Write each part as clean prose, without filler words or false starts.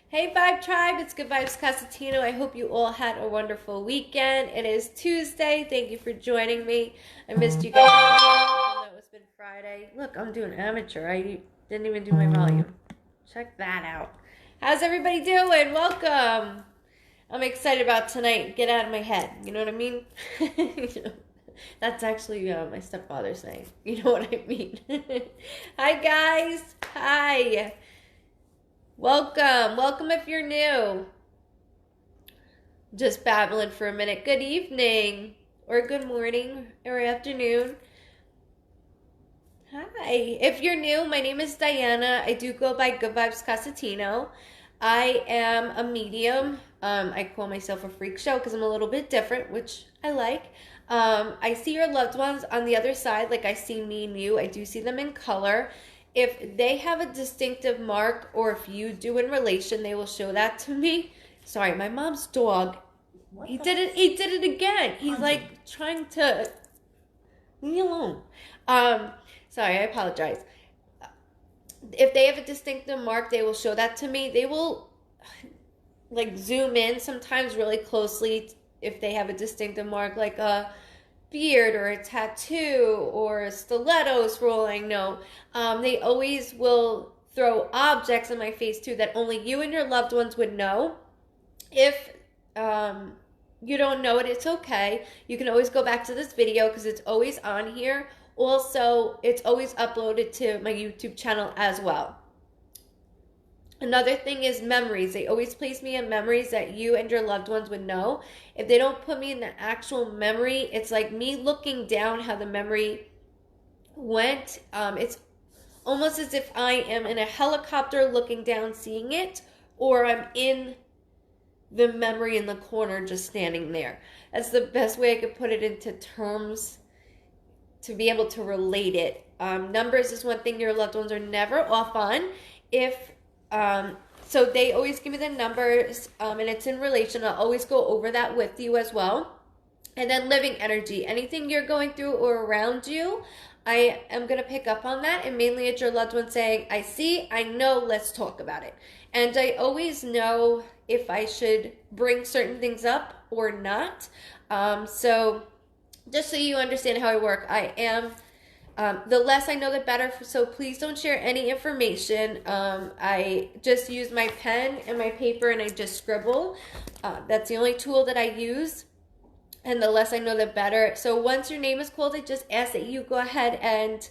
Hey Vibe Tribe, it's Goodvibes Cosentino. I hope you all had a wonderful weekend. It is Tuesday. Thank you for joining me. I missed you guys, even though it's been Friday. Look, I'm doing amateur. I didn't even do my volume. Check that out. How's everybody doing? Welcome. I'm excited about tonight. Get out of my head. You know what I mean? That's actually my stepfather saying. You know what I mean? Hi guys. Hi. Welcome if you're new. Just babbling for a minute. Good evening, or good morning, or afternoon. Hi. If you're new, my name is Diana. I do go by Goodvibes Cosentino. I am a medium. I call myself a freak show because I'm a little bit different, which I like. I see your loved ones on the other side, like I see me and you. I do see them in color. If they have a distinctive mark, or if you do in relation, they will show that to me. Sorry, my mom's dog. He did it again. He's like trying to leave me alone. Sorry, I apologize. If they have a distinctive mark, they will show that to me. They will like zoom in sometimes really closely if they have a distinctive mark, like a beard or a tattoo or stilettos for all I know. They always will throw objects in my face too that only you and your loved ones would know. If you don't know it, it's okay. You can always go back to this video because it's always on here. Also, it's always uploaded to my YouTube channel as well. Another thing is memories. They always place me in memories that you and your loved ones would know. If they don't put me in the actual memory, it's like me looking down how the memory went. It's almost as if I am in a helicopter looking down seeing it, or I'm in the memory in the corner just standing there. That's the best way I could put it into terms to be able to relate it. Numbers is one thing your loved ones are never off on. So they always give me the numbers, and it's in relation. I'll always go over that with you as well. And then living energy, anything you're going through or around you, I am going to pick up on that. And mainly it's your loved one saying, I see, I know, let's talk about it. And I always know if I should bring certain things up or not. So just so you understand how I work, I am... the less I know, the better. So please don't share any information. I just use my pen and my paper and I just scribble. That's the only tool that I use. And the less I know, the better. So once your name is called, I just ask that you go ahead and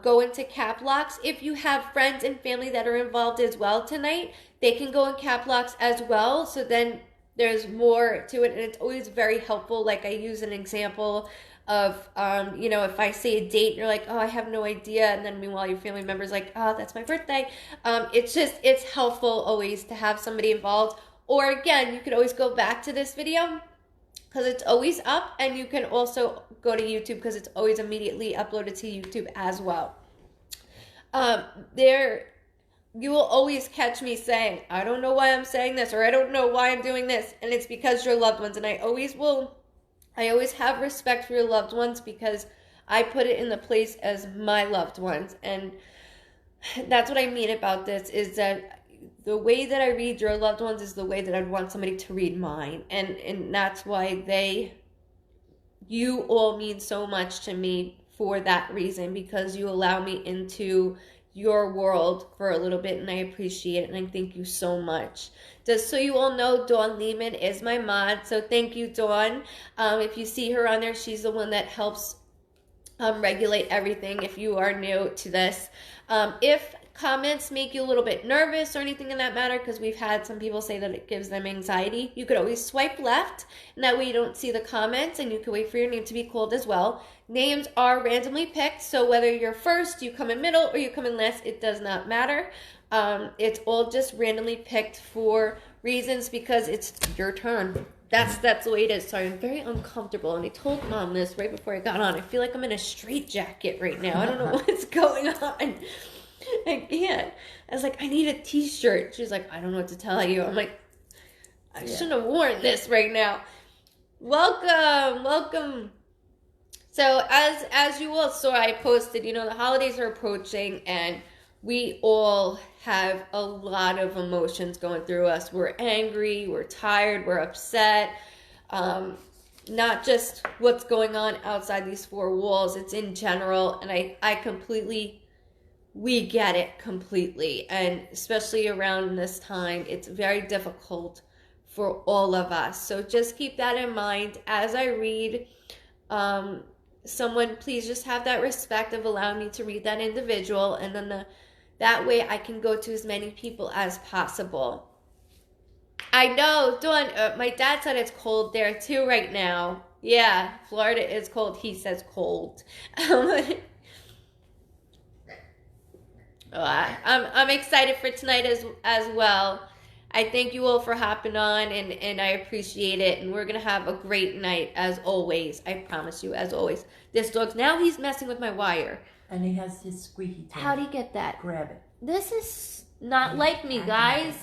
go into cap locks. If you have friends and family that are involved as well tonight, they can go in cap locks as well. So then there's more to it. And it's always very helpful. Like I use an example of, if I say a date, you're like, oh, I have no idea. And then meanwhile, your family member's like, oh, that's my birthday. It's helpful always to have somebody involved. Or again, you could always go back to this video because it's always up. And you can also go to YouTube because it's always immediately uploaded to YouTube as well. You will always catch me saying, I don't know why I'm saying this, or I don't know why I'm doing this. And it's because you're loved ones. And I always have respect for your loved ones because I put it in the place as my loved ones. And that's what I mean about this, is that the way that I read your loved ones is the way that I'd want somebody to read mine. And that's why you all mean so much to me for that reason, because you allow me into your world for a little bit, and I appreciate it, and I thank you so much. Just so you all know, Dawn Lehman is my mod, so thank you, Dawn. If you see her on there, she's the one that helps regulate everything if you are new to this. If comments make you a little bit nervous or anything in that matter, because we've had some people say that it gives them anxiety, you could always swipe left, and that way you don't see the comments, and you can wait for your name to be called as well. Names are randomly picked, so whether you're first, you come in middle, or you come in last, it does not matter. It's all just randomly picked for reasons because it's your turn. That's the way it is. Sorry, I'm very uncomfortable, and I told Mom this right before I got on. I feel like I'm in a straitjacket right now. I don't know what's going on. I can't. I was like, I need a t-shirt. She's like, I don't know what to tell you. I'm like, I shouldn't have worn this right now. Welcome. So as you all saw, I posted, the holidays are approaching, and we all have a lot of emotions going through us. We're angry, we're tired, we're upset. Not just what's going on outside these four walls, it's in general. And we get it completely. And especially around this time, it's very difficult for all of us. So just keep that in mind as I read. Someone, please just have that respect of allowing me to read that individual, and then that way I can go to as many people as possible. I know, Dawn, my dad said it's cold there too right now. Yeah, Florida is cold. He says cold. I'm excited for tonight as well. I thank you all for hopping on, and I appreciate it. And we're going to have a great night as always. I promise you, as always. This dog's, now he's messing with my wire. And he has his squeaky tail. How'd he get that? Grab it. This is not like me, guys.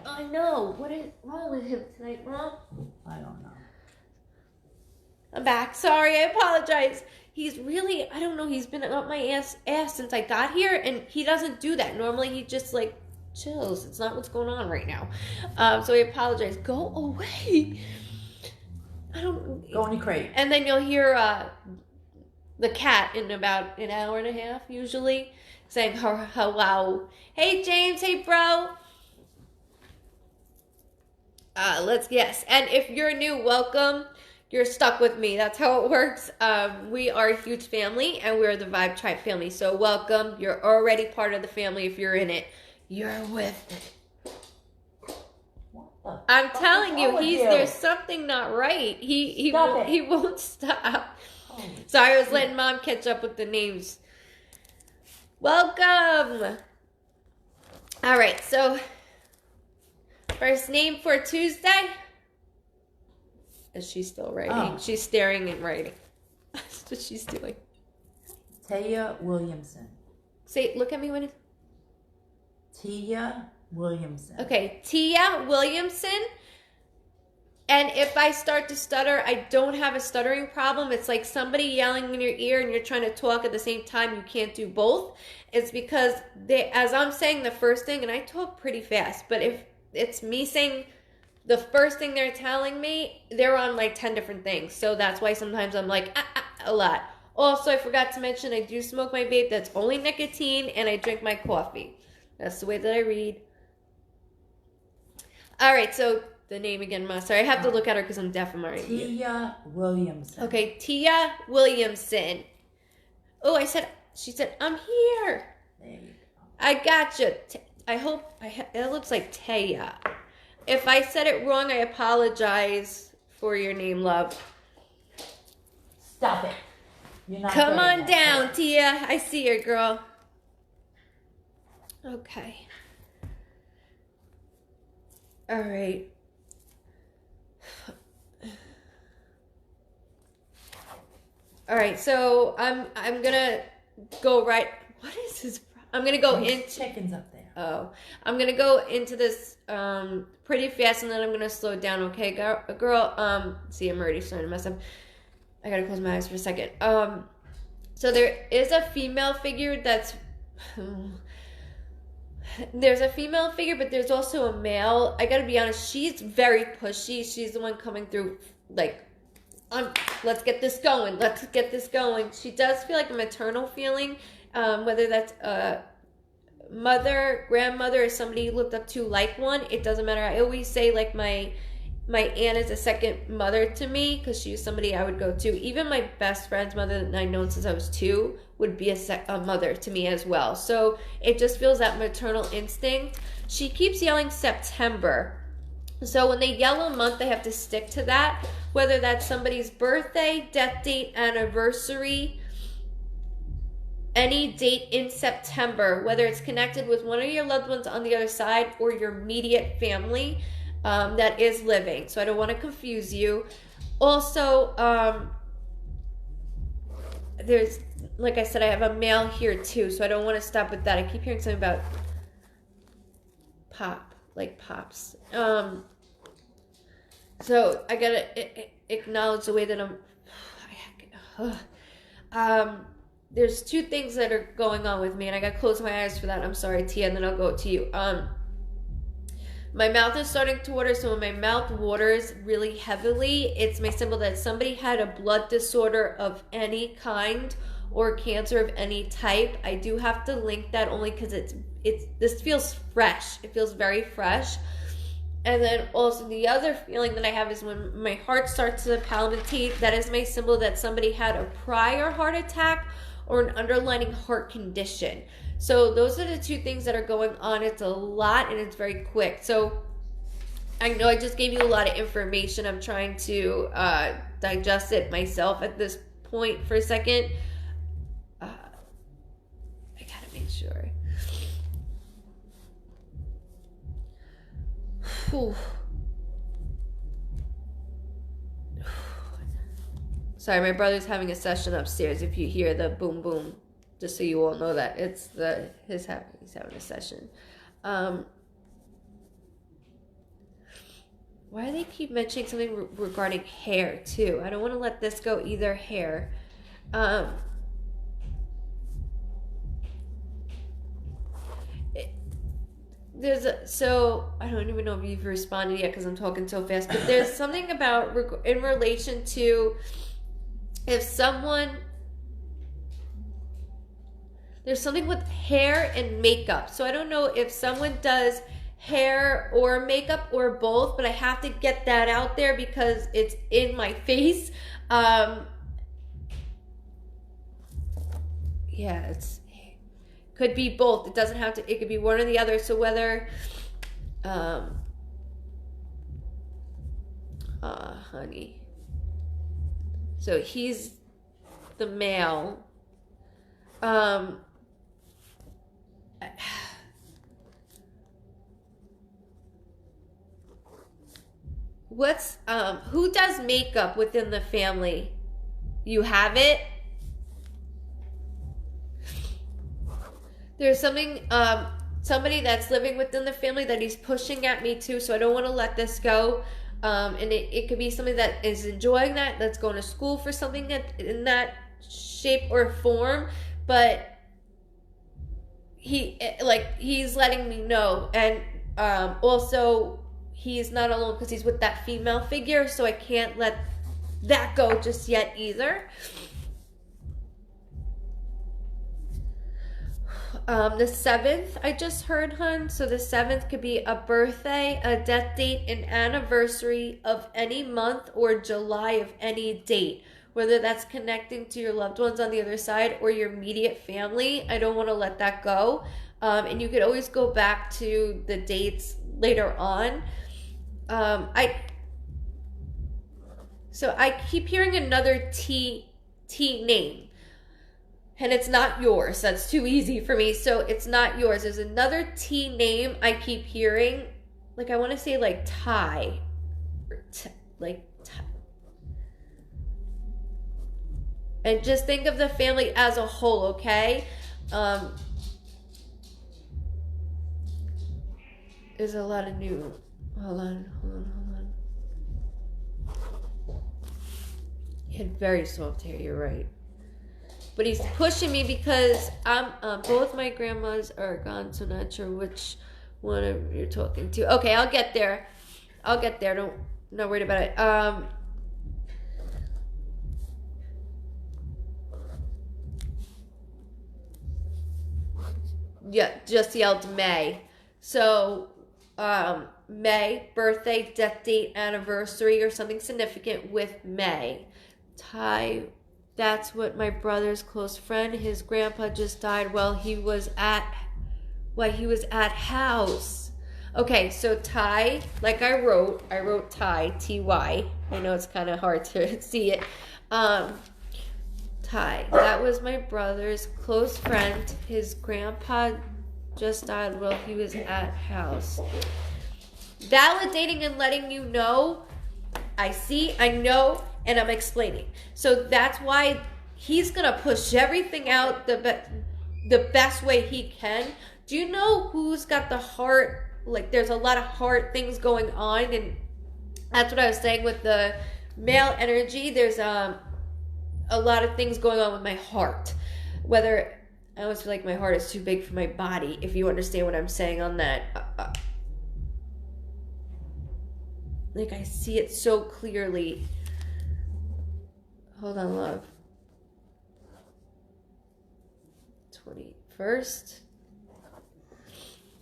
I know. What is wrong with him tonight, Mom? I don't know. I'm back. Sorry, I apologize. He's really, I don't know, he's been up my ass since I got here, and he doesn't do that. Normally, he just, like, chills. It's not what's going on right now. So I apologize. Go away. I don't... Go in the crate. And then you'll hear the cat in about an hour and a half, usually, saying hello. Hey, James. Hey, bro. Yes. And if you're new, welcome. You're stuck with me. That's how it works. We are a huge family, and we're the Vibe Tribe family. So welcome. You're already part of the family if you're in it. You're with it. I'm telling you, there's something not right. He won't stop. Oh. Sorry, I was letting Mom catch up with the names. Welcome. All right, so first name for Tuesday. Is she still writing? Oh. She's staring and writing. That's what she's doing. Taya Williamson. Look at me when it's... Tia Williamson. Okay, Tia Williamson. And if I start to stutter, I don't have a stuttering problem. It's like somebody yelling in your ear and you're trying to talk at the same time. You can't do both. It's because as I'm saying the first thing, and I talk pretty fast, but if it's me saying the first thing they're telling me, they're on like 10 different things. So that's why sometimes I'm like, a lot. Also, I forgot to mention, I do smoke my vape. That's only nicotine, and I drink my coffee. That's the way that I read. All right, so the name again, Ma. Sorry, I have to look at her because I'm deaf. I'm already. Tia Williamson. Okay, Tia Williamson. Oh, she said, I'm here. There you go. I gotcha. I hope, it looks like Taya. If I said it wrong, I apologize for your name, love. Stop it. You're not Come on down, Tia. I see her, girl. Okay. All right. All right, so I'm gonna go right. What is this? I'm gonna go into chickens up there. Oh, I'm gonna go into this pretty fast, and then I'm gonna slow down. Okay, girl. See, I'm already starting to mess up. I gotta close my eyes for a second. So there is a female figure that's. There's a female figure, but there's also a male. I gotta be honest, she's very pushy. She's the one coming through, like, let's get this going. Let's get this going. She does feel like a maternal feeling, whether that's a mother, grandmother, or somebody you looked up to like one. It doesn't matter. I always say, like, my aunt is a second mother to me because she was somebody I would go to. Even my best friend's mother that I've known since I was 2 would be a mother to me as well. So it just feels that maternal instinct. She keeps yelling September. So when they yell a month, they have to stick to that. Whether that's somebody's birthday, death date, anniversary, any date in September, whether it's connected with one of your loved ones on the other side or your immediate family that is living. So I don't want to confuse you. Also, there's, like I said, I have a male here too, so I don't want to stop with that. I keep hearing something about pops. So I gotta acknowledge the way that there's two things that are going on with me, and I gotta close my eyes for that. I'm sorry, Tia, and then I'll go to you. My mouth is starting to water, so when my mouth waters really heavily, it's my symbol that somebody had a blood disorder of any kind or cancer of any type. I do have to link that only because this feels fresh. It feels very fresh. And then also the other feeling that I have is when my heart starts to palpitate, that is my symbol that somebody had a prior heart attack or an underlying heart condition. So those are the two things that are going on. It's a lot and it's very quick. So I know I just gave you a lot of information. I'm trying to digest it myself at this point for a second. I gotta make sure. Whew. Sorry, my brother's having a session upstairs. If you hear the boom boom, just so you all know that he's having a session. Why do they keep mentioning something regarding hair too? I don't want to let this go either. Hair. So I don't even know if you've responded yet because I'm talking so fast. But there's something about in relation to if someone. There's something with hair and makeup. So I don't know if someone does hair or makeup or both, but I have to get that out there because it's in my face. Yeah, could be both. It doesn't have to, it could be one or the other. So whether, honey. So he's the male. Who does makeup within the family? You have it? There's something, somebody that's living within the family that he's pushing at me too, so I don't want to let this go. And it could be somebody that is enjoying that's going to school for something in that shape or form, but he's letting me know. And also he's not alone because he's with that female figure, so I can't let that go just yet either. The 7th, I just heard, hun. So the 7th could be a birthday, a death date, an anniversary of any month, or July of any date. Whether that's connecting to your loved ones on the other side or your immediate family. I don't want to let that go. And you could always go back to the dates later on. So I keep hearing another T name. And it's not yours. That's too easy for me. So it's not yours. There's another T name I keep hearing. Like I want to say like Ty. And just think of the family as a whole, okay? There's a lot of new... Hold on. He had very soft hair, you're right. But he's pushing me because both my grandmas are gone, so not sure which one you're talking to. Okay, I'll get there. Not worried about it. Yeah, just yelled May. So, May, birthday, death date, anniversary, or something significant with May. Ty, that's what my brother's close friend, his grandpa just died while he was at house. Okay, so Ty, like I wrote Ty, T-Y. I know it's kind of hard to see it. Ty, that was my brother's close friend. His grandpa just died while he was at house. Validating and letting you know, I see, I know, and I'm explaining. So that's why he's going to push everything out the best way he can. Do you know who's got the heart? Like, there's a lot of heart things going on, and that's what I was saying with the male energy. There's a lot of things going on with my heart. whether I almost feel like my heart is too big for my body, if you understand what I'm saying on that. Like, I see it so clearly. Hold on, love. 21st.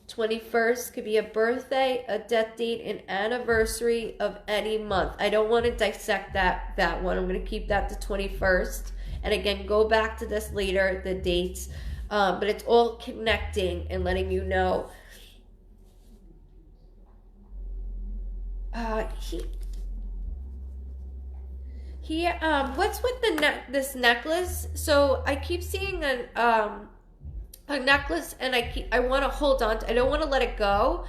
21st could be a birthday, a death date, an anniversary of any month. I don't want to dissect that one. I'm going to keep that to 21st. And again, go back to this later, the dates. But it's all connecting and letting you know. What's with this necklace? So I keep seeing a necklace, and I want to hold on to, I don't want to let it go.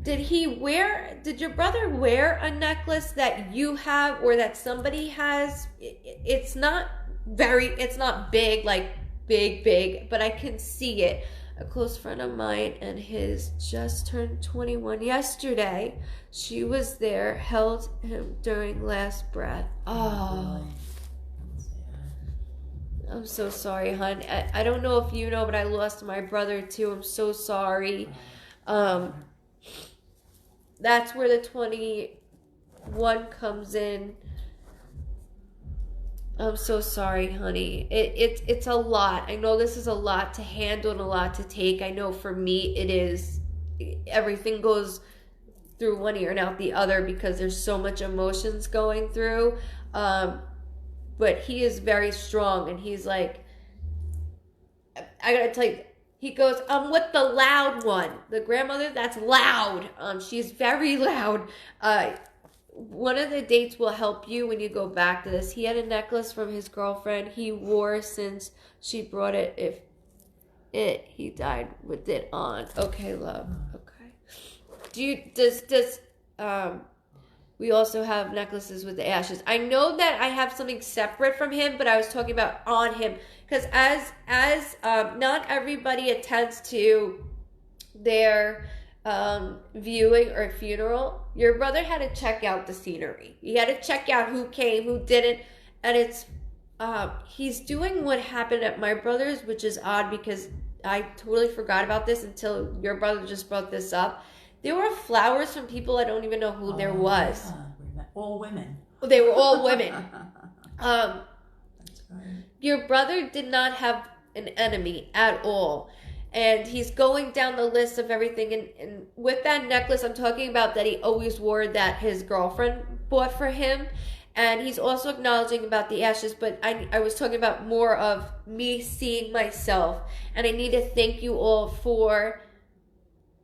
Did your brother wear a necklace that you have or that somebody has? It's not big, like big, but I can see it. A close friend of mine and his just turned 21 yesterday. She was there, held him during last breath. Oh. I'm so sorry, hon. I don't know if you know, but I lost my brother too. I'm so sorry. That's where the 21 comes in. I'm so sorry, honey. It's a lot. I know this is a lot to handle and a lot to take. I know for me it is. Everything goes through one ear and out the other because there's so much emotions going through. But he is very strong, and he's like, I gotta tell you, he goes, I'm with the loud one. The grandmother that's loud. She's very loud. One of the dates will help you when you go back to this. He had a necklace from his girlfriend he wore since she brought it. He died with it on. Okay, love. Okay. We also have necklaces with the ashes. I know that I have something separate from him, but I was talking about on him. Because as not everybody attends to their viewing or funeral. Your brother had to check out the scenery. He had to check out who came, who didn't. And it's, he's doing what happened at my brother's, which is odd because I totally forgot about this until your brother just brought this up. There were flowers from people I don't even know who there was. Yeah. All women. They were all women. That's right. Your brother did not have an enemy at all. And he's going down the list of everything. And with that necklace, I'm talking about that he always wore that his girlfriend bought for him. And he's also acknowledging about the ashes. But I was talking about more of me seeing myself. And I need to thank you all for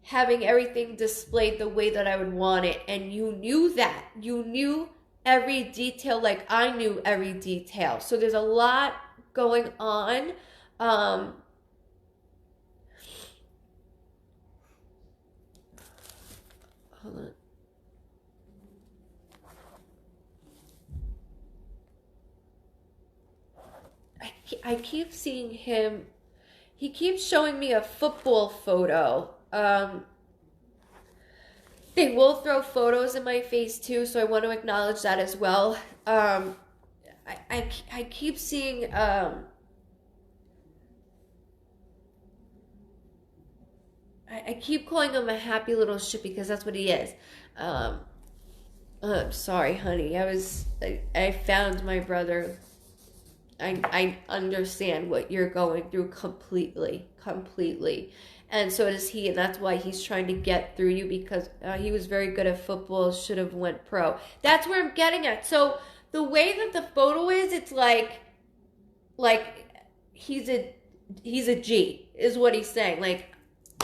having everything displayed the way that I would want it. And you knew that. You knew every detail like I knew every detail. So there's a lot going on. Hold on. I keep seeing him. He keeps showing me a football photo. They will throw photos in my face too, so I want to acknowledge that as well. I keep seeing I keep calling him a happy little shit because that's what he is. I'm sorry, honey. I found my brother. I understand what you're going through completely. And so does he, and that's why he's trying to get through you because he was very good at football, should have went pro. That's where I'm getting at. So the way that the photo is, it's like he's a G, is what he's saying. Like,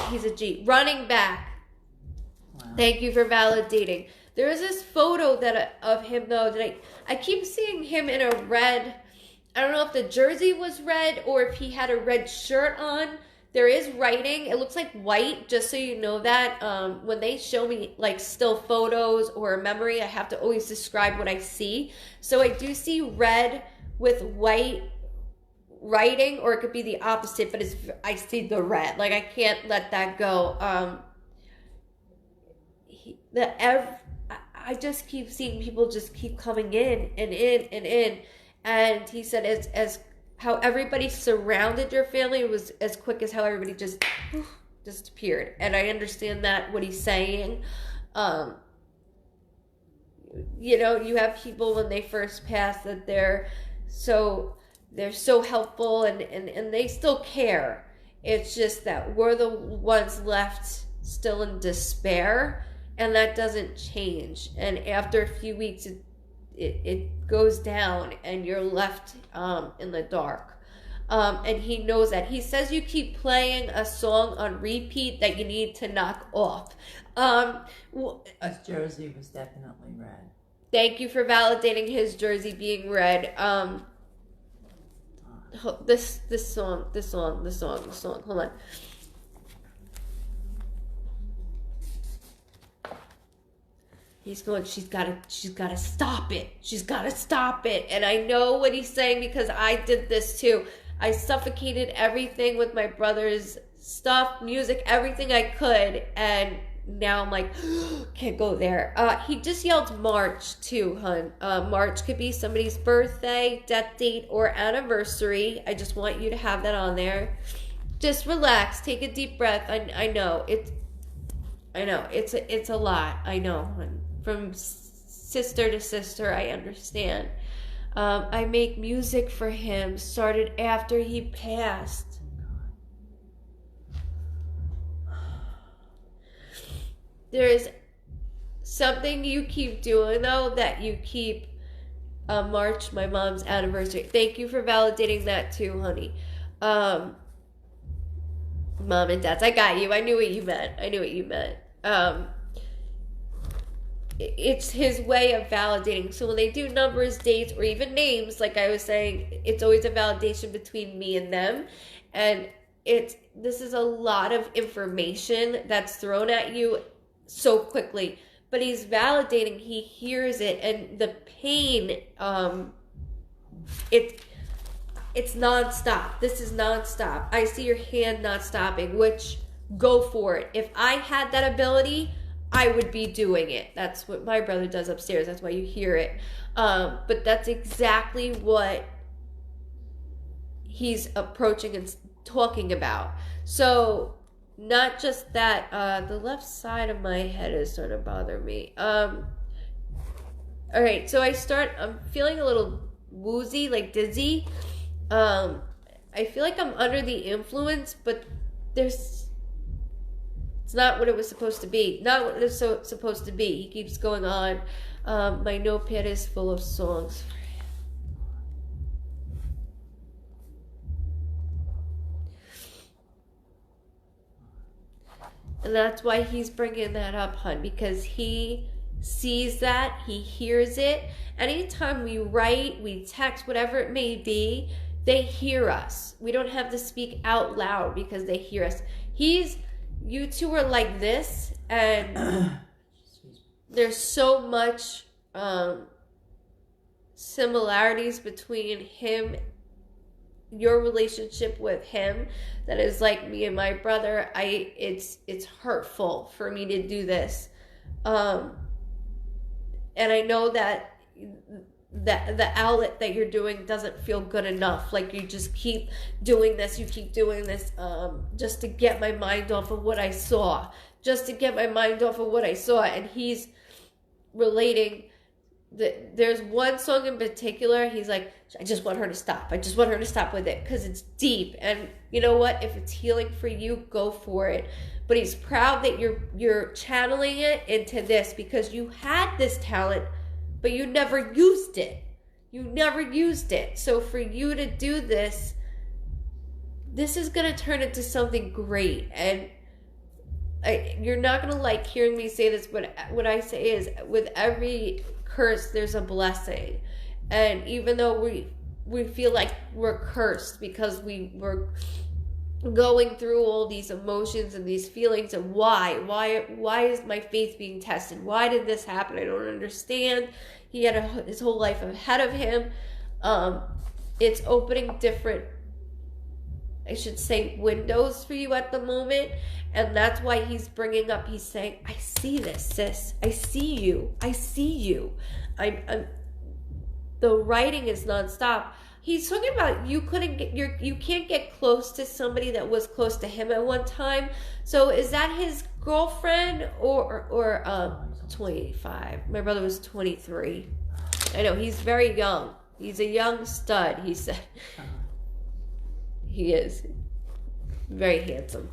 he's a G. Running back. Wow. Thank you for validating. There is this photo of him, though, that I keep seeing him in a red. I don't know if the jersey was red or if he had a red shirt on. There is writing. It looks like white, just so you know that. When they show me like still photos or a memory, I have to always describe what I see. So I do see red with white writing, or it could be the opposite, but I see the red. Like, I can't let that go. I just keep seeing people just keep coming in and in and in. And he said as how everybody surrounded your family was as quick as how everybody just disappeared. And I understand that what he's saying. You know, you have people when they first pass that they're so helpful and they still care. It's just that we're the ones left still in despair, and that doesn't change. And after a few weeks, it goes down, and you're left in the dark. And he knows that. He says you keep playing a song on repeat that you need to knock off. His jersey was definitely red. Thank you for validating his jersey being red. This song. Hold on. He's going, she's gotta stop it. She's gotta stop it. And I know what he's saying because I did this too. I suffocated everything with my brother's stuff, music, everything I could, and now I'm like, can't go there. He just yelled March too, hun. March could be somebody's birthday, death date, or anniversary. I just want you to have that on there. Just relax, take a deep breath. I know it's a lot. I know, hun. From sister to sister, I understand. I make music for him. Started after he passed. There's something you keep doing, though, that you keep March, my mom's anniversary. Thank you for validating that, too, honey. Mom and dads, I got you. I knew what you meant. It's his way of validating. So when they do numbers, dates, or even names, like I was saying, it's always a validation between me and them. And this is a lot of information that's thrown at you so quickly, but he's validating, he hears it, and the pain, it's nonstop. This is nonstop. I see your hand not stopping, which, go for it. If I had that ability, I would be doing it. That's what my brother does upstairs. That's why you hear it. But that's exactly what he's approaching and talking about. So not just that, the left side of my head is starting to bother me. All right, so I'm feeling a little woozy, like dizzy. I feel like I'm under the influence, but it's not what it was supposed to be. Not what it was supposed to be. He keeps going on. My notepad is full of songs. And that's why he's bringing that up, hun, because he sees that, he hears it. Anytime we write, we text, whatever it may be, they hear us. We don't have to speak out loud because they hear us. You two are like this, and there's so much similarities between him, your relationship with him, that is like me and my brother. It's hurtful for me to do this, and I know that the outlet that you're doing doesn't feel good enough. Like you just keep doing this, just to get my mind off of what I saw, and he's relating. There's one song in particular, he's like, I just want her to stop with it because it's deep, and you know what, if it's healing for you, go for it. But he's proud that you're channeling it into this because you had this talent, but you never used it. So for you to do this is going to turn into something great. And you're not going to like hearing me say this, but what I say is, with every curse, there's a blessing. And even though we feel like we're cursed because we were going through all these emotions and these feelings, and why is my faith being tested? Why did this happen? I don't understand. He had his whole life ahead of him. It's opening different, I should say, windows for you at the moment. And that's why he's bringing up, he's saying, I see this, sis. I see you. the writing is nonstop. He's talking about you can't get close to somebody that was close to him at one time. So is that his girlfriend or 25? My brother was 23. I know he's very young. He's a young stud. He said he is very handsome.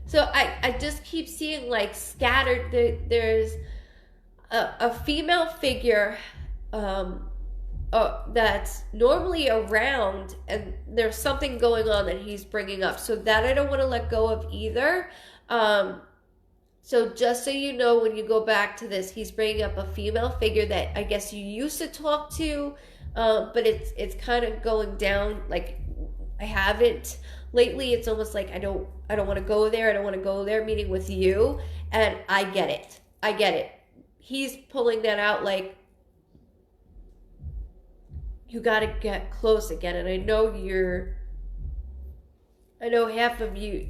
So I just keep seeing like scattered. There's a female figure that's normally around, and there's something going on that he's bringing up. So that I don't want to let go of either. So just so you know, when you go back to this, he's bringing up a female figure that I guess you used to talk to, but it's kind of going down. Like I haven't lately. It's almost like I don't want to go there. I don't want to go there meeting with you. And I get it. He's pulling that out like you got to get close again. And I know half of you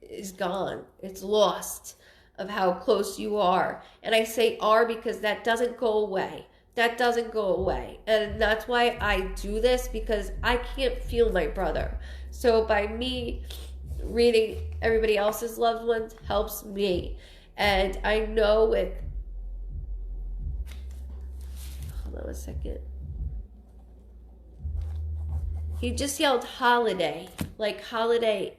is gone. It's lost of how close you are. And I say are because that doesn't go away. That doesn't go away. And that's why I do this, because I can't feel my brother. So by me reading everybody else's loved ones helps me. And I know with, hold on a second. He just yelled holiday, like holiday,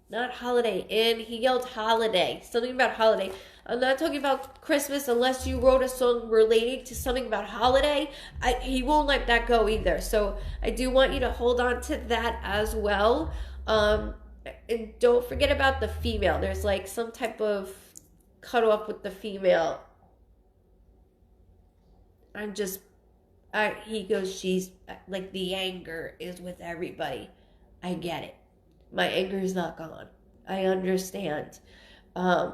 not Holiday Inn. He yelled holiday, something about holiday. I'm not talking about Christmas unless you wrote a song relating to something about holiday. He won't let that go either. So I do want you to hold on to that as well. And don't forget about the female. There's like some type of cutoff with the female. He goes, she's like, the anger is with everybody. I get it. My anger is not gone. I understand. Sorry.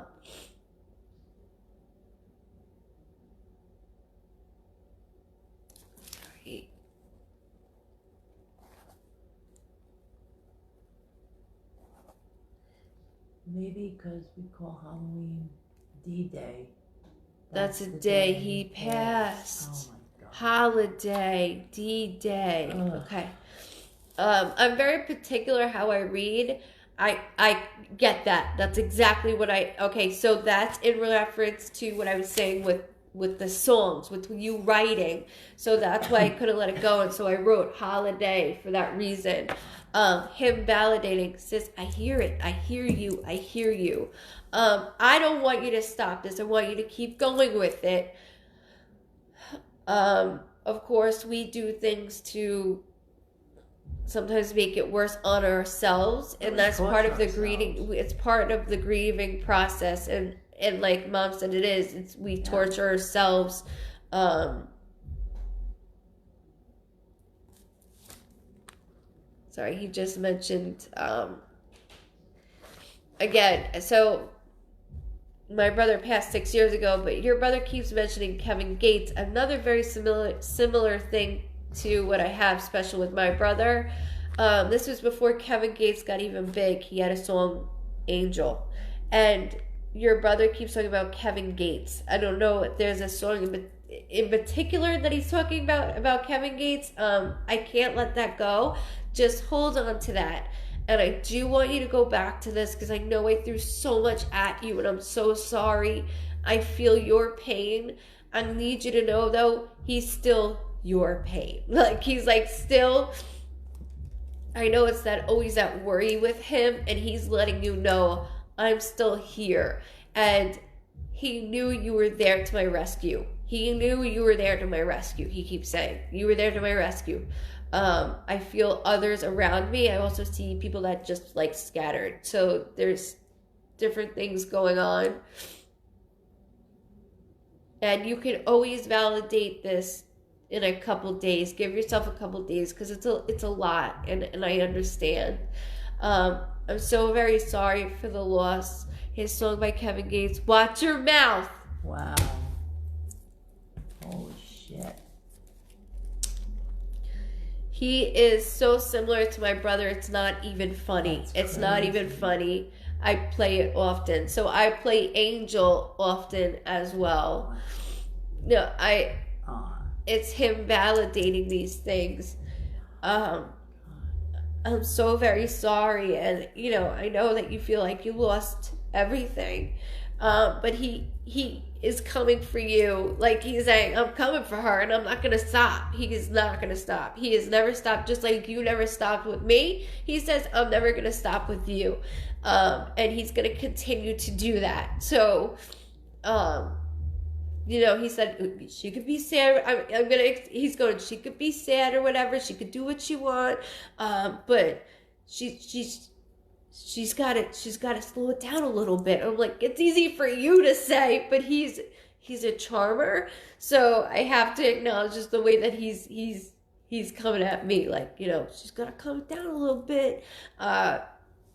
Maybe because we call Halloween D-Day. That's the day he passed. Oh my God. Holiday, D-Day. Ugh. Okay. I'm very particular how I read. I get that. That's exactly what okay, so that's in reference to what I was saying with the songs, with you writing. So that's why I couldn't let it go. And so I wrote holiday for that reason. Him validating, sis, I hear it. I hear you. I hear you. I don't want you to stop this. I want you to keep going with it. Of course, we do things to sometimes make it worse on ourselves, and that's part of the grieving. It's part of the grieving process, and like Mom said, we torture ourselves. Sorry, he just mentioned again. So my brother passed 6 years ago, but your brother keeps mentioning Kevin Gates. Another very similar thing to what I have special with my brother. This was before Kevin Gates got even big. He had a song, Angel. And your brother keeps talking about Kevin Gates. I don't know if there's a song in particular that he's talking about Kevin Gates. I can't let that go. Just hold on to that. And I do want you to go back to this because I know I threw so much at you and I'm so sorry. I feel your pain. I need you to know, though, he's still your pain. Like, he's like still, I know it's always that worry with him, and he's letting you know I'm still here. And he knew you were there to my rescue. He knew you were there to my rescue. He keeps saying you were there to my rescue. I feel others around me. I also see people that just like scattered. So there's different things going on. And you can always validate this in a couple days. Give yourself a couple days because it's a lot, and I understand. I'm so very sorry for the loss. His song by Kevin Gates, Watch Your Mouth. Wow. Holy shit. He is so similar to my brother. It's not even funny. That's it's crazy. not even funny. I play it often. So I play Angel often as well. No, it's him validating these things. Um, I'm so very sorry, and I know that you feel like you lost everything, but he is coming for you. Like he's saying, I'm coming for her, and I'm not gonna stop. He is not gonna stop. He has never stopped, just like you never stopped with me. He says, I'm never gonna stop with you, and he's gonna continue to do that. So, um, he said she could be sad. She could be sad or whatever. She could do what she want, but she's got to slow it down a little bit. I'm like, it's easy for you to say, but he's a charmer, so I have to acknowledge just the way that he's coming at me. Like, she's got to calm down a little bit.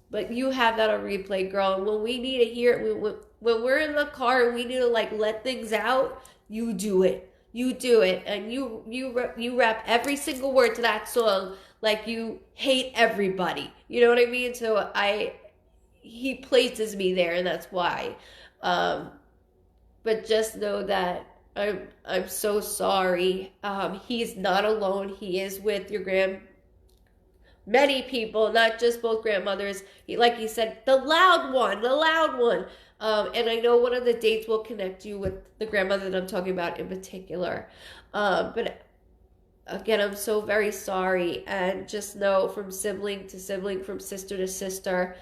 But you have that on replay, girl. And when we need to hear it, when we're in the car and we need to let things out, you do it. You do it, and you rap every single word to that song like you hate everybody. You know what I mean? So he places me there, and that's why. But just know that I'm so sorry. He's not alone. He is with your many people, not just both grandmothers. Like he said, the loud one. And I know one of the dates will connect you with the grandmother that I'm talking about in particular. But again, I'm so very sorry. And just know, from sibling to sibling, from sister to sister,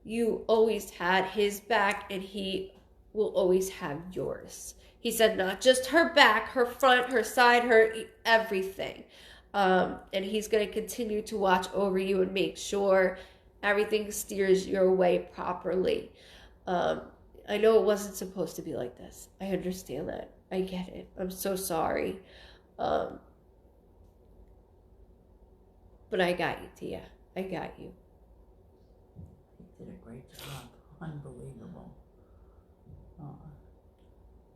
you always had his back, and he will always have yours. He said not just her back, her front, her side, her everything. And he's going to continue to watch over you and make sure everything steers your way properly. I know it wasn't supposed to be like this. I understand that. I get it. I'm so sorry. But I got you, Tia. I got you. You did a great job. Unbelievable.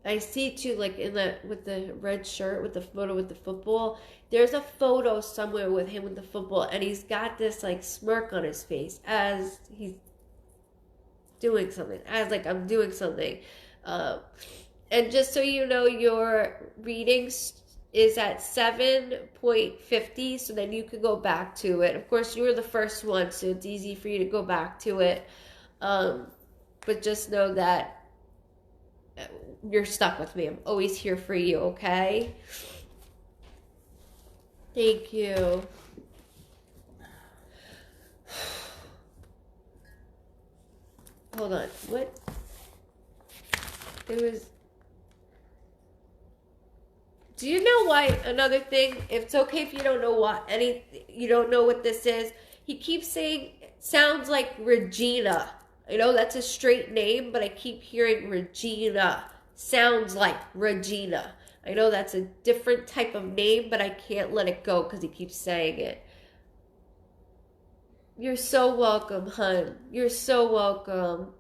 I see too, like with the red shirt, with the photo with the football. There's a photo somewhere with him with the football, and he's got this like smirk on his face as he's doing something, as like I'm doing something. And just so you know, your reading is at 7.50, so then you can go back to it. Of course, you were the first one, so it's easy for you to go back to it. But just know that you're stuck with me. I'm always here for you, okay? Thank you. Hold on. What? There was... Do you know why? Another thing, it's okay if you don't know you don't know what this is. He keeps saying, sounds like Regina. I know that's a straight name, but I keep hearing Regina. Sounds like Regina. I know that's a different type of name, but I can't let it go because he keeps saying it. You're so welcome, hun. You're so welcome.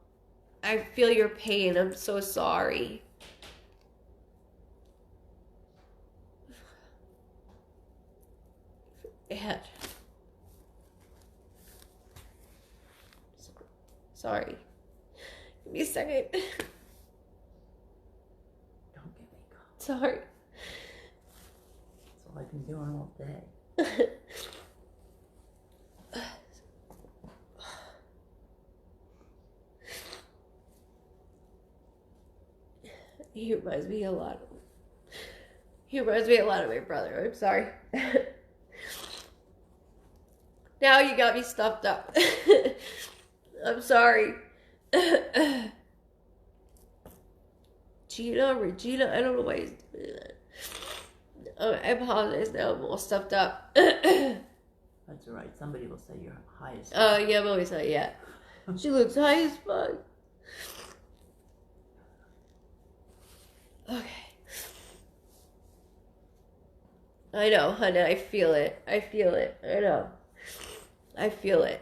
I feel your pain. I'm so sorry. Yeah. Sorry. Give me a second. Don't get me cold. Sorry. That's all I've been doing all day. He reminds me a lot of my brother. I'm sorry. Now you got me stuffed up. I'm sorry. Regina, I don't know why he's doing that. I apologize now. I'm all stuffed up. That's all right. Somebody will say you're high as fuck. Oh, yeah, I'm always high, yeah. She looks high as fuck. Okay. I know, honey. I feel it. I know. I feel it.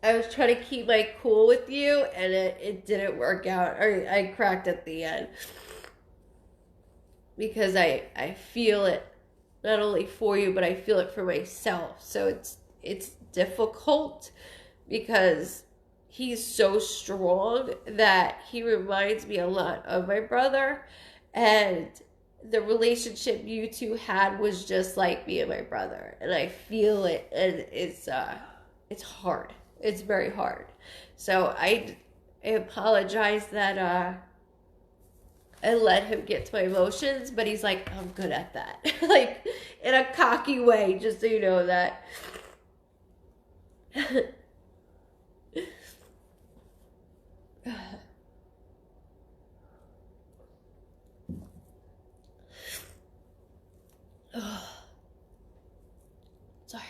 I was trying to keep my cool with you, and it didn't work out. I cracked at the end. Because I feel it, not only for you, but I feel it for myself. So it's difficult because he's so strong that he reminds me a lot of my brother. And the relationship you two had was just like me and my brother. And I feel it, and it's hard. It's very hard. So I apologize that I let him get to my emotions, but he's like, I'm good at that. Like, in a cocky way, just so you know that. Sorry.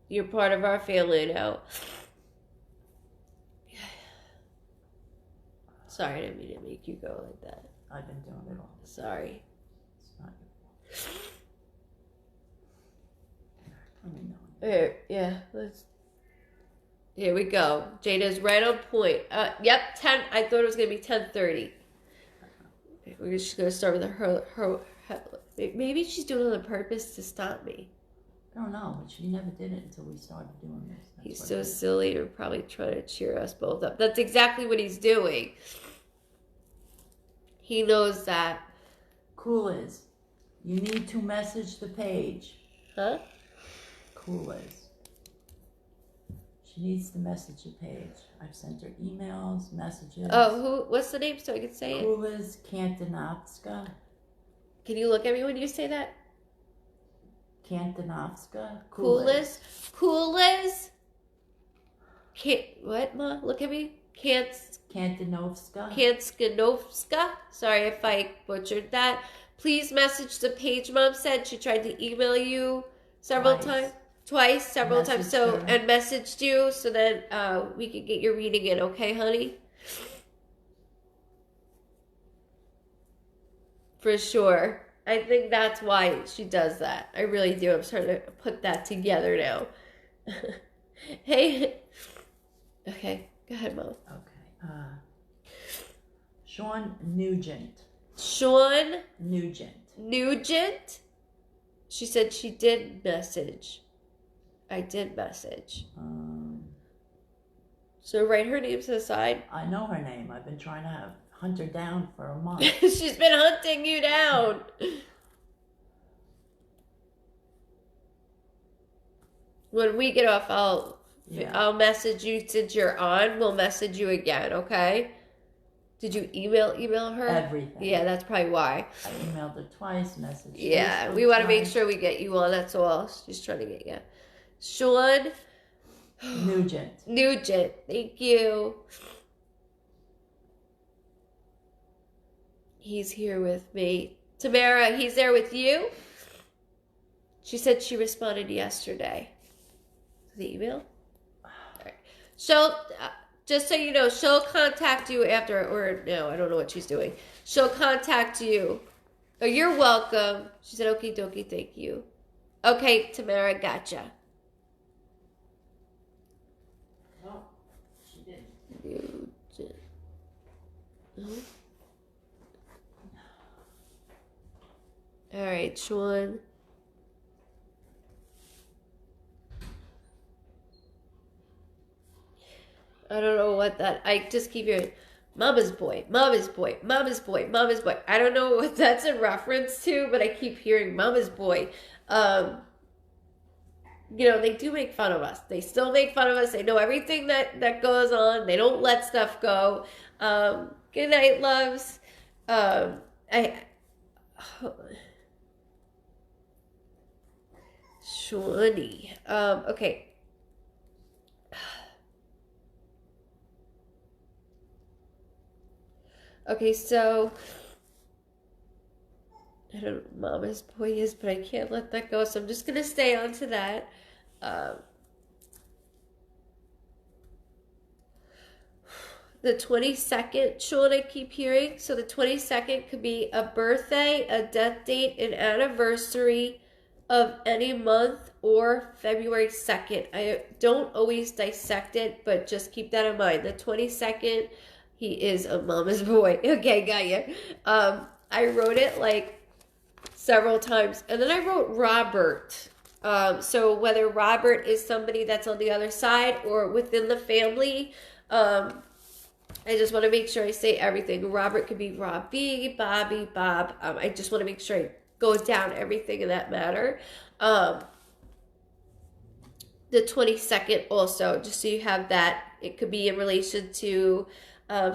You're part of our family now. Sorry, I didn't mean to make you go like that. I've been doing it all. Sorry. It's not your fault. Let me know. Here, yeah, here we go. Jada's right on point. Yep, 10. I thought it was going to be 10:30. We're just going to start with her. Maybe she's doing it on purpose to stop me. I don't know, but she never did it until we started doing this. He's so silly. You're probably trying to cheer us both up. That's exactly what he's doing. He knows that. Cool is, you need to message the page. Huh? Cool is. She needs to message the page. I've sent her emails, messages. Oh, what's the name so I can say it? Cool is Kantanovska. Can you look at me when you say that? Kantanovska. Coolest. What, Ma? Look at me. Kantanovska. Kanskanovska. Sorry if I butchered that. Please message the page. Mom said she tried to email you several times. Several times. So, and messaged you so that we could get your reading in. Okay, honey? For sure. I think that's why she does that. I really do. I'm starting to put that together now. Hey. Okay. Go ahead, Mom. Okay. Sean Nugent. Sean Nugent. She said she did message. I did message. So write her name to the side. I know her name. I've been trying to hunt her down for a month. She's been hunting you down. When we get off, I'll message you since you're on. We'll message you again, okay? Did you email her? Everything. Yeah, that's probably why. I emailed her twice, messaged her. Yeah, we want to make sure we get you on. That's all. She's trying to get you. Sean Nugent. Thank you. He's here with me. Tamara, he's there with you? She said she responded yesterday. The email? All right. She'll, just so you know, she'll contact you after, or no, I don't know what she's doing. She'll contact you. Oh, you're welcome. She said, okie dokie, thank you. Okay, Tamara, gotcha. Oh, she didn't. All right, Sean. I don't know what that. I just keep hearing, "Mama's boy, Mama's boy, Mama's boy, Mama's boy." I don't know what that's in reference to, but I keep hearing "Mama's boy." You know, they do make fun of us. They still make fun of us. They know everything that goes on. They don't let stuff go. Good night, loves. Shawnee. Okay. Okay, so I don't know what Mama's boy is, but I can't let that go, so I'm just gonna stay on to that. The 22nd, Sean, I keep hearing. So the 22nd could be a birthday, a death date, an anniversary of any month, or February 2nd. I don't always dissect it, but just keep that in mind. The 22nd, he is a mama's boy. Okay, got you. I wrote it like several times. And then I wrote Robert. So whether Robert is somebody that's on the other side or within the family, I just want to make sure I say everything. Robert could be Robbie, Bobby, Bob. I just want to make sure I go down everything in that matter. The 22nd also, just so you have that. It could be in relation to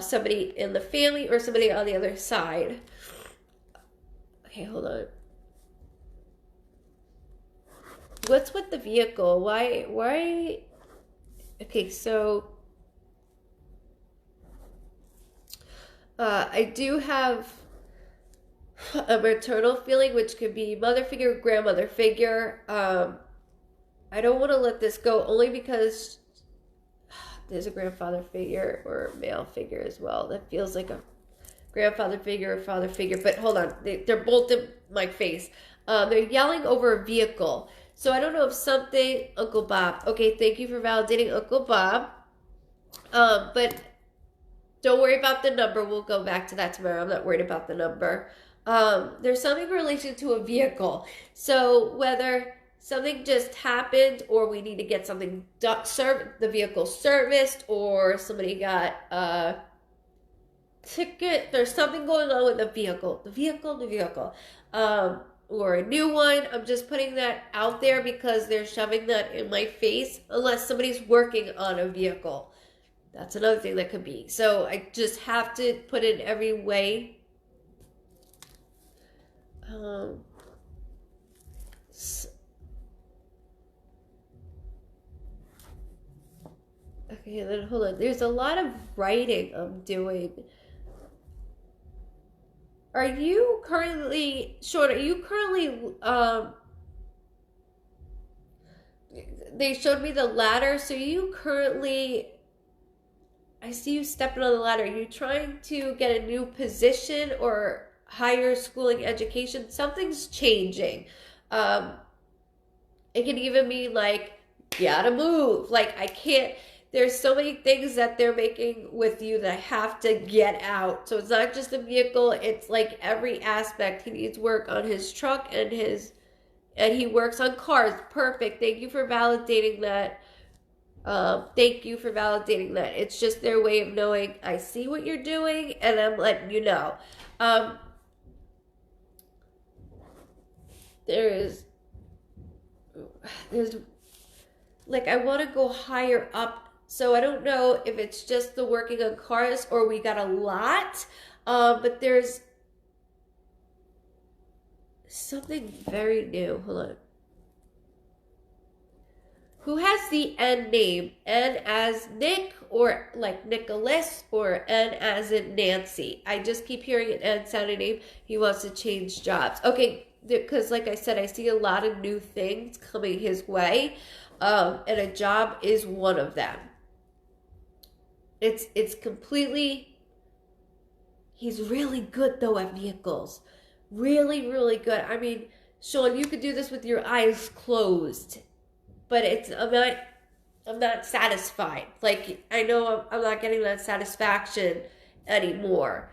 somebody in the family or somebody on the other side. Okay, hold on. What's with the vehicle? Why? Okay, so I do have a maternal feeling, which could be mother figure, grandmother figure. I don't want to let this go only because there's a grandfather figure or male figure as well. That feels like a grandfather figure or father figure. But hold on, they're both in my face. They're yelling over a vehicle. So I don't know if something, Uncle Bob. Okay, thank you for validating Uncle Bob. But don't worry about the number. We'll go back to that tomorrow. I'm not worried about the number. There's something in relation to a vehicle. So whether something just happened or we need to get something the vehicle serviced, or somebody got a ticket, there's something going on with the vehicle. Or a new one. I'm just putting that out there because they're shoving that in my face unless somebody's working on a vehicle. That's another thing that could be. So I just have to put in every way. Okay, then hold on. There's a lot of writing I'm doing. Are you currently, Sean, they showed me the ladder, so you currently, I see you stepping on the ladder. Are you trying to get a new position or higher schooling education? Something's changing. It can even mean like, gotta move. Like, I can't, there's so many things that they're making with you that I have to get out. So it's not just the vehicle, it's like every aspect. He needs work on his truck and he works on cars. Perfect. Thank you for validating that. Thank you for validating that. It's just their way of knowing I see what you're doing and I'm letting you know. There's like, I want to go higher up. So I don't know if it's just the working on cars or we got a lot. But there's something very new. Hold on. Who has the N name? N as Nick, or like Nicholas, or N as in Nancy? I just keep hearing an N sounding name. He wants to change jobs. Okay, because like I said, I see a lot of new things coming his way. And a job is one of them. It's completely, he's really good though at vehicles. Really, really good. I mean, Sean, you could do this with your eyes closed. But I'm not satisfied. Like, I know I'm not getting that satisfaction anymore.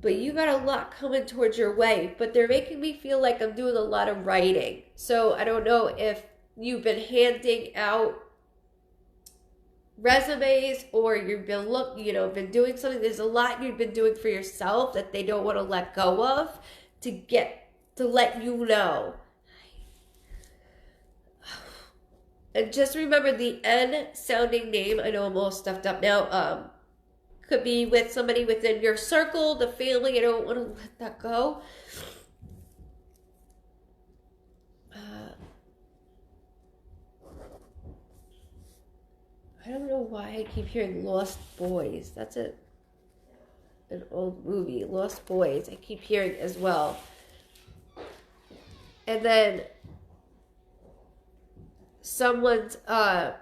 But you got a lot coming towards your way. But they're making me feel like I'm doing a lot of writing. So I don't know if you've been handing out resumes or you've been been doing something. There's a lot you've been doing for yourself that they don't want to let go of to let you know. And just remember the N sounding name. I know I'm all stuffed up now. Could be with somebody within your circle, the family. I don't want to let that go. I don't know why I keep hearing Lost Boys. That's an old movie, Lost Boys. I keep hearing as well. And then someone's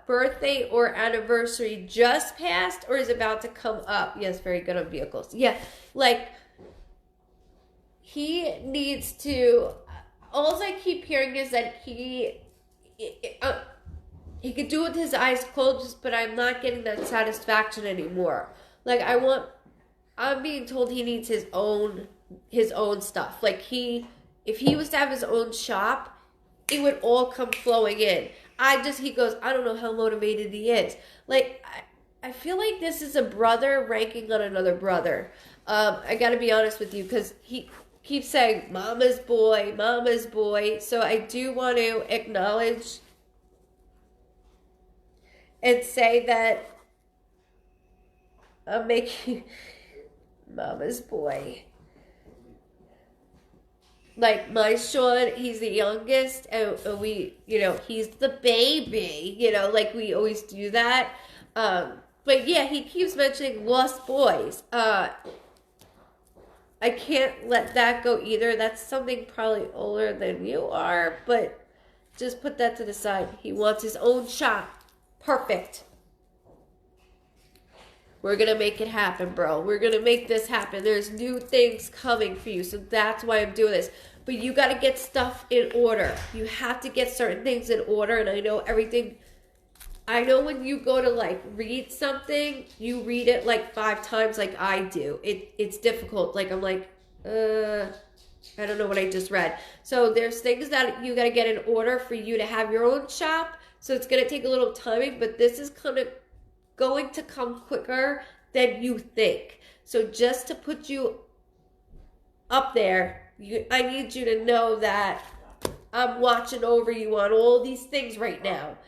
birthday or anniversary just passed or is about to come up. Yes, very good on vehicles. Yeah, like he needs to, all I keep hearing is that he could do it with his eyes closed, but I'm not getting that satisfaction anymore. Like I'm being told he needs his own stuff. Like he if he was to have his own shop, it would all come flowing in. He goes, I don't know how motivated he is. Like, I feel like this is a brother ranking on another brother. I got to be honest with you, because he keeps saying, mama's boy, mama's boy. So I do want to acknowledge and say that I'm making mama's boy. Like, my Sean, he's the youngest, and we, he's the baby, like we always do that. But yeah, he keeps mentioning lost boys. I can't let that go either. That's something probably older than you are, but just put that to the side. He wants his own shop. Perfect. We're going to make it happen, bro. We're going to make this happen. There's new things coming for you. So that's why I'm doing this. But you got to get stuff in order. You have to get certain things in order. And I know everything. I know when you go to like read something, you read it like 5 times like I do. It's difficult. Like I'm like, I don't know what I just read. So there's things that you got to get in order for you to have your own shop. So it's going to take a little timing. But this is kind of going to come quicker than you think. So just to put you up there, I need you to know that I'm watching over you on all these things right now.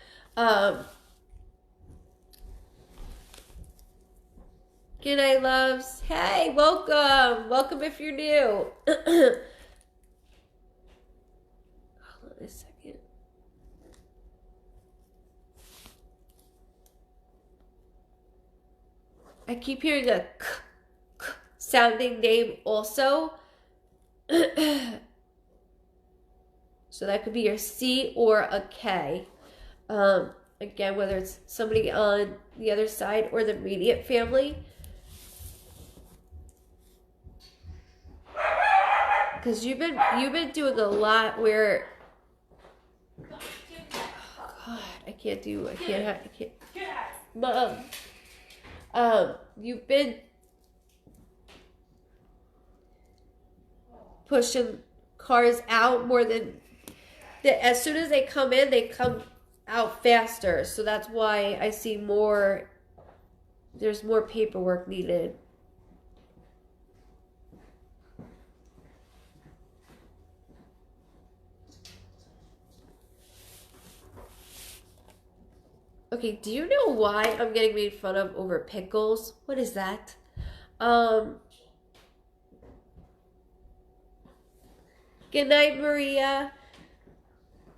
Good night, loves. Hey, welcome. Welcome if you're new. Hold on a second. I keep hearing a k sounding name also. So that could be your C or a K. Again, whether it's somebody on the other side or the immediate family. Because you've been doing a lot where, oh God, I can't. Mom, you've been pushing cars out more than, as soon as they come in, they come out faster. So that's why I see more, there's more paperwork needed. Okay, do you know why I'm getting made fun of over pickles? What is that? Good night, Maria.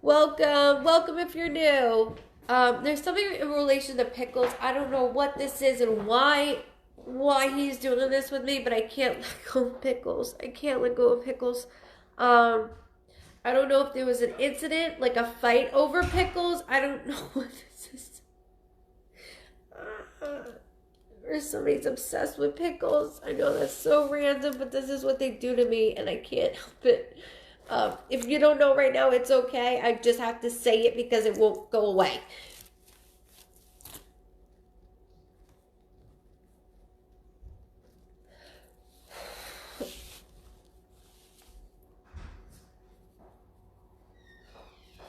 Welcome if you're new. There's something in relation to pickles. I don't know what this is and why he's doing this with me, but I can't let go of pickles. I can't let go of pickles. I don't know if there was an incident, like a fight over pickles. I don't know what this is. Or somebody's obsessed with pickles. I know that's so random, but this is what they do to me, and I can't help it. If you don't know right now, it's okay. I just have to say it because it won't go away.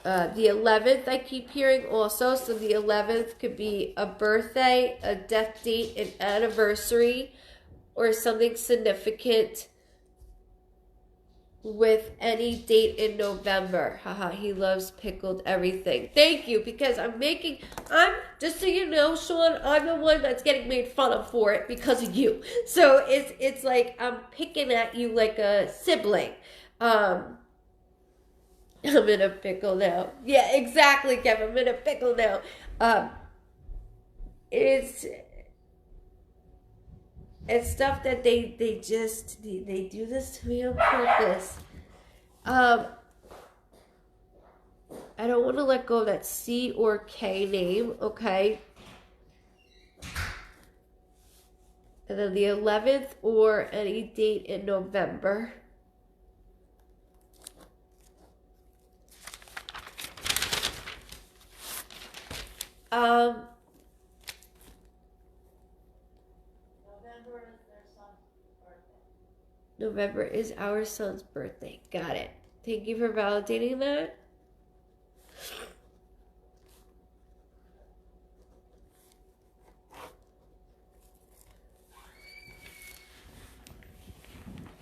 The 11th I keep hearing also. So the 11th could be a birthday, a death date, an anniversary, or something significant with any date in November. Haha, he loves pickled everything. Thank you, because I'm just so you know, Sean, I'm the one that's getting made fun of for it because of you. So it's like I'm picking at you like a sibling. I'm in a pickle now. Yeah, exactly, Kevin. I'm in a pickle now. It's stuff that they do this to me on purpose. I don't want to let go of that C or K name, okay? And then the 11th or any date in November. November is our son's birthday. Got it. Thank you for validating that.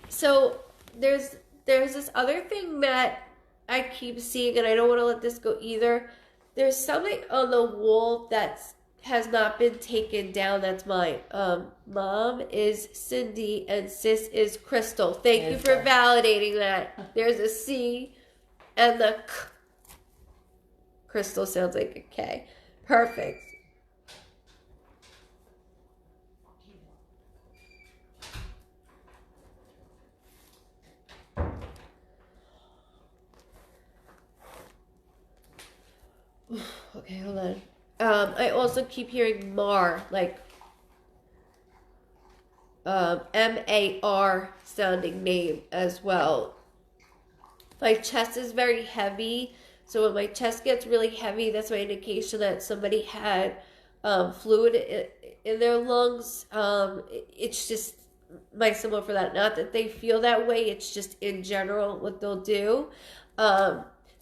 So there's this other thing that I keep seeing, and I don't want to let this go either. There's something on the wall that has not been taken down. That's mine. Mom is Cindy and sis is Crystal. Thank you for validating that. There's a C and the K. Crystal sounds like a K. Perfect. Okay, hold on. I also keep hearing Mar, like M-A-R sounding name as well. My chest is very heavy, so when my chest gets really heavy, that's my indication that somebody had fluid in their lungs. It's just my symbol for that. Not that they feel that way, it's just in general what they'll do.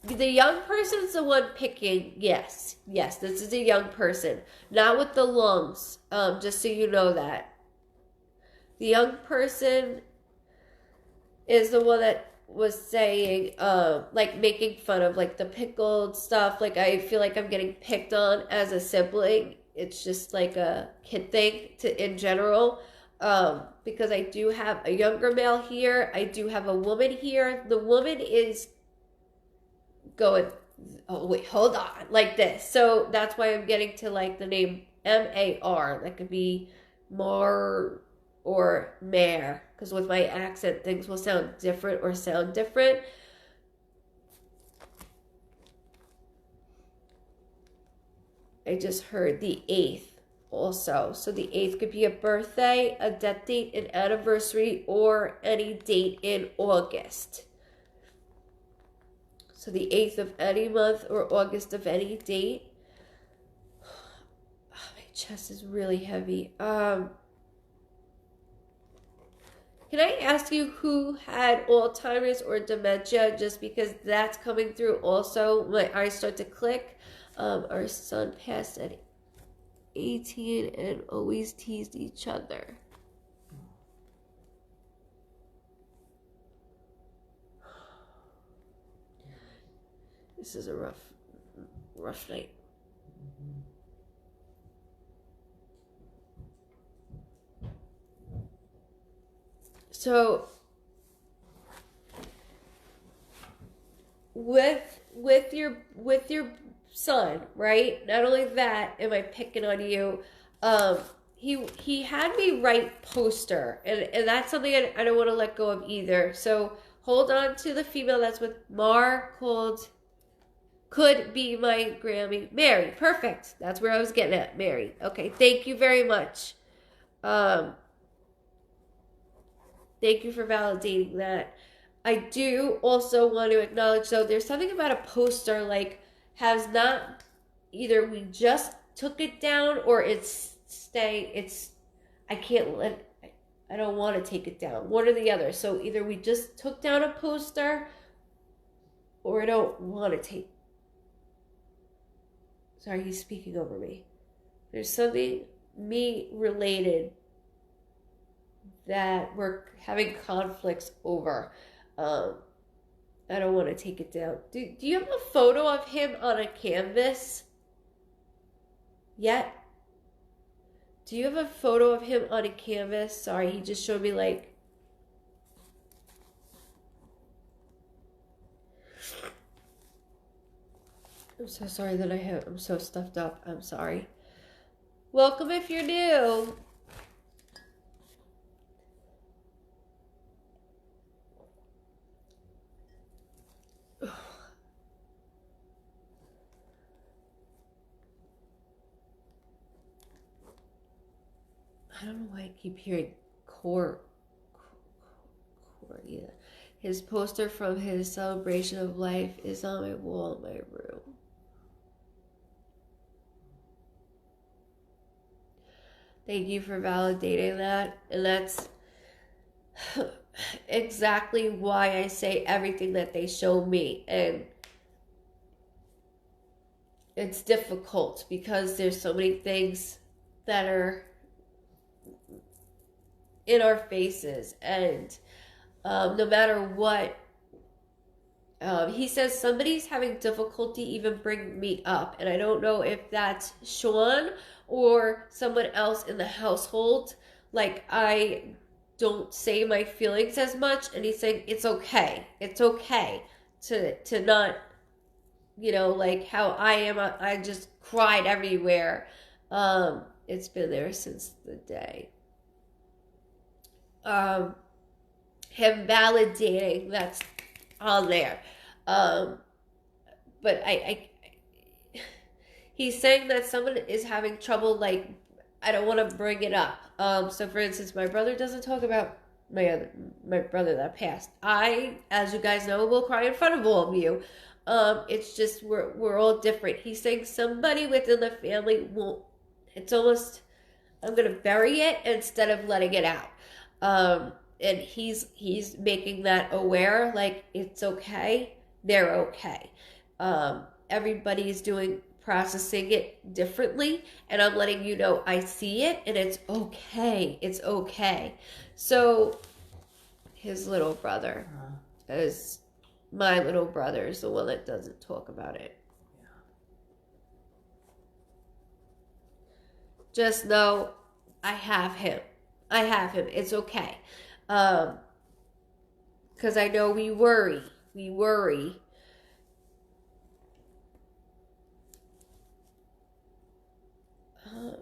The young person's the one picking. Yes, this is a young person. Not with the lungs, just so you know that. The young person is the one that was saying, like making fun of like the pickled stuff. Like I feel like I'm getting picked on as a sibling. It's just like a kid thing in general. Because I do have a younger male here. I do have a woman here. The woman is going, oh wait, hold on, like this. So that's why I'm getting to like the name M-A-R. That could be Mar or Mare, because with my accent things will sound different or sound different. I just heard the 8th also. So the 8th could be a birthday, a death date, an anniversary, or any date in August. So the 8th of any month or August of any date. Oh, my chest is really heavy. Can I ask you who had Alzheimer's or dementia, just because that's coming through also? My eyes start to click. Our son passed at 18 and always teased each other. This is a rough night. So with your son, right? Not only that, am I picking on you? He had me write poster, and that's something I don't want to let go of either. So hold on to the female that's with Mar called could be my Grammy. Mary, perfect. That's where I was getting at, Mary. Okay, thank you very much. Thank you for validating that. I do also want to acknowledge, though, there's something about a poster, like, has not, either we just took it down or I can't let, I don't want to take it down. One or the other. So either we just took down a poster or I don't want to take. Sorry, he's speaking over me. There's something me related that we're having conflicts over. I don't want to take it down. Do you have a photo of him on a canvas yet? Do you have a photo of him on a canvas? Sorry, he just showed me like... I'm so sorry that I'm so stuffed up. I'm sorry. Welcome if you're new. I don't know why I keep hearing core either. His poster from his celebration of life is on my wall in my room. Thank you for validating that. And that's exactly why I say everything that they show me. And it's difficult because there's so many things that are in our faces. And no matter what, he says somebody's having difficulty even bringing me up. And I don't know if that's Sean or someone else in the household. Like, I don't say my feelings as much. And he's saying, it's okay. It's okay to not, like how I am. I just cried everywhere. It's been there since the day. Him validating that's on there. But he's saying that someone is having trouble, like, I don't want to bring it up. So for instance, my brother doesn't talk about my brother that passed. I, as you guys know, will cry in front of all of you. It's just we're all different. He's saying somebody within the family will. It's almost, I'm gonna bury it instead of letting it out. And he's making that aware, like, it's okay. They're okay. Everybody's processing it differently, and I'm letting you know I see it, and it's okay. It's okay. So his little brother is my little brother is the one that doesn't talk about it. Just know I have him. I have him. It's okay. Because I know we worry. We worry. I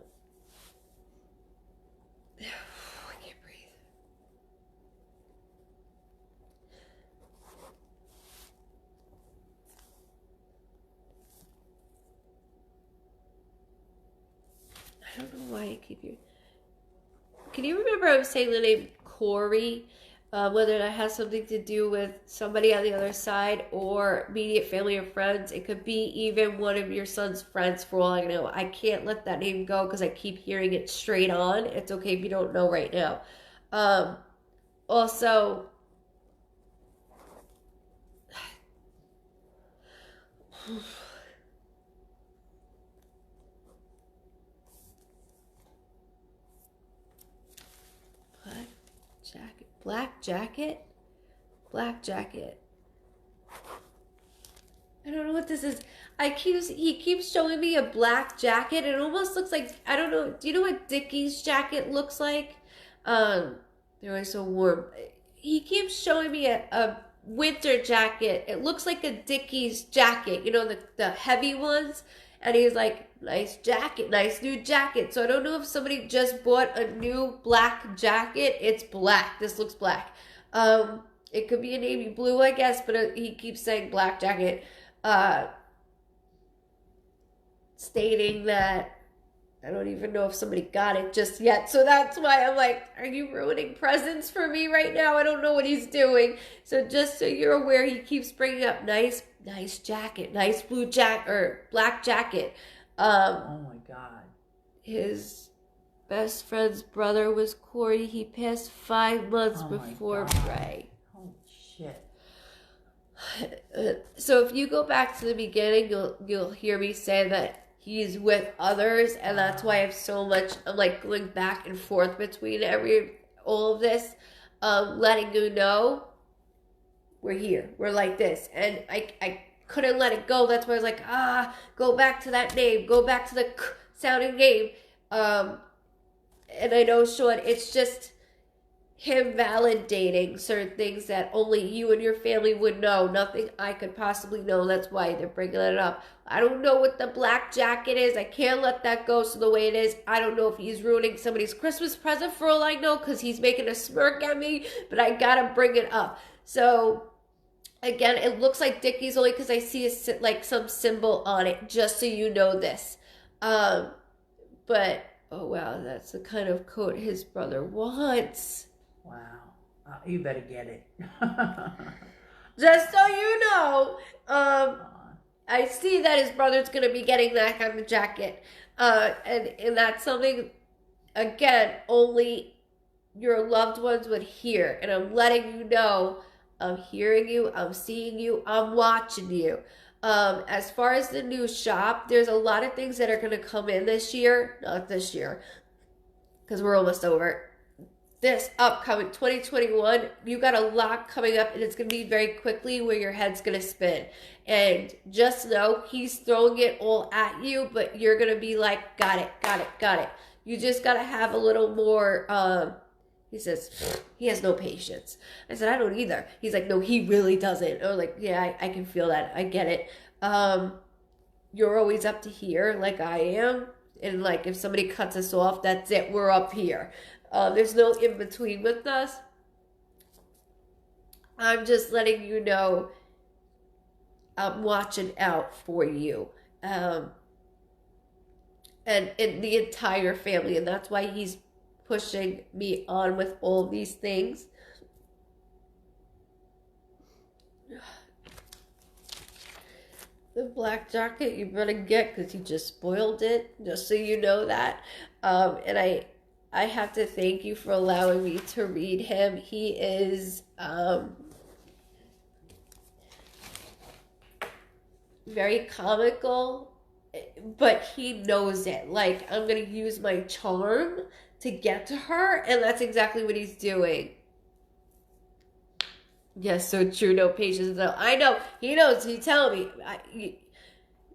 can't breathe. I don't know why I keep you. Can you remember I was saying the name Corey? Whether that has something to do with somebody on the other side or immediate family or friends. It could be even one of your son's friends, for all I know. I can't let that name go because I keep hearing it straight on. It's okay if you don't know right now. Also, black jacket. I don't know what this is. He keeps showing me a black jacket. It almost looks like, I don't know. Do you know what Dickies jacket looks like? They're always so warm. He keeps showing me a winter jacket. It looks like a Dickies jacket. The heavy ones. And he's like, nice jacket, nice new jacket. So I don't know if somebody just bought a new black jacket. It's black. This looks black. It could be a navy blue, I guess, but he keeps saying black jacket. Stating that I don't even know if somebody got it just yet. So that's why I'm like, are you ruining presents for me right now? I don't know what he's doing. So just so you're aware, he keeps bringing up nice jacket, nice blue jacket or black jacket. Oh my God. His best friend's brother was Corey. He passed 5 months before Ray. Holy shit. So if you go back to the beginning, you'll hear me say that he's with others, and that's why I have so much. I'm like going back and forth between all of this, letting you know we're here. We're like this, and I couldn't let it go. That's why I was like, go back to that name, go back to the sounding name. And I know, Sean, it's just him validating certain things that only you and your family would know. Nothing I could possibly know. That's why they're bringing it up. I don't know what the black jacket is. I can't let that go so the way it is. I don't know if he's ruining somebody's Christmas present, for all I know, because he's making a smirk at me, but I gotta bring it up. So again, it looks like Dickies only because I see some symbol on it, just so you know this. But oh wow, that's the kind of coat his brother wants. Wow. You better get it. Just so you know, I see that his brother's going to be getting that kind of jacket. And that's something, again, only your loved ones would hear. And I'm letting you know I'm hearing you, I'm seeing you, I'm watching you. As far as the new shop, there's a lot of things that are going to come in this year. Not this year, because we're almost over. This upcoming 2021, you got a lot coming up, and it's going to be very quickly where your head's going to spin. And just know he's throwing it all at you, but you're going to be like, got it, got it, got it. You just got to have a little more, he says, he has no patience. I said, I don't either. He's like, no, he really doesn't. I was like, yeah, I can feel that. I get it. You're always up to here like I am. And like if somebody cuts us off, that's it. We're up here. There's no in between with us. I'm just letting you know I'm watching out for you. And the entire family. And that's why he's pushing me on with all these things. The black jacket you better get because he just spoiled it, just so you know that. And I have to thank you for allowing me to read him. He is very comical, but he knows it. Like, I'm going to use my charm to get to her, and that's exactly what he's doing. Yes, so true. No patience. No, I know. He knows. He's telling me.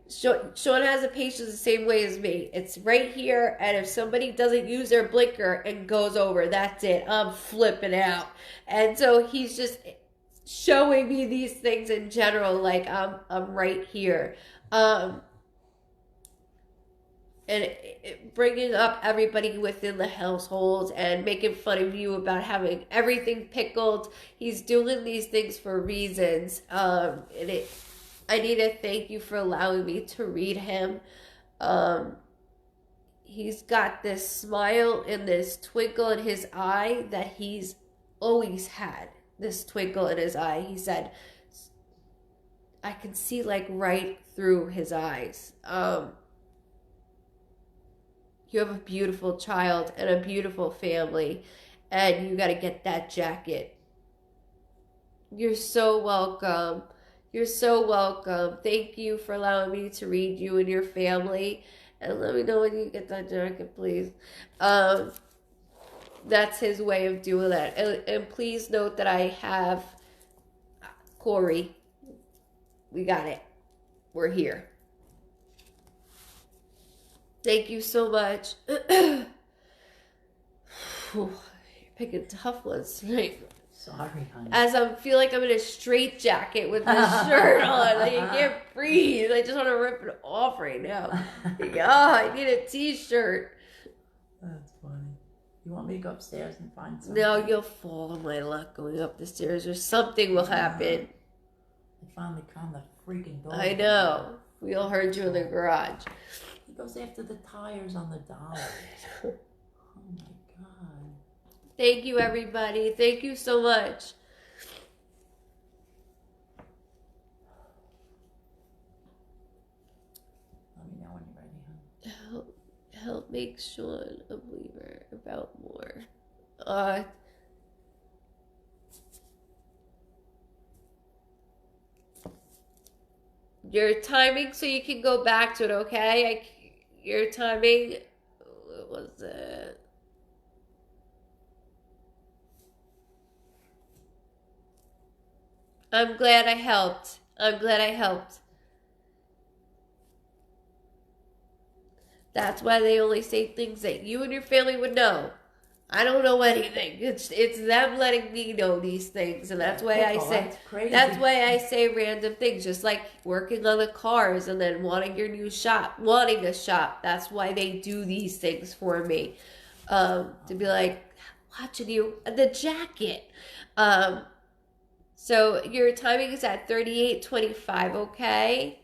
Sean has a patience the same way as me. It's right here, and if somebody doesn't use their blinker and goes over, that's it. I'm flipping out. And so he's just showing me these things in general, like I'm right here. And bringing up everybody within the household and making fun of you about having everything pickled. He's doing these things for reasons. I need to thank you for allowing me to read him. He's got this smile and this twinkle in his eye that he's always had. This twinkle in his eye. He said, I can see like right through his eyes. You have a beautiful child and a beautiful family, and you got to get that jacket. You're so welcome. You're so welcome. Thank you for allowing me to read you and your family. And let me know when you get that jacket, please. That's his way of doing that. And please note that I have Corey. We got it. We're here. Thank you so much. You're picking tough ones tonight. Sorry, honey. As I feel like I'm in a straight jacket with this shirt on. Like, I can't breathe. I just want to rip it off right now. Yeah, I need a t-shirt. That's funny. You want me to go upstairs and find something? No, you'll fall on my luck going up the stairs or something will happen. I finally found the freaking door. I know. We all heard you in the garage. He goes after the tires on the dollars. Oh my God. Thank you, everybody. Thank you so much. Let me know when you're ready, hon. Help make Sean a believer about more. Your timing so you can go back to it, okay? Your timing, what was it? I'm glad I helped. I'm glad I helped. That's why they only say things that you and your family would know. I don't know anything. It's them letting me know these things, and that's why I say that's why I say random things, just like working on the cars and then wanting your new shop, wanting a shop. That's why they do these things for me, to be like watching you the jacket. So your timing is at 38:25. Okay.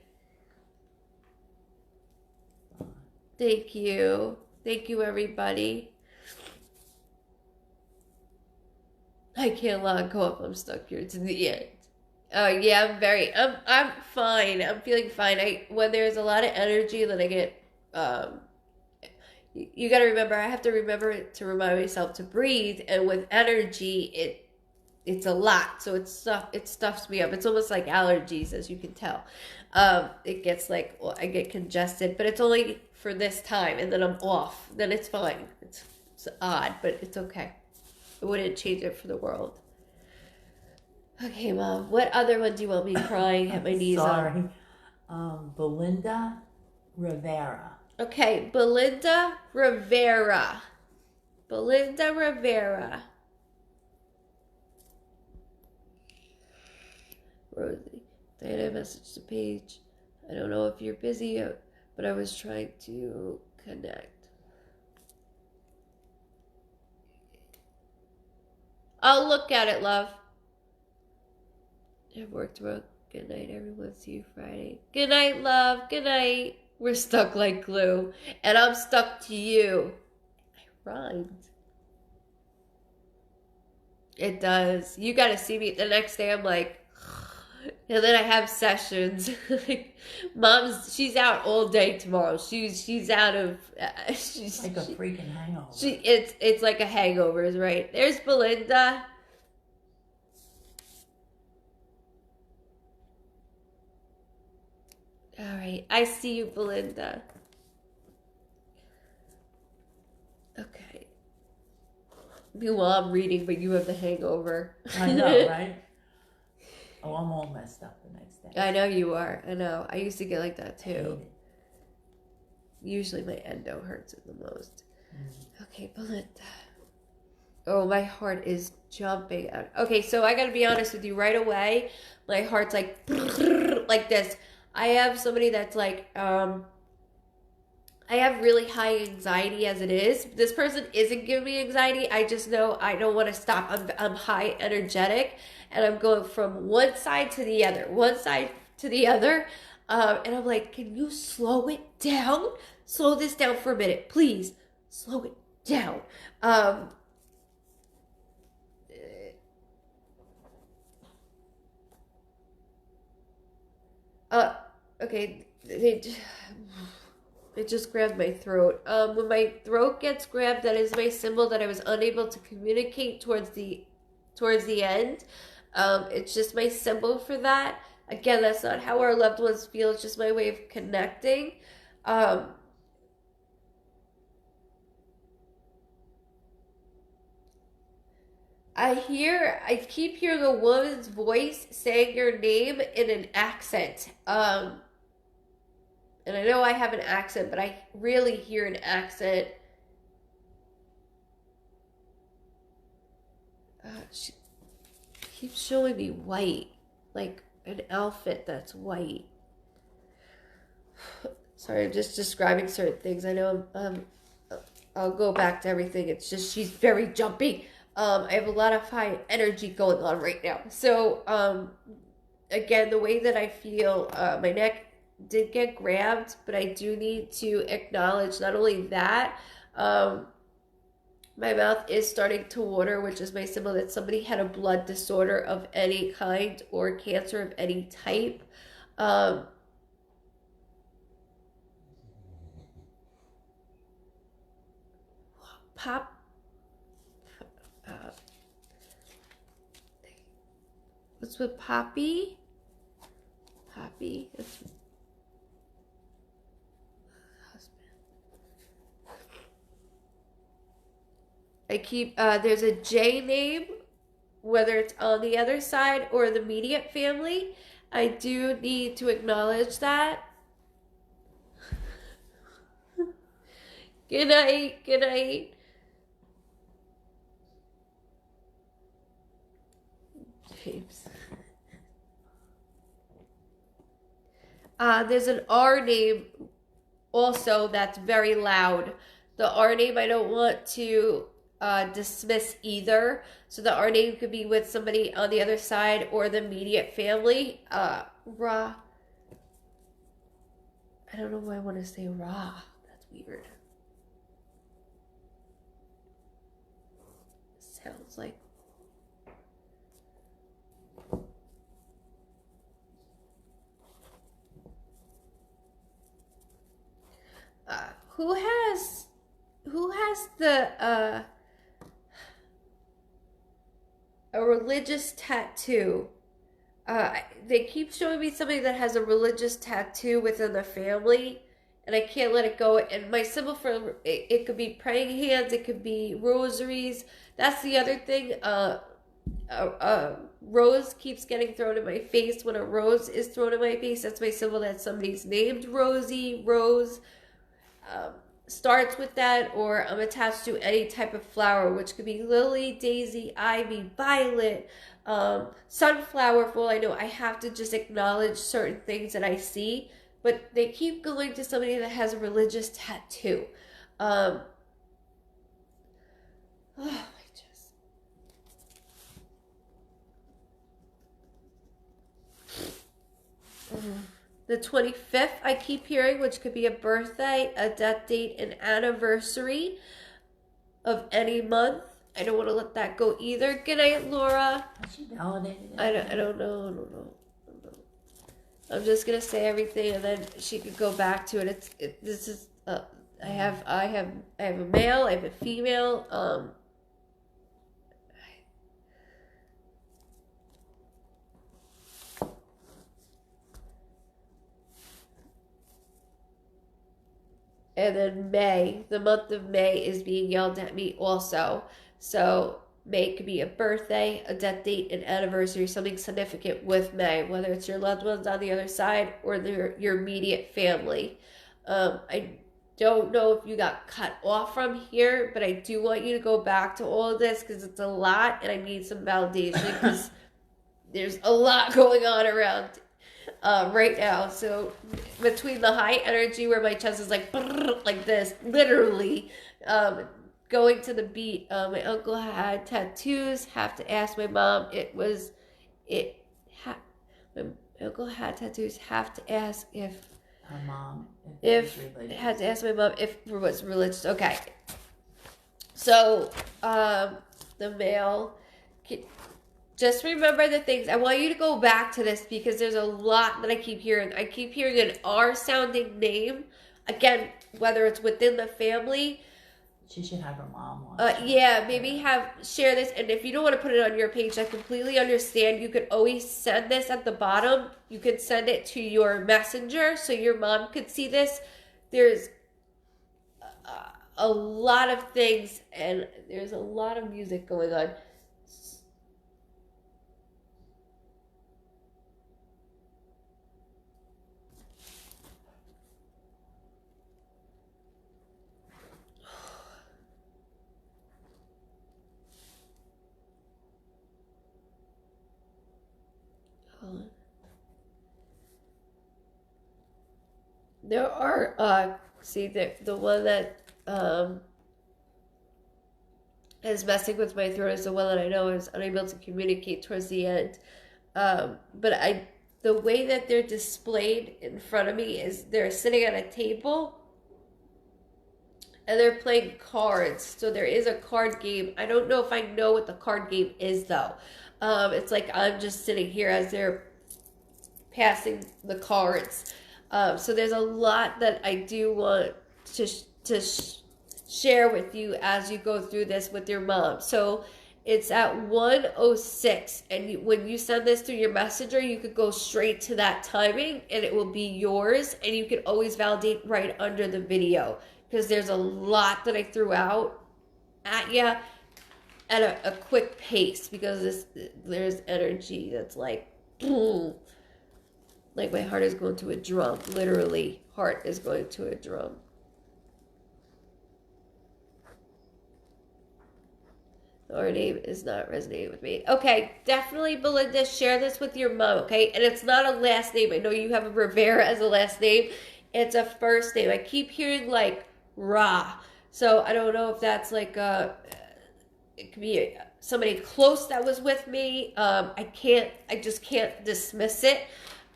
Thank you, everybody. I can't go up. I'm stuck here to the end. Yeah, I'm fine. I'm feeling fine. When there's a lot of energy, then I get, You got to remember, I have to remember to remind myself to breathe, and with energy, it's a lot, so it stuffs me up. It's almost like allergies, as you can tell. It gets like, well, I get congested, but it's only for this time, and then I'm off. Then it's fine. It's odd, but it's okay. I wouldn't change it for the world. Okay, Mom. What other one do you want me crying at my knees on? Sorry. Belinda Rivera. Okay, Belinda Rivera. Belinda Rivera. Rosie, Diana messaged the page. I don't know if you're busy, but I was trying to connect. I'll look at it, love. I've worked tomorrow. Good night, everyone. See you Friday. Good night, love. Good night. We're stuck like glue. And I'm stuck to you. I rhymed. It does. You gotta see me. The next day I'm like, and then I have sessions. Like, she's out all day tomorrow. She's out of. She's like a freaking hangover. It's like a hangover, right? There's Belinda. All right, I see you, Belinda. Okay. Meanwhile, I'm reading, but you have the hangover. I know, right? Oh, I'm all messed up the next day. I know you are. I know. I used to get like that too. Usually my endo hurts it the most. Okay, Belinda. Oh, my heart is jumping out. Okay, so I gotta be honest with you right away. My heart's like this. I have somebody that's like, I have really high anxiety as it is. This person isn't giving me anxiety. I just know I don't want to stop. I'm high energetic, and I'm going from one side to the other, and I'm like, can you slow it down? Slow this down for a minute, please. Slow it down. Okay. It just grabbed my throat. When my throat gets grabbed, that is my symbol that I was unable to communicate towards the end. It's just my symbol for that. Again, that's not how our loved ones feel. It's just my way of connecting. I keep hearing a woman's voice saying your name in an accent. And I know I have an accent, but I really hear an accent. She keeps showing me white, like an outfit that's white. Sorry, I'm just describing certain things. I know I'll go back to everything. It's just she's very jumpy. I have a lot of high energy going on right now. So, again, the way that I feel, my neck did get grabbed, but I do need to acknowledge not only that, my mouth is starting to water, which is my symbol that somebody had a blood disorder of any kind or cancer of any type. What's with Poppy? Poppy. That's I keep, there's a J name, whether it's on the other side or the immediate family. I do need to acknowledge that. Good night. Good night. James. There's an R name also that's very loud. The R name I don't want to dismiss either. So the R name could be with somebody on the other side or the immediate family. Ra. I don't know why I want to say Ra. That's weird. Sounds like. Who has a religious tattoo. They keep showing me somebody that has a religious tattoo within the family, and I can't let it go. And my symbol for it could be praying hands, it could be rosaries. That's the other thing. A rose keeps getting thrown in my face. When a rose is thrown in my face, that's my symbol that somebody's named Rosie, Rose. Starts with that, or I'm attached to any type of flower, which could be lily, daisy, ivy, violet, sunflower. Well, I know I have to just acknowledge certain things that I see, but they keep going to somebody that has a religious tattoo. Oh, I just. The 25th, I keep hearing, which could be a birthday, a death date, an anniversary of any month. I don't want to let that go either. Good night, Laura. Has she validated it? I don't know. I'm just gonna say everything, and then she could go back to it. This is I have a male, I have a female. And then May, the month of May is being yelled at me also. So May could be a birthday, a death date, an anniversary, something significant with May, whether it's your loved ones on the other side or your immediate family. I don't know if you got cut off from here, but I do want you to go back to all of this because it's a lot and I need some validation because there's a lot going on around right now. So between the high energy where my chest is like this, literally going to the beat. My uncle had tattoos. Have to ask my mom. My uncle had tattoos. Have to ask if Her mom. If had to ask my mom if it was religious. Okay. So the male. Just remember the things. I want you to go back to this because there's a lot that I keep hearing. I keep hearing an R sounding name. Again, whether it's within the family. She should have her mom watch. Yeah, maybe share this. And if you don't want to put it on your page, I completely understand. You could always send this at the bottom. You could send it to your messenger so your mom could see this. There's a lot of things and there's a lot of music going on. There are see the one that is messing with my throat is the one that I know is unable to communicate towards the end. But the way that they're displayed in front of me is they're sitting at a table and they're playing cards. So there is a card game. I don't know if I know what the card game is though. It's like I'm just sitting here as they're passing the cards. So there's a lot that I do want to share with you as you go through this with your mom. So it's at 1:06, and when you send this through your messenger, you could go straight to that timing, and it will be yours, and you can always validate right under the video, because there's a lot that I threw out at you at a quick pace, because there's energy that's like, boom. Like my heart is going to a drum. Literally, heart is going to a drum. Our name is not resonating with me. Okay, definitely, Belinda, share this with your mom, okay? And it's not a last name. I know you have a Rivera as a last name. It's a first name. I keep hearing, like, Ra. So I don't know if that's, like, it could be somebody close that was with me. I just can't dismiss it.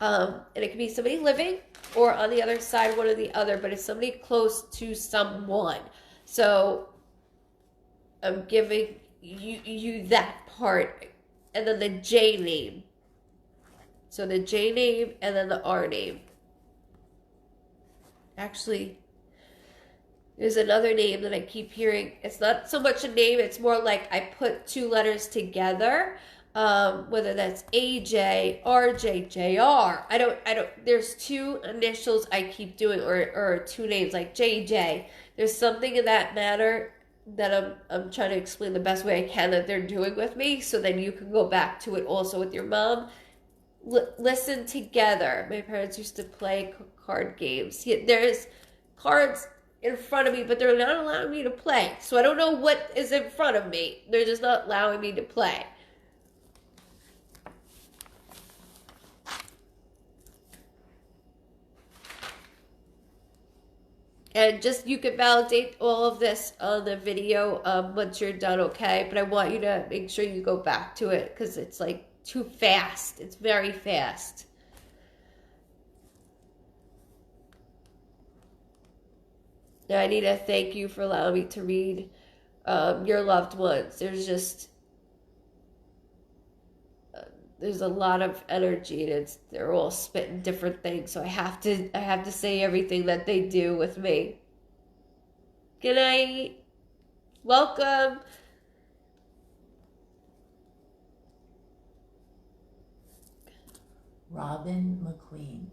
And it could be somebody living or on the other side, one or the other, but it's somebody close to someone. So I'm giving you that part. And then the J name. So the J name and then the R name. Actually, There's another name that I keep hearing. It's not so much a name, it's more like I put two letters together. Whether that's AJ, RJ, JR. There's two initials I keep doing, or two names like JJ. There's something in that matter that I'm trying to explain the best way I can that they're doing with me, so then you can go back to it also with your mom. Listen together. My parents used to play card games. There's cards in front of me, but they're not allowing me to play. So I don't know what is in front of me. They're just not allowing me to play. And just, you can validate all of this on the video once you're done, okay? But I want you to make sure you go back to it because it's like too fast. It's very fast. I need to thank you for allowing me to read your loved ones. There's a lot of energy, and they're all spitting different things. So I have to say everything that they do with me. Good night. Welcome. Robin McLean.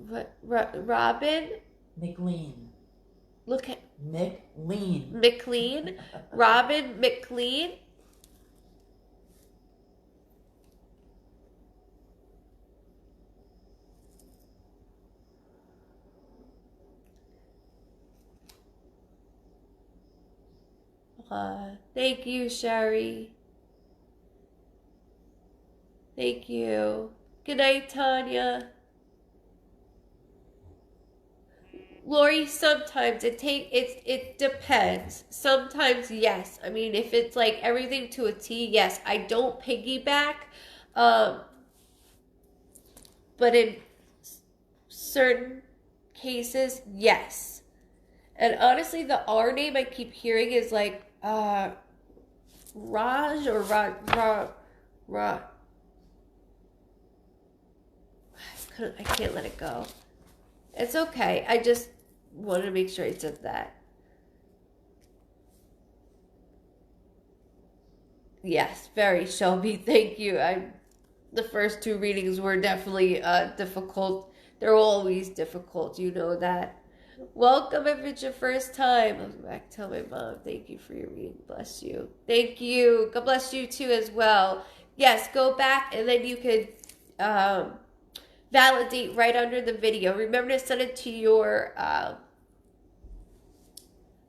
What? Robin? McLean. Look at McLean. Robin McLean. Thank you, Sherry. Thank you. Good night, Tanya. Lori, sometimes it depends. Sometimes, yes. I mean, if it's like everything to a T, yes. I don't piggyback. But in certain cases, yes. And honestly, the R name I keep hearing is like Raj or Ra. I can't let it go. It's okay. I just wanted to make sure I said that. Yes, very, Shelby. Thank you. The first two readings were definitely difficult. They're always difficult. You know that. Welcome if it's your first time. I'll go back to tell my mom. Thank you for your reading. Bless you. Thank you. God bless you too as well. Yes, go back and then you could validate right under the video. Remember to send it to your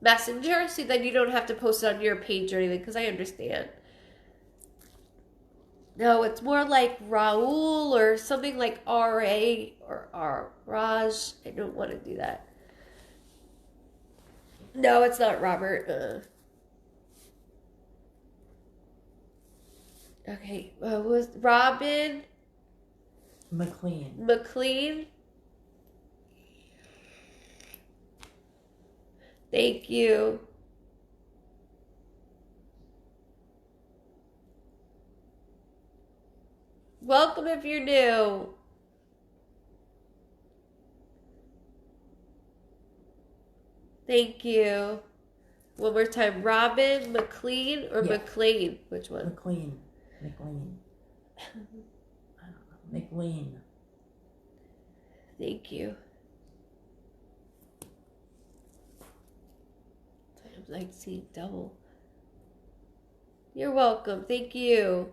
messenger so that you don't have to post it on your page or anything, because I understand. No, it's more like Raul or something like R.A. or Raj. I don't want to do that. No, it's not Robert. Okay, was Robin McLean. Thank you. Welcome if you're new. Thank you. One more time. Robin McLean or McLean? Which one? McLean. McLean. Thank you. I'm like seeing double. You're welcome. Thank you.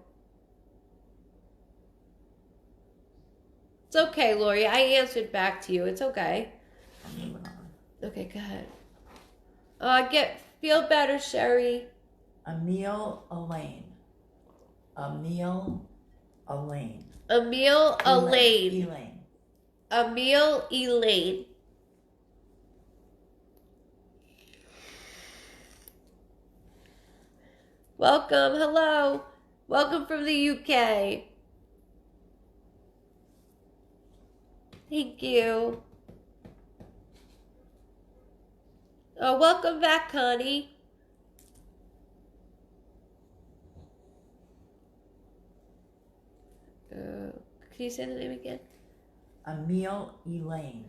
It's okay, Lori. I answered back to you. It's okay. Okay, go ahead. Feel better, Sherry. Emil Elaine. Welcome. Hello. Welcome from the UK. Thank you. Oh, welcome back, Connie. Can you say the name again? Emil Elaine.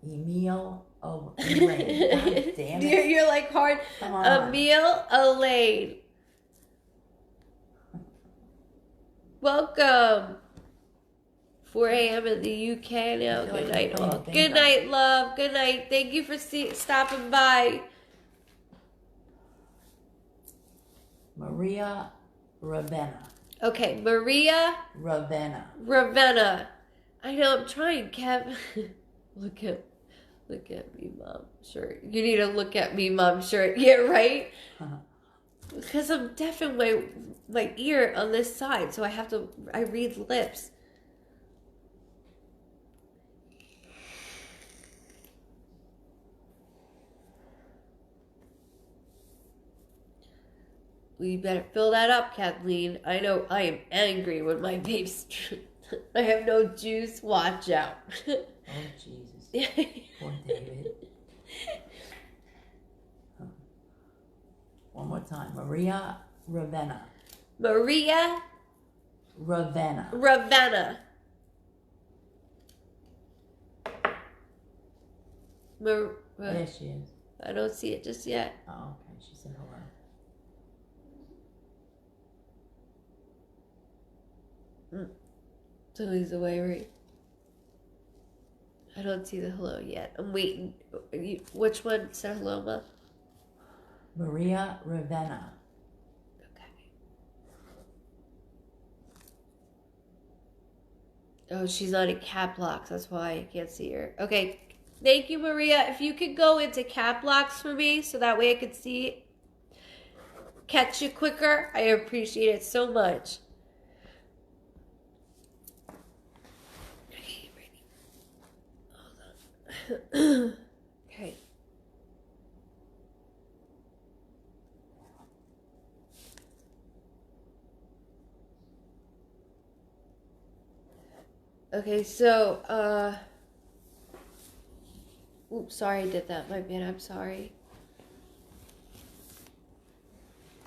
Emil Elaine. God damn it. You're like hard. Come on. Emil Elaine. Welcome. 4 a.m. in the UK now. Good Good night, all. Good night, love. Good night. Thank you for stopping by. Maria Ravenna. Okay, Maria Ravenna. I know, I'm trying, Kev. Look at me, Mom. Sure. You need to look at me, Mom. Sure. Yeah, right? Because I'm deaf in my ear on this side, so I read lips. We better fill that up, Kathleen. I know I am angry when my babe's... I have no juice. Watch out. Oh, Jesus. Poor David. One more time. Maria Ravenna. Maria Ravenna. There she is. I don't see it just yet. Oh, okay. She said hello. So he's away, right? I don't see the hello yet. I'm waiting. Which one said hello, Ma? Maria Ravenna. Okay. Oh, she's not in cap locks. That's why I can't see her. Okay. Thank you, Maria. If you could go into cap locks for me so that way I could catch you quicker, I appreciate it so much. Okay. Okay, so, oops, sorry I did that. My bad, I'm sorry.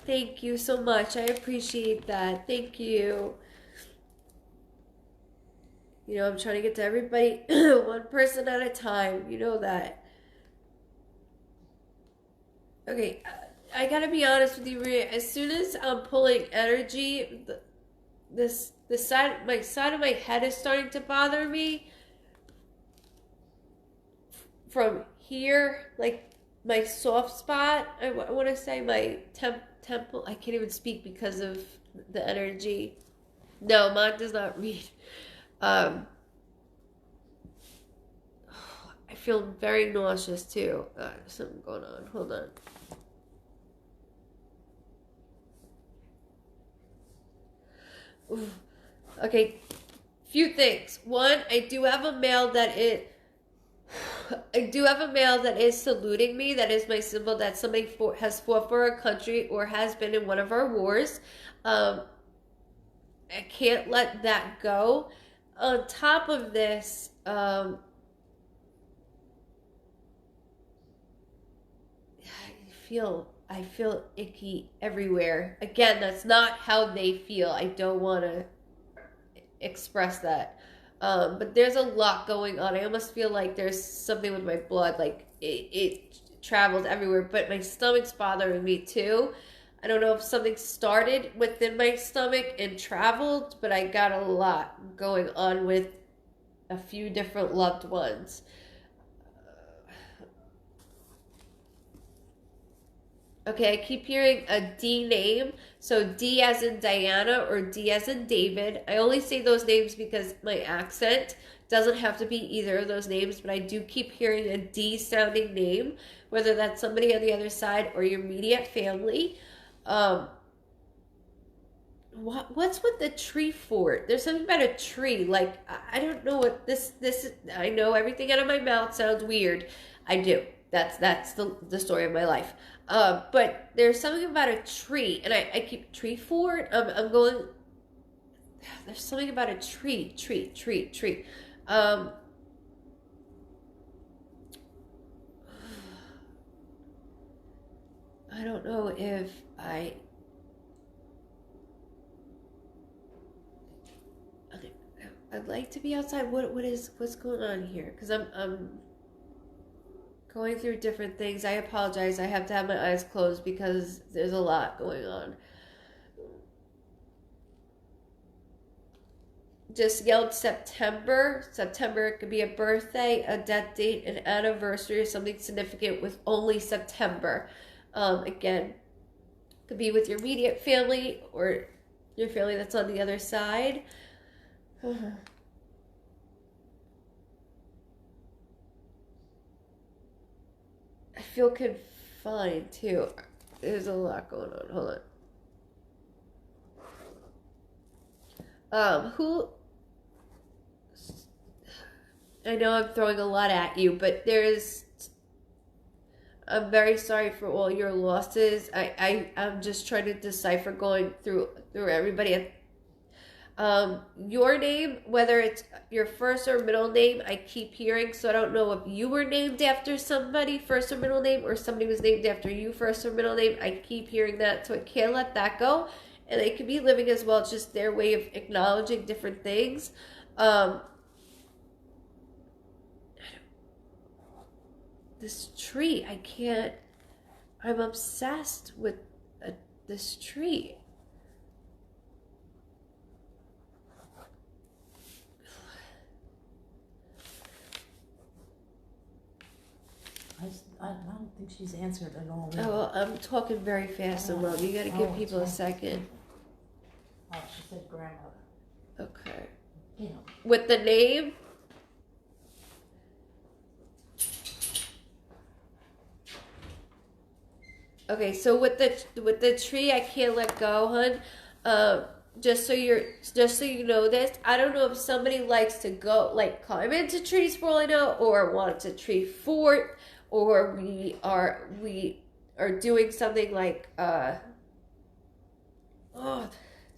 Thank you so much. I appreciate that. Thank you. You know, I'm trying to get to everybody one person at a time. You know that. Okay, I gotta be honest with you, Maria. As soon as I'm pulling energy, the side of my head is starting to bother me. From here, like my soft spot, I want to say my temple. I can't even speak because of the energy. No, mine does not read. I feel very nauseous too. There's something going on. Hold on. Oof. Okay, few things. One, I do have a male that is saluting me. That is my symbol that somebody has fought for our country or has been in one of our wars. I can't let that go. On top of this, I feel icky everywhere. Again, that's not how they feel. I don't want to express that. But there's a lot going on. I almost feel like there's something with my blood, like it travels everywhere, but my stomach's bothering me too. I don't know if something started within my stomach and traveled, but I got a lot going on with a few different loved ones. Okay, I keep hearing a D name. So D as in Diana or D as in David. I only say those names because my accent doesn't have to be either of those names, but I do keep hearing a D sounding name, whether that's somebody on the other side or your immediate family. What's with the tree fort? There's something about a tree. Like, I don't know what this is. I know everything out of my mouth sounds weird. I do. That's the story of my life. But there's something about a tree, and I keep tree fort. I'm going. There's something about a tree. I don't know if I'd like to be outside. What's going on here? Because I'm going through different things. I apologize. I have to have my eyes closed because there's a lot going on. Just yelled September. September, it could be a birthday, a death date, an anniversary, or something significant with only September. Again, could be with your immediate family or your family that's on the other side. I feel confined too. There's a lot going on. Hold on. Who? I know I'm throwing a lot at you, but I'm very sorry for all your losses. I'm just trying to decipher going through everybody. Your name, whether it's your first or middle name, I keep hearing, so I don't know if you were named after somebody, first or middle name, or somebody was named after you, first or middle name. I keep hearing that, so I can't let that go. And they could be living as well. It's just their way of acknowledging different things. This tree, I'm obsessed with this tree. I don't think she's answered at all. Oh, well, I'm talking very fast and loud. You gotta give people a second. Oh, she said grandmother. Okay. You know. With the name? Okay, so with the tree, I can't let go, hun. Just so you know this, I don't know if somebody likes to go like climb into trees for all I know, or wants a tree fort, or we are doing something like there's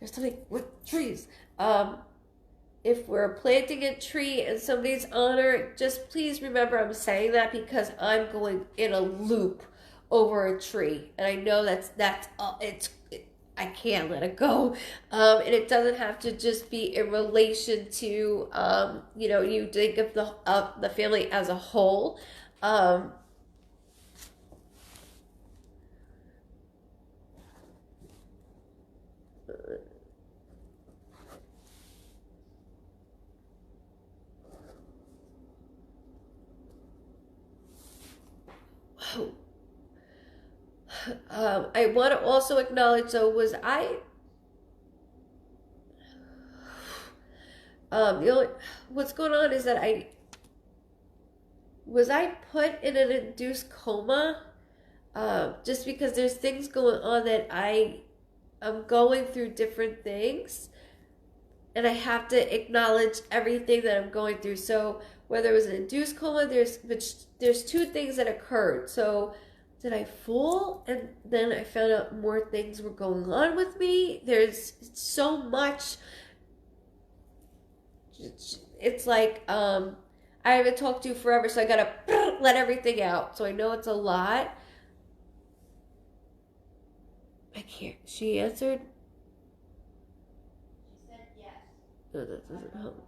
something with trees. If we're planting a tree in somebody's honor, just please remember I'm saying that because I'm going in a loop over a tree, and I know I can't let it go, and it doesn't have to just be in relation to you think of the family as a whole. I want to also acknowledge, though, what's going on is that was I put in an induced coma, just because there's things going on that I'm going through different things, and I have to acknowledge everything that I'm going through. So whether it was an induced coma, there's two things that occurred. So did I fall? And then I found out more things were going on with me. There's so much. It's like I haven't talked to you forever, so I gotta let everything out. So I know it's a lot. I can't. She answered? She said yes. No, that doesn't help me.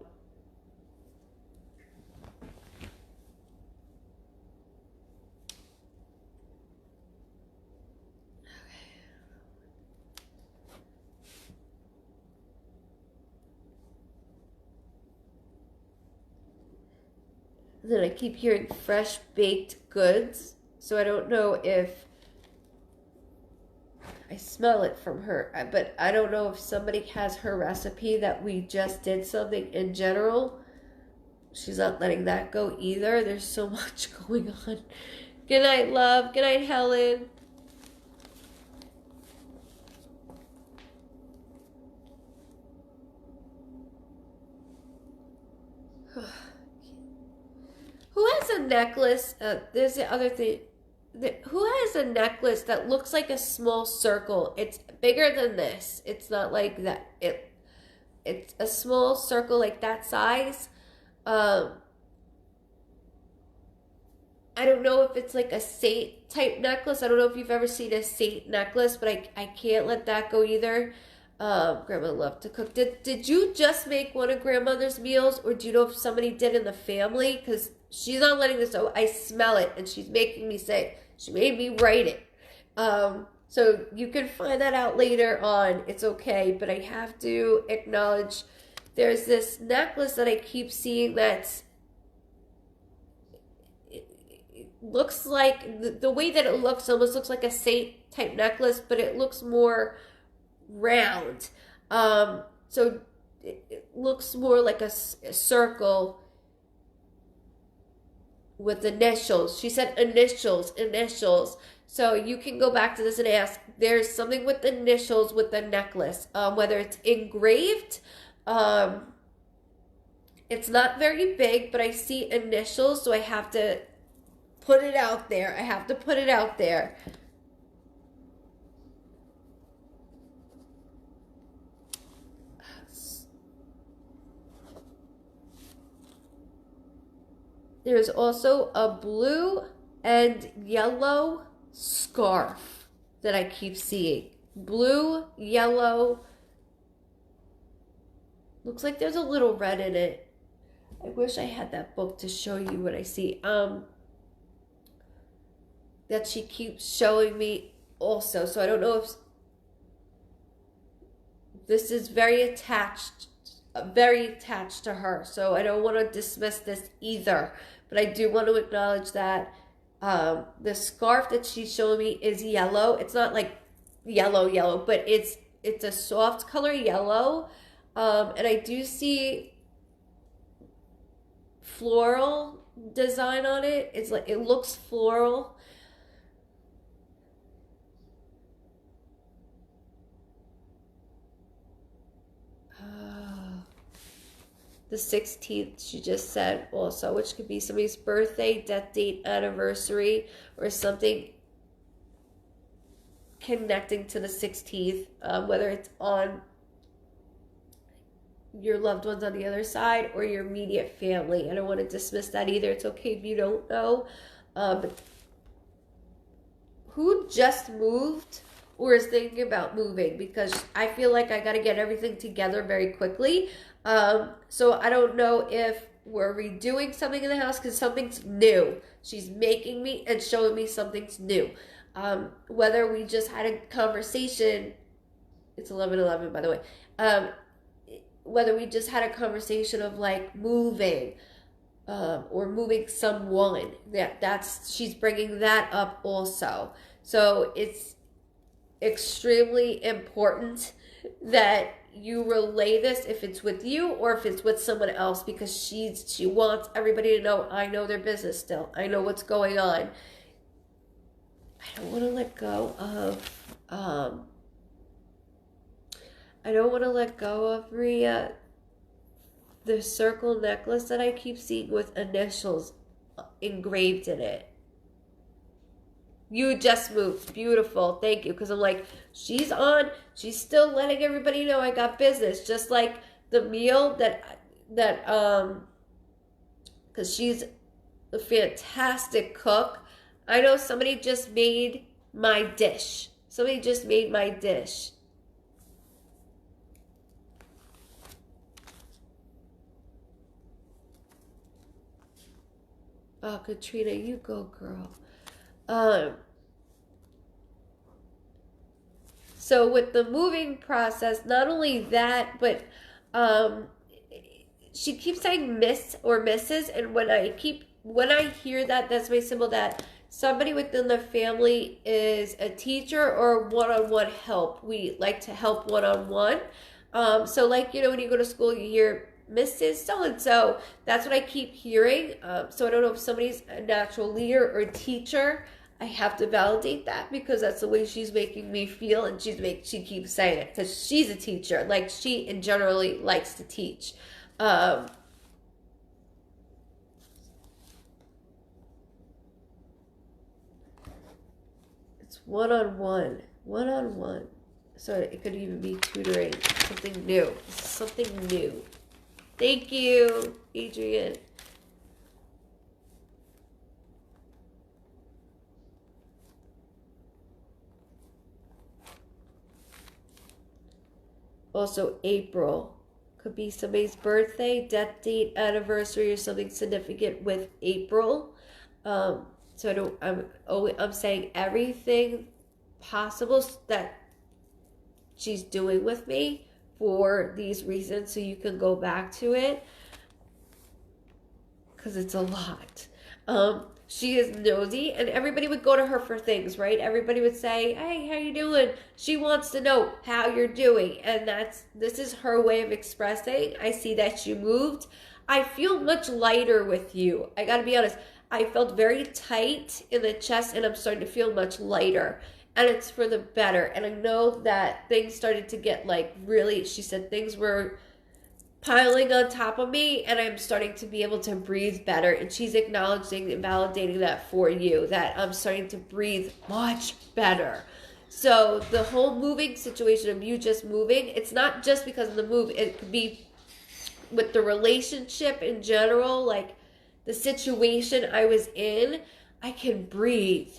And then I keep hearing fresh baked goods, so I don't know if I smell it from her, but I don't know if somebody has her recipe that we just did something in general. She's not letting that go either. There's so much going on. Good night, love. Good night, Helen. Who has a necklace? There's the other thing. Who has a necklace that looks like a small circle? It's bigger than this. It's not like that. It's a small circle like that size. I don't know if it's like a saint type necklace. I don't know if you've ever seen a saint necklace, but I can't let that go either. Grandma loved to cook. Did you just make one of grandmother's meals, or do you know if somebody did in the family? Because she's not letting this go. I smell it, and she's making me say it. She made me write it. So you can find that out later on. It's okay, but I have to acknowledge there's this necklace that I keep seeing that's it looks like the way that it looks almost looks like a saint type necklace, but it looks more round. So it looks more like a circle with initials. She said initials. So you can go back to this and ask. There's something with initials with the necklace, whether it's engraved. It's not very big, but I see initials, so I have to put it out there. There's also a blue and yellow scarf that I keep seeing. Blue, yellow. Looks like there's a little red in it. I wish I had that book to show you what I see. That she keeps showing me also. So I don't know if this is very attached to her. So I don't want to dismiss this either. But I do want to acknowledge that the scarf that she's showing me is yellow. It's not like yellow, but it's a soft color yellow. And I do see floral design on it. It's like it looks floral. The 16th, she just said also, which could be somebody's birthday, death date, anniversary, or something connecting to the 16th, whether it's on your loved ones on the other side or your immediate family. I don't want to dismiss that either. It's okay if you don't know. But who just moved or is thinking about moving? Because I feel like I got to get everything together very quickly. So I don't know if we're redoing something in the house because something's new. She's making me and showing me something's new. Whether we just had a conversation, it's 11:11 by the way. Whether we just had a conversation of like moving, or moving someone, that's she's bringing that up also. So it's extremely important that you relay this if it's with you or if it's with someone else, because she wants everybody to know I know their business still. I know what's going on. I don't want to let go of Maria, the circle necklace that I keep seeing with initials engraved in it. You just moved. Beautiful. Thank you. Because I'm like, she's still letting everybody know I got business. Just like the meal that because she's a fantastic cook. I know somebody just made my dish. Oh, Katrina, you go, girl. So with the moving process, not only that, but she keeps saying miss or misses, and when I hear that, that's my symbol that somebody within the family is a teacher or one-on-one help. We like to help one-on-one. So like, when you go to school, you hear Mrs. So-and-so. That's what I keep hearing. So I don't know if somebody's a natural leader or teacher. I have to validate that because that's the way she's making me feel, and she keeps saying it because she's a teacher. Like, she in generally likes to teach. It's one-on-one. So it could even be tutoring, something new. Thank you, Adrian. Also April could be somebody's birthday, death date, anniversary, or something significant with April. So I'm saying everything possible that she's doing with me for these reasons, so you can go back to it, because it's a lot. She is nosy, and everybody would go to her for things, right? Everybody would say, hey, how you doing? She wants to know how you're doing, and this is her way of expressing. I see that you moved. I feel much lighter with you. I gotta be honest. I felt very tight in the chest, and I'm starting to feel much lighter, and it's for the better. And I know that things started to get like really, she said things were piling on top of me, and I'm starting to be able to breathe better, and she's acknowledging and validating that for you, that I'm starting to breathe much better. So the whole moving situation of you just moving, it's not just because of the move, it could be with the relationship in general, like the situation I was in. I can breathe.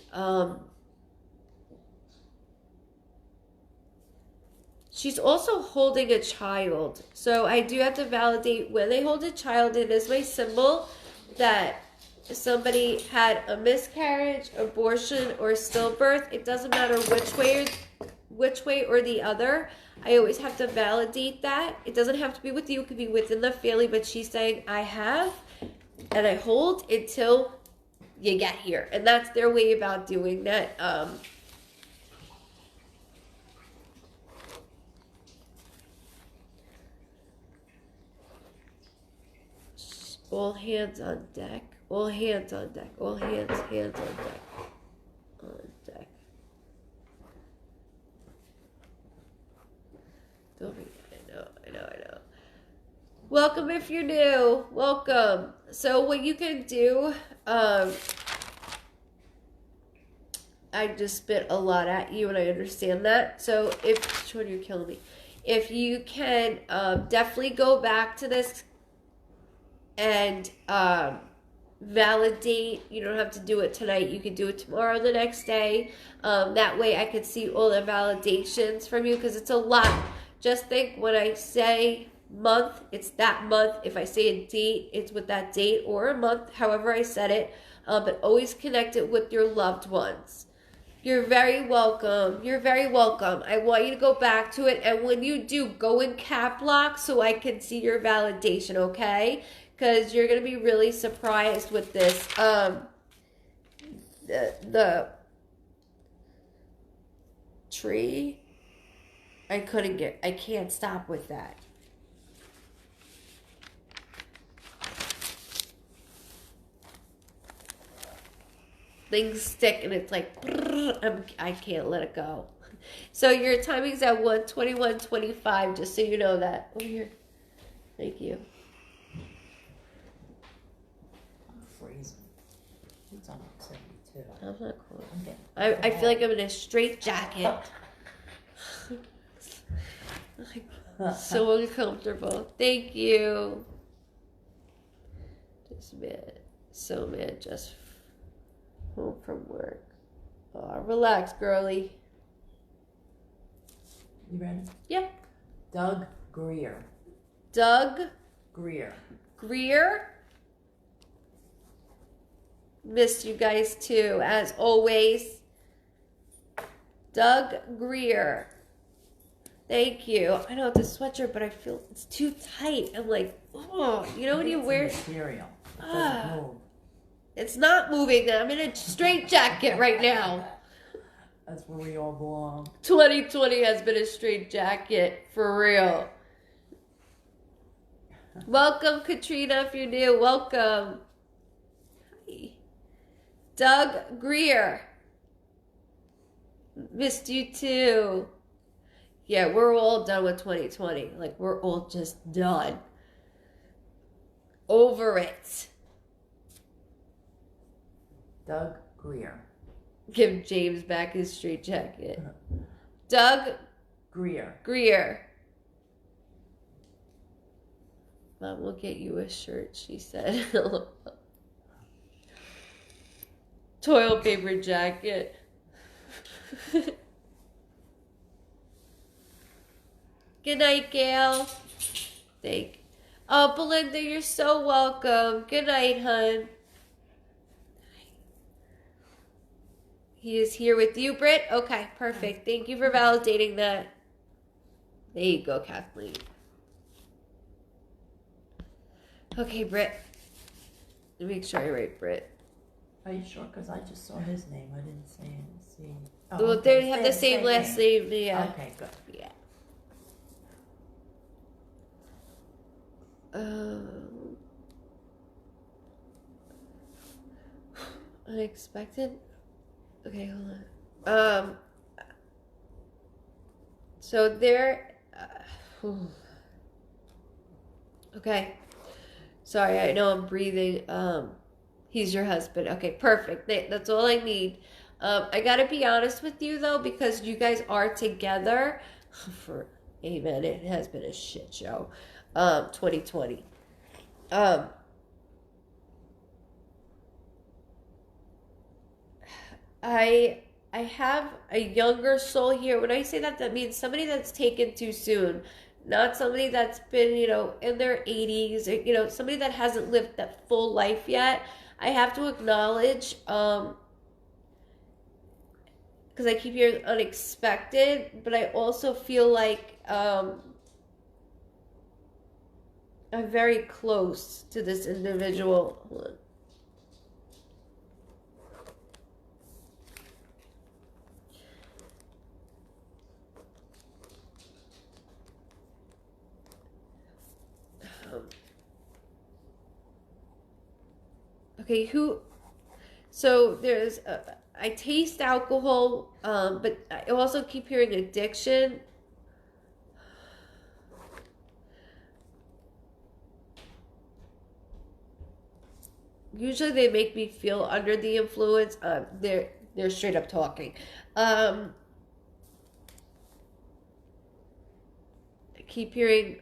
She's also holding a child. So I do have to validate when they hold a child. It is my symbol that somebody had a miscarriage, abortion, or stillbirth. It doesn't matter which way or the other. I always have to validate that. It doesn't have to be with you. It could be within the family. But she's saying, I have, and I hold until you get here. And that's their way about doing that. All hands on deck. All hands on deck. All hands on deck. On deck. Don't read it. I know. Welcome if you're new. Welcome. So what you can do, I just spit a lot at you, and I understand that. So if, Jordan, you're killing me. If you can definitely go back to this and validate. You don't have to do it tonight. You can do it tomorrow, the next day. That way I can see all the validations from you, because it's a lot. Just think, when I say month, it's that month. If I say a date, it's with that date, or a month, however I said it. But always connect it with your loved ones. You're very welcome. You're very welcome. I want you to go back to it. And when you do, go in cap lock so I can see your validation, okay? Because you're going to be really surprised with this. The tree, I can't stop with that. Things stick, and it's like, I can't let it go. So your timing's at 1:21:25, just so you know that. Over here. Thank you. It's on 72. I'm not cool. I feel like I'm in a straight jacket. Like, so uncomfortable. Thank you. This man just home from work. Oh, relax, girly. You ready? Yeah. Doug Greer. Doug Greer. Greer. Missed you guys too, as always. Doug Greer. Thank you. I know it's a sweatshirt, but I feel it's too tight. I'm like, oh, you know when you wear material. It doesn't move. It's not moving. I'm in a straight jacket right now. That's where we all belong. 2020 has been a straight jacket for real. Welcome, Katrina, if you're new. Welcome. Hi. Doug Greer. Missed you too. Yeah, we're all done with 2020. Like, we're all just done. Over it. Doug Greer. Give James back his straight jacket. Doug Greer. Mom will get you a shirt, she said. Toilet paper jacket. Good night, Gail. Thank. Oh, Belinda, you're so welcome. Good night, hun. He is here with you, Britt? Okay, perfect. Thank you for validating that. There you go, Kathleen. Okay, Britt. Make sure I write Britt. Are you sure? Because I just saw his name. I didn't see. Oh, well, okay. They have the same last name. Yeah. Okay, good. Yeah. Unexpected. Okay, hold on. So there. Okay. Sorry, I know I'm breathing. He's your husband. Okay, perfect. That's all I need. I gotta be honest with you though, because you guys are together. For amen, it has been a shit show. 2020. I have a younger soul here. When I say that, that means somebody that's taken too soon, not somebody that's been, in their 80s, or, somebody that hasn't lived that full life yet. I have to acknowledge, because I keep hearing unexpected, but I also feel like I'm very close to this individual. Hold on. Okay, so there's, I taste alcohol, but I also keep hearing addiction. Usually they make me feel under the influence. They're straight up talking. I keep hearing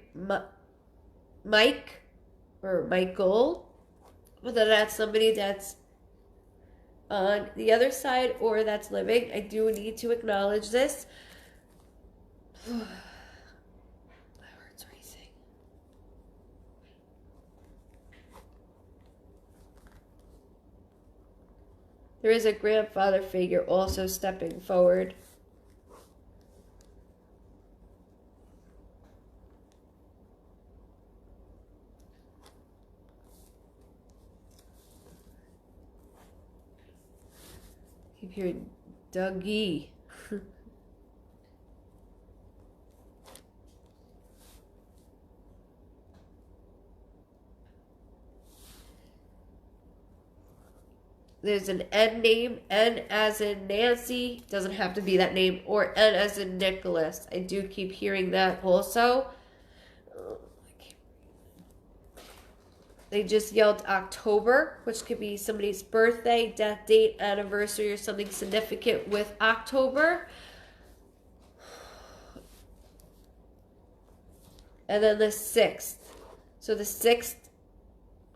Mike or Michael. Whether that's somebody that's on the other side or that's living, I do need to acknowledge this. My heart's racing. There is a grandfather figure also stepping forward. Keep hearing Dougie. There's an N name, N as in Nancy, doesn't have to be that name, or N as in Nicholas. I do keep hearing that also. They just yelled October, which could be somebody's birthday, death date, anniversary, or something significant with October. And then the 6th. So the 6th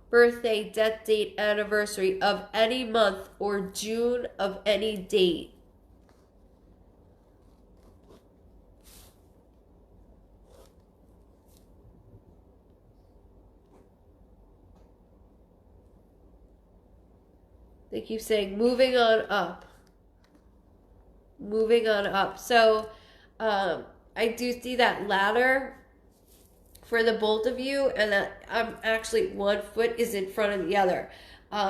birthday, death date, anniversary of any month or June of any date. They keep saying moving on up. Moving on up. So I do see that ladder for the both of you, and that actually one foot is in front of the other.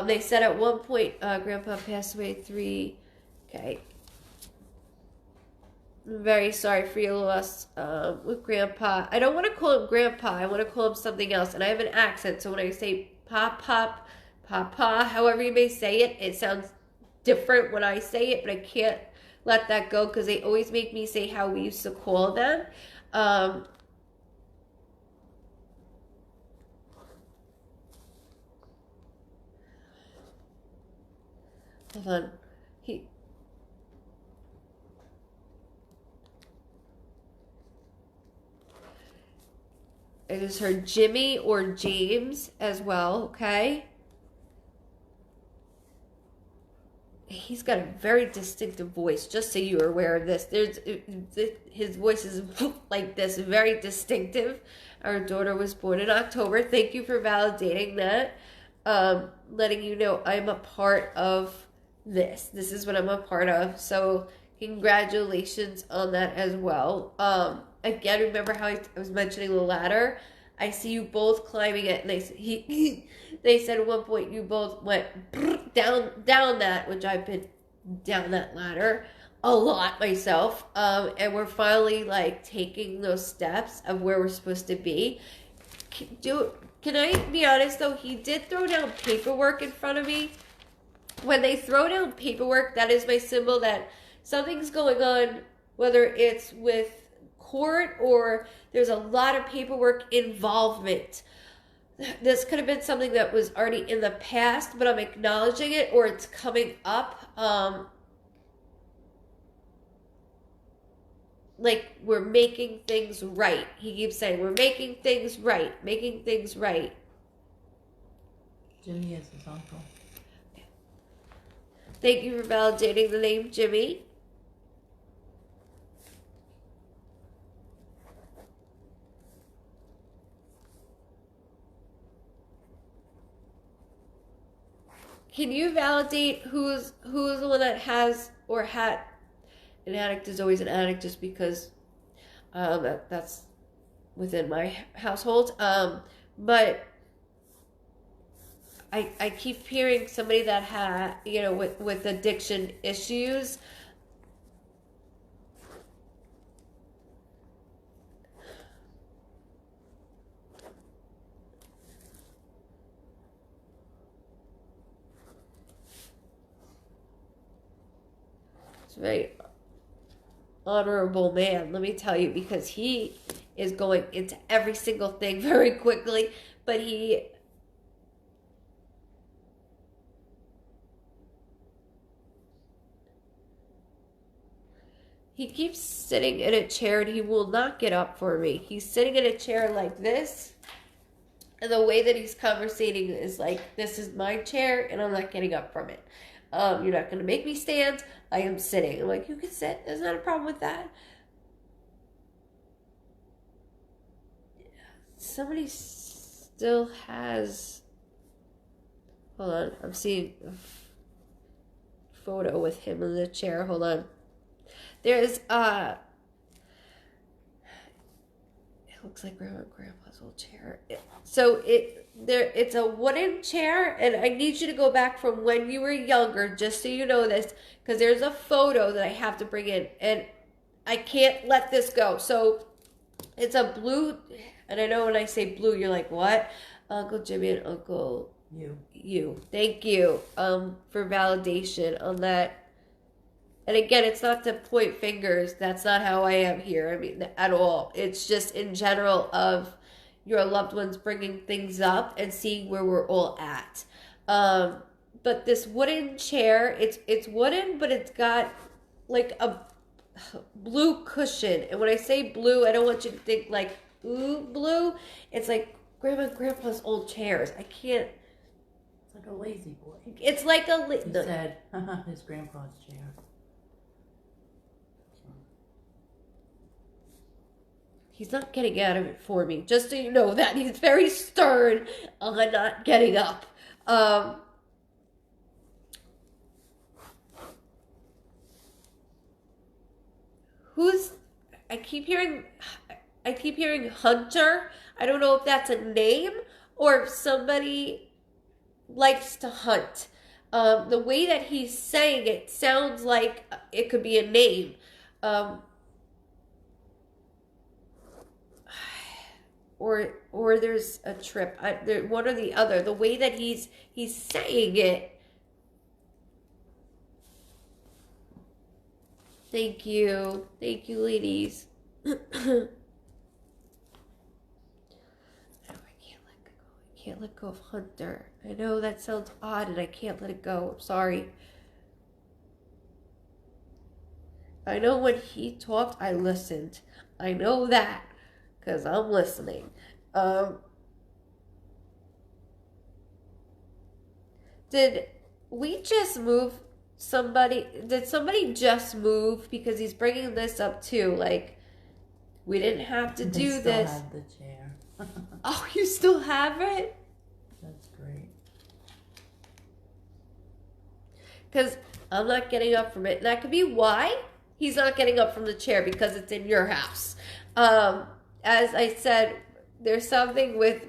They said at one point, Grandpa passed away 3. Okay. I'm very sorry for your loss with Grandpa. I don't want to call him Grandpa. I want to call him something else. And I have an accent, so when I say pop, papa, however you may say it, it sounds different when I say it, but I can't let that go because they always make me say how we used to call them. Hold on. I just heard Jimmy or James as well, okay? he's got a very distinctive voice, just so you're aware of this. His voice is like this, very distinctive. Our daughter was born in October. Thank you for validating that. Letting you know I'm a part of this. This is what I'm a part of. So congratulations on that as well. Again, remember how I was mentioning the ladder? I see you both climbing it, and they said at one point you both went down that, which I've been down that ladder a lot myself. And we're finally like taking those steps of where we're supposed to be. Can I be honest though? He did throw down paperwork in front of me. When they throw down paperwork, that is my symbol that something's going on, whether it's with court or there's a lot of paperwork involvement. This could have been something that was already in the past, but I'm acknowledging it, or it's coming up. Like we're making things right. He keeps saying we're making things right, making things right. Jimmy is his uncle. Thank you for validating the name Jimmy. Can you validate who's the one that has or had an addict is always an addict just because that's within my household. But I keep hearing somebody that had, with addiction issues. It's a very honorable man, let me tell you, because he is going into every single thing very quickly, but he keeps sitting in a chair and he will not get up for me. He's sitting in a chair like this, and the way that he's conversating is like, this is my chair and I'm not getting up from it. You're not going to make me stand. I am sitting. I'm like, you can sit. There's not a problem with that. Somebody still has... Hold on. I'm seeing a photo with him in the chair. Hold on. There's, it looks like Grandpa's old chair. It's a wooden chair, and I need you to go back from when you were younger, just so you know this, because there's a photo that I have to bring in, and I can't let this go. So it's a blue, and I know when I say blue, you're like, what? Uncle Jimmy and Uncle you. Thank you for validation on that. And again, it's not to point fingers. That's not how I am here. I mean, at all. It's just in general of your loved ones bringing things up and seeing where we're all at. But this wooden chair, it's wooden, but it's got like a blue cushion. And when I say blue, I don't want you to think like, ooh, blue. It's like Grandma and Grandpa's old chairs. I can't. It's like a lazy boy. It's like a... He said, his grandpa's chair. He's not getting out of it for me. Just so you know that. He's very stern on not getting up. I keep hearing Hunter. I don't know if that's a name or if somebody likes to hunt. The way that he's saying it sounds like it could be a name. Or there's a trip. One or the other. The way that he's saying it. Thank you, ladies. I can't let go of Hunter. I know that sounds odd, and I can't let it go. I'm sorry. I know when he talked, I listened. I know that. Because I'm listening. Did we just move did somebody just move? Because he's bringing this up too. Like, we didn't have to They do still this. have the chair. Oh, you still have it? That's great. Because I'm not getting up from it. And that could be why he's not getting up from the chair, because it's in your house. As I said, there's something with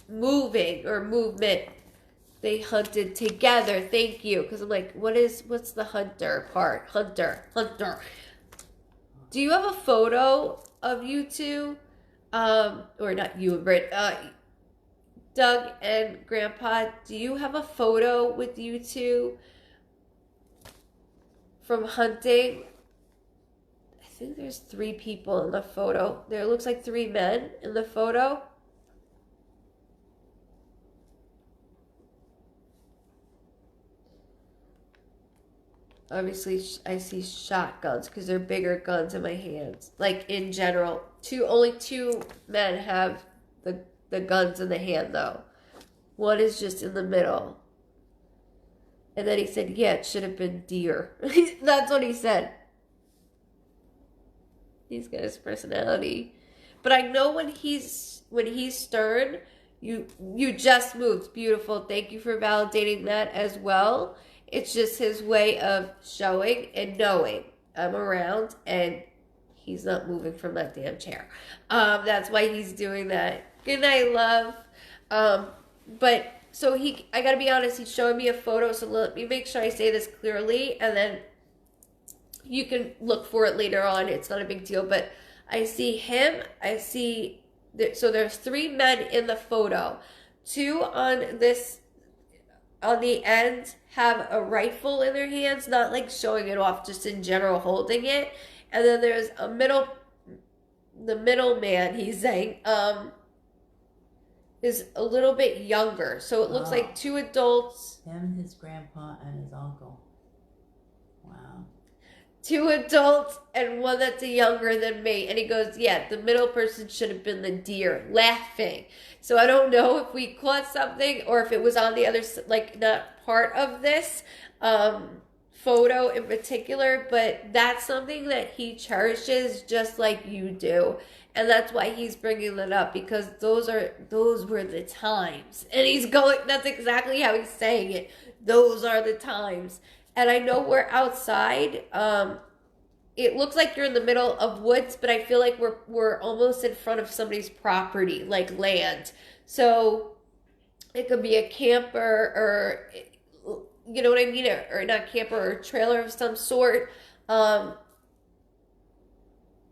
moving or movement. They hunted together. Thank you. Because I'm like, what's the hunter part? Hunter. Do you have a photo of you two? Or not you and Britt. Doug and Grandpa, do you have a photo with you two from hunting? I think there's 3 people in the photo. There looks like 3 men in the photo. Obviously, I see shotguns because they're bigger guns in my hands. Like, in general, only 2 men have the guns in the hand, though. One is just in the middle. And then he said, yeah, it should have been deer. That's what he said. He's got his personality. But I know when he's stern, you just moved. Beautiful. Thank you for validating that as well. It's just his way of showing and knowing I'm around and he's not moving from that damn chair. That's why he's doing that. Good night, love. But so I gotta be honest, he's showing me a photo, so let me make sure I say this clearly, and then you can look for it later on. It's not a big deal, but I see him. So there's 3 men in the photo. 2 on the end have a rifle in their hands, not like showing it off, just in general holding it. And then there's the middle man, he's saying, is a little bit younger. So it looks like 2 adults. Him, his grandpa, and his uncle. Wow. 2 adults and one that's younger than me. And he goes, yeah, the middle person should have been the deer, laughing. So I don't know if we caught something or if it was on the other, like, not part of this photo in particular, but that's something that he cherishes just like you do. And that's why he's bringing that up, because those were the times. And that's exactly how he's saying it. Those are the times. And I know we're outside. It looks like you're in the middle of woods, but I feel like we're almost in front of somebody's property, like land. So it could be a camper, or you know what I mean, or not camper, or a trailer of some sort.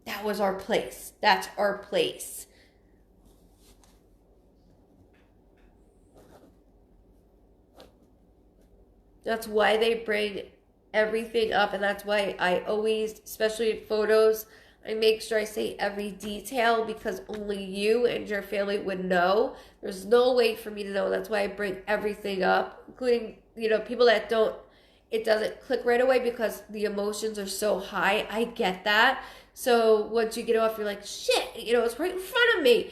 That was our place. That's our place. That's why they bring everything up, and that's why I always, especially in photos, I make sure I say every detail, because only you and your family would know. There's no way for me to know. That's why I bring everything up, including, people that it doesn't click right away because the emotions are so high. I get that. So once you get off, you're like, shit, it's right in front of me.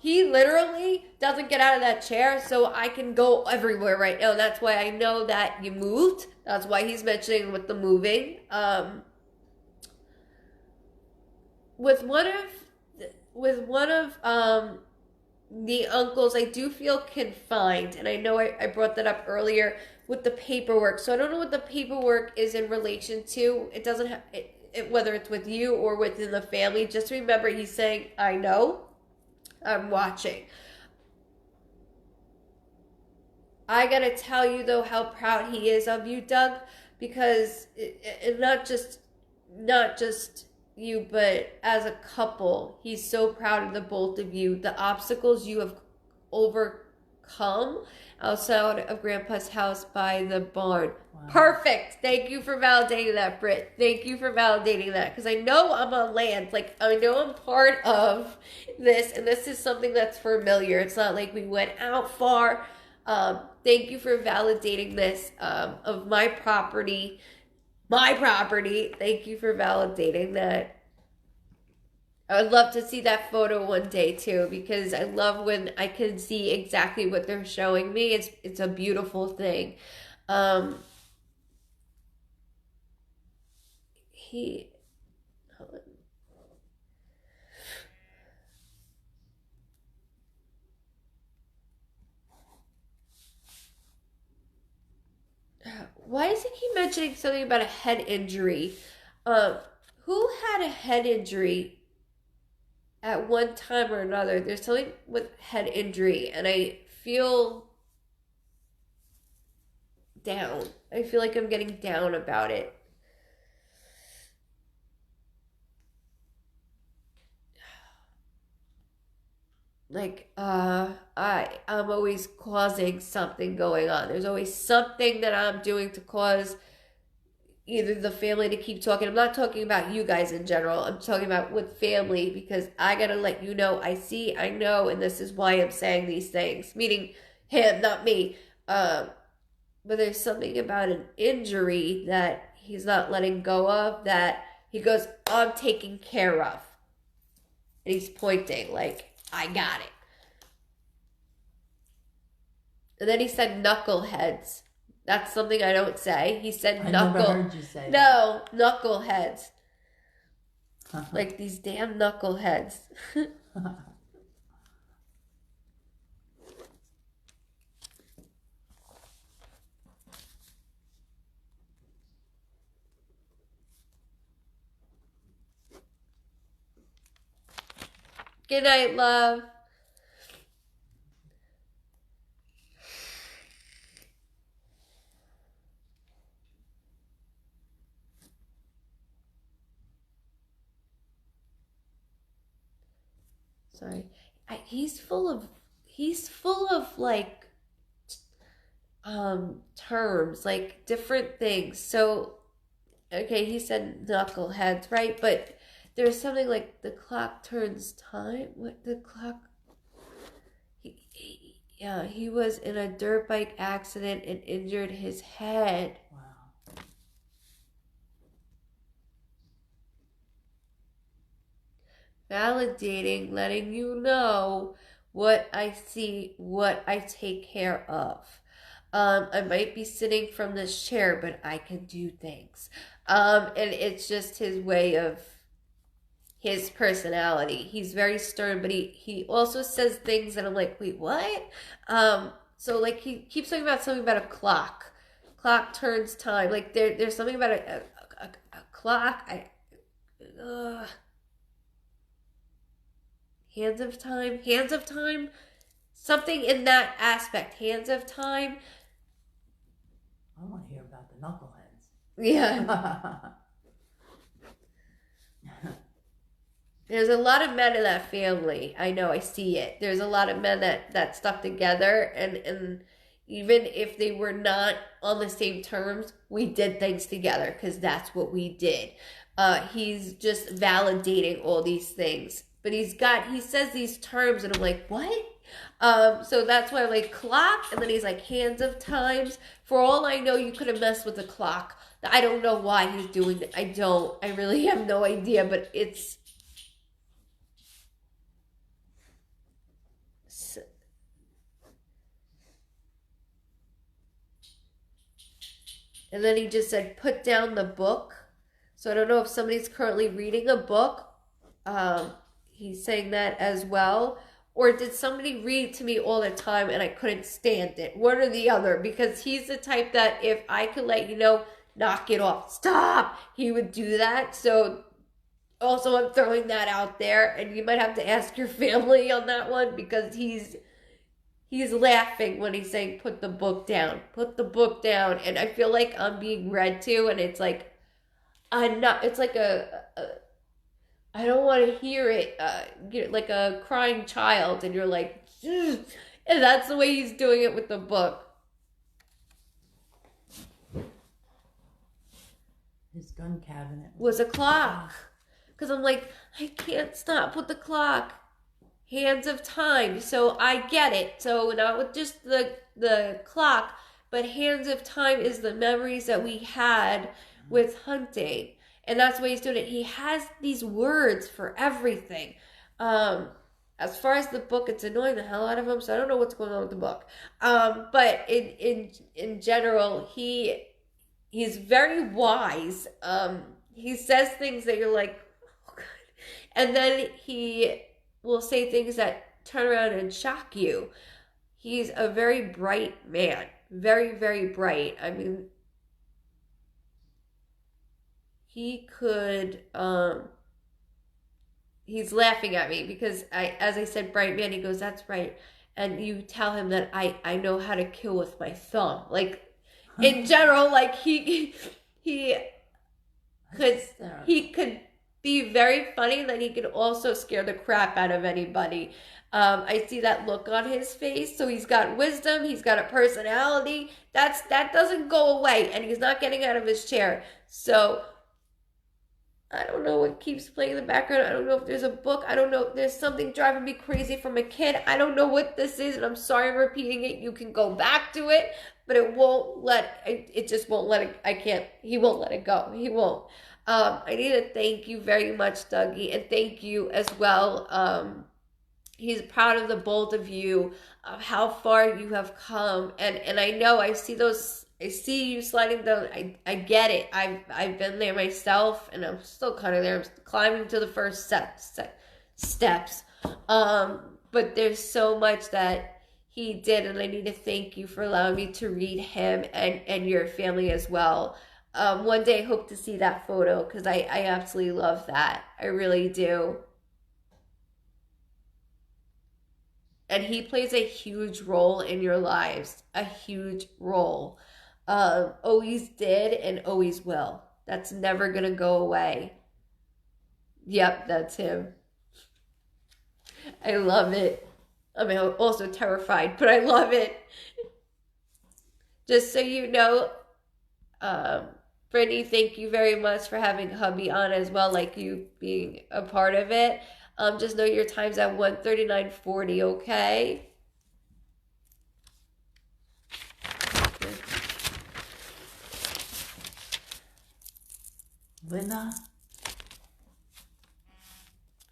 He literally doesn't get out of that chair, so I can go everywhere right now. That's why I know that you moved. That's why he's mentioning with the moving. With one of the uncles, I do feel confined, and I know I brought that up earlier with the paperwork. So I don't know what the paperwork is in relation to. It doesn't have whether it's with you or within the family. Just remember, he's saying, I know, I'm watching. I gotta tell you though how proud he is of you, Doug, because not just you, but as a couple, he's so proud of the both of you. The obstacles you have overcome outside of Grandpa's house by the barn. Wow. Perfect. Thank you for validating that, Britt. Thank you for validating that, because I know I'm on land. Like, I know I'm part of this, and this is something that's familiar. It's not like we went out far. Thank you for validating this of my property. My property. Thank you for validating that. I would love to see that photo one day too, because I love when I can see exactly what they're showing me. It's a beautiful thing. Um, he, why does he keep mentioning something about a head injury? Um, who had a head injury at one time or another? There's something with head injury, and I feel down. I feel like I'm getting down about it. Like I'm always causing something going on. There's always something that I'm doing to cause either the family to keep talking. I'm not talking about you guys in general. I'm talking about with family, because I gotta let you know I see, I know, and this is why I'm saying these things. Meaning him, not me. But there's something about an injury that he's not letting go of, that he goes, I'm taking care of. And he's pointing like, I got it. And then he said knuckleheads. That's something I don't say. He said I knuckle. never heard you say No, knuckleheads. that. Like these damn knuckleheads. Good night, love. Sorry. He's full of like terms, like different things. So okay, he said knuckleheads, right? But there's something like the clock turns time. What the clock? Yeah, he was in a dirt bike accident and injured his head. Wow. Validating, letting you know what I see, what I take care of. I might be sitting from this chair, but I can do things. And it's just his way of his personality. He's very stern, but he also says things that I'm like, wait, what? So like he keeps talking about something about a clock. Clock turns time. Like there's something about a clock. Hands of time. Hands of time. Something in that aspect. Hands of time. I want to hear about the knuckleheads. Yeah. There's a lot of men in that family. I know, I see it. There's a lot of men that stuck together, and even if they were not on the same terms, we did things together because that's what we did. He's just validating all these things. But he says these terms, and I'm like, what? So that's why I'm like, clock, and then he's like, hands of times. For all I know, you could have messed with the clock. I don't know why he's doing it. I really have no idea, but it's... And then he just said, put down the book. So I don't know if somebody's currently reading a book. He's saying that as well. Or did somebody read to me all the time and I couldn't stand it? One or the other. Because he's the type that if I could let you know, knock it off, stop, he would do that. So also I'm throwing that out there. And you might have to ask your family on that one, because he's laughing when he's saying, put the book down. Put the book down. And I feel like I'm being read to, and it's like, I'm not, it's like I don't want to hear it, like a crying child, and you're like, ugh. And that's the way he's doing it with the book. His gun cabinet Was a clock. Because I'm like, I can't stop with the clock. Hands of time. So I get it. So not with just the clock, but hands of time is the memories that we had with hunting. And that's why he's doing it. He has these words for everything. As far as the book, it's annoying the hell out of him, so I don't know what's going on with the book. But in general, he's very wise. He says things that you're like, oh God. And then he will say things that turn around and shock you. He's a very bright man. Very, very bright. I mean, he could, he's laughing at me because as I said, bright man, he goes, that's right. And you tell him that I know how to kill with my thumb. Like, in general, like he could be very funny, then he could also scare the crap out of anybody. I see that look on his face. So he's got wisdom, he's got a personality. That doesn't go away, and he's not getting out of his chair. So I don't know what keeps playing in the background. I don't know if there's a book. I don't know if there's something driving me crazy from a kid. I don't know what this is, and I'm sorry I'm repeating it. You can go back to it, but it just won't let it, he won't let it go. He won't. I need to thank you very much, Dougie, and thank you as well. He's proud of the both of you, of how far you have come, and I know I see you sliding down. I get it. I've been there myself, and I'm still kind of there. I'm climbing to the first steps. But there's so much that he did, and I need to thank you for allowing me to read him and your family as well. One day I hope to see that photo because I absolutely love that. I really do. And he plays a huge role in your lives. A huge role. Always did and always will. That's never gonna go away. Yep, that's him. I love it. I mean, I'm also terrified, but I love it. Just so you know, Brittany, thank you very much for having hubby on as well, like you being a part of it. Just know your time's at 1:39:40, okay? Linda,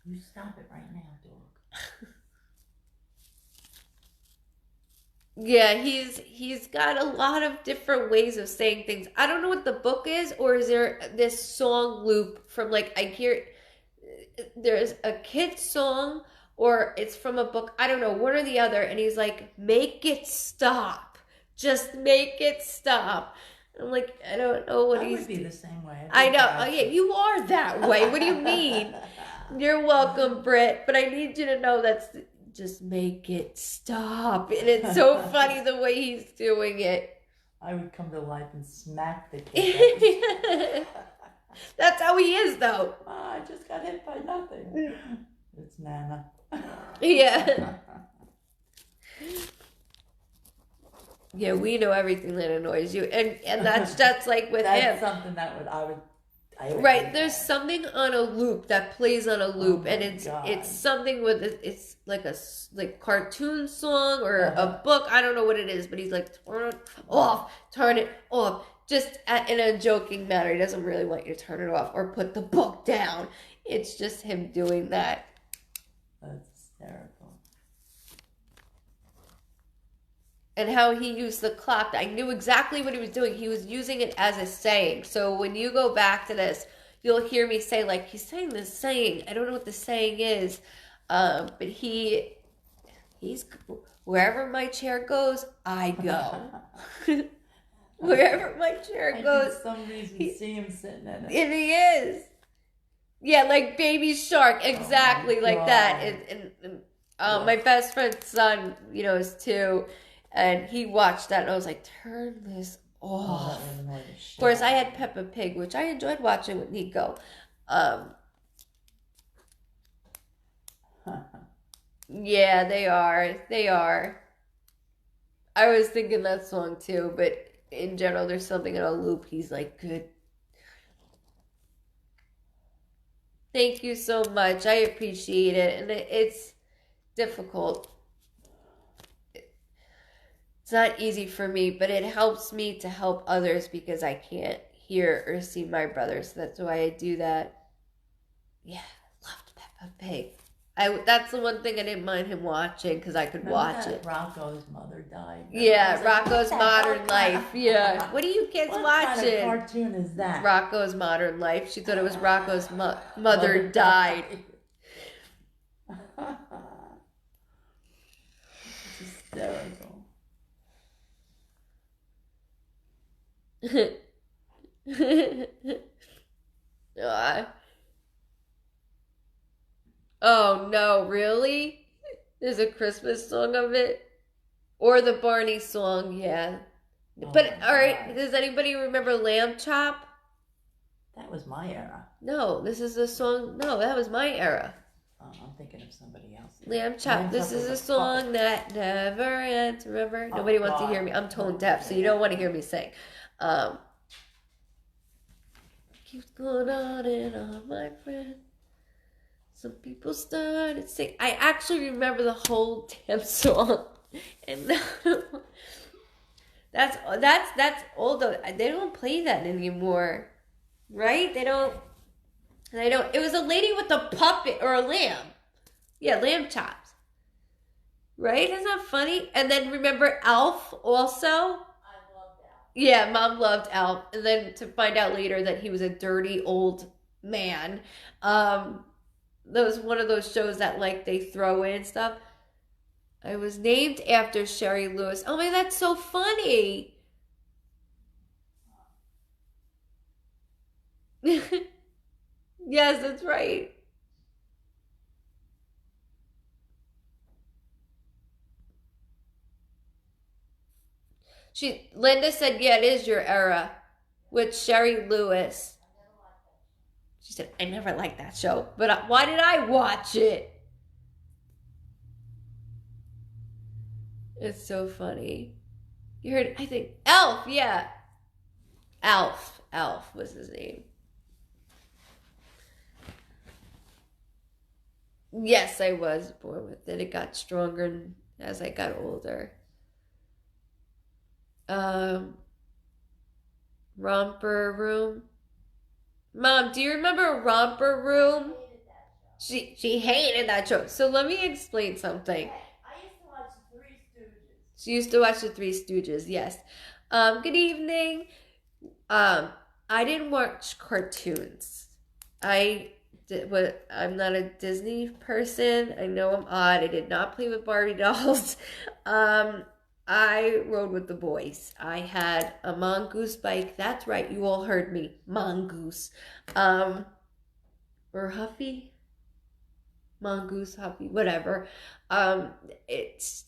you stop it right now, dog. Yeah, he's got a lot of different ways of saying things. I don't know what the book is, or is there this song loop from, like, I hear there's a kid's song, or it's from a book. I don't know, one or the other. And he's like, make it stop. Just make it stop. I'm like, I don't know what he's... I would be the same way. I know. Oh, yeah, you are that way. What do you mean? You're welcome, Britt. But I need you to know that's... Just make it stop. And it's so funny the way he's doing it. I would come to life and smack the kid. That's how he is, though. I just got hit by nothing. It's Nana. Yeah. Yeah, we know everything that annoys you. And that's just like with him. That's something that I would right, there's something on a loop that plays on a loop, and it's something with it's like a cartoon song or a book. I don't know what it is, but he's like, turn it off, just in a joking manner. He doesn't really want you to turn it off or put the book down. It's just him doing that. That's hysterical. And how he used the clock. I knew exactly what he was doing. He was using it as a saying. So when you go back to this, you'll hear me say, like, he's saying this saying. I don't know what the saying is. But he's, wherever my chair goes, I go. Wherever my chair goes. For some reason, you see him sitting in it. And he is. Yeah, like Baby Shark. Exactly like that. And my best friend's son, is 2. And he watched that, and I was like, turn this off. Of course, I had Peppa Pig, which I enjoyed watching with Nico. Yeah, they are. They are. I was thinking that song, too, but in general, there's something in a loop. He's like, good. Thank you so much. I appreciate it, and it's difficult. It's not easy for me, but it helps me to help others because I can't hear or see my brother, so that's why I do that. Yeah, loved Peppa Pig. That's the one thing I didn't mind him watching because I could Remember watch that it. Rocco's mother died? Remember? I Yeah, was like, Rocco's what the Modern hell Life. kind of- Yeah. What are you kids What watching? kind of cartoon is that? Rocco's Modern Life. She thought it was Rocco's mother died. It's hysterical. Oh no, really? There's a Christmas song of it? Or the Barney song, yeah. Oh But my alright, God. does anybody remember Lamb Chop? That was my era. No, this is a song. No, that was my era. Oh, I'm thinking of somebody else. Lamb Chop. This is a song that never ends. Remember? Oh, Nobody wants to God. hear me. I'm tone deaf, so you don't want to hear me sing. Keeps going on and on, my friend. Some people started sing. I actually remember the whole damn song, and that's old though. They don't play that anymore, right? They don't. It was a lady with a puppet or a lamb. Yeah, lamb chops. Right? Isn't that funny? And then remember Alf also? I love that. Yeah, Mom loved Alf. And then to find out later that he was a dirty old man. That was one of those shows that like they throw in stuff. I was named after Sherry Lewis. Oh my, that's so funny. Yes, that's right. Linda said, yeah, it is your era with Sherry Lewis. She said, I never liked that show, but why did I watch it? It's so funny. You heard, I think, Elf, yeah. Alf was his name. Yes, I was born with it. It got stronger as I got older. Romper Room. Mom, do you remember Romper Room? She hated that show. So let me explain something. I used to watch the Three Stooges. She used to watch the Three Stooges, yes. Good evening. I didn't watch cartoons. I'm not a Disney person. I know I'm odd. I did not play with Barbie dolls. I rode with the boys. I had a mongoose bike. That's right. You all heard me. Mongoose. Or Huffy. Mongoose, Huffy, whatever. It's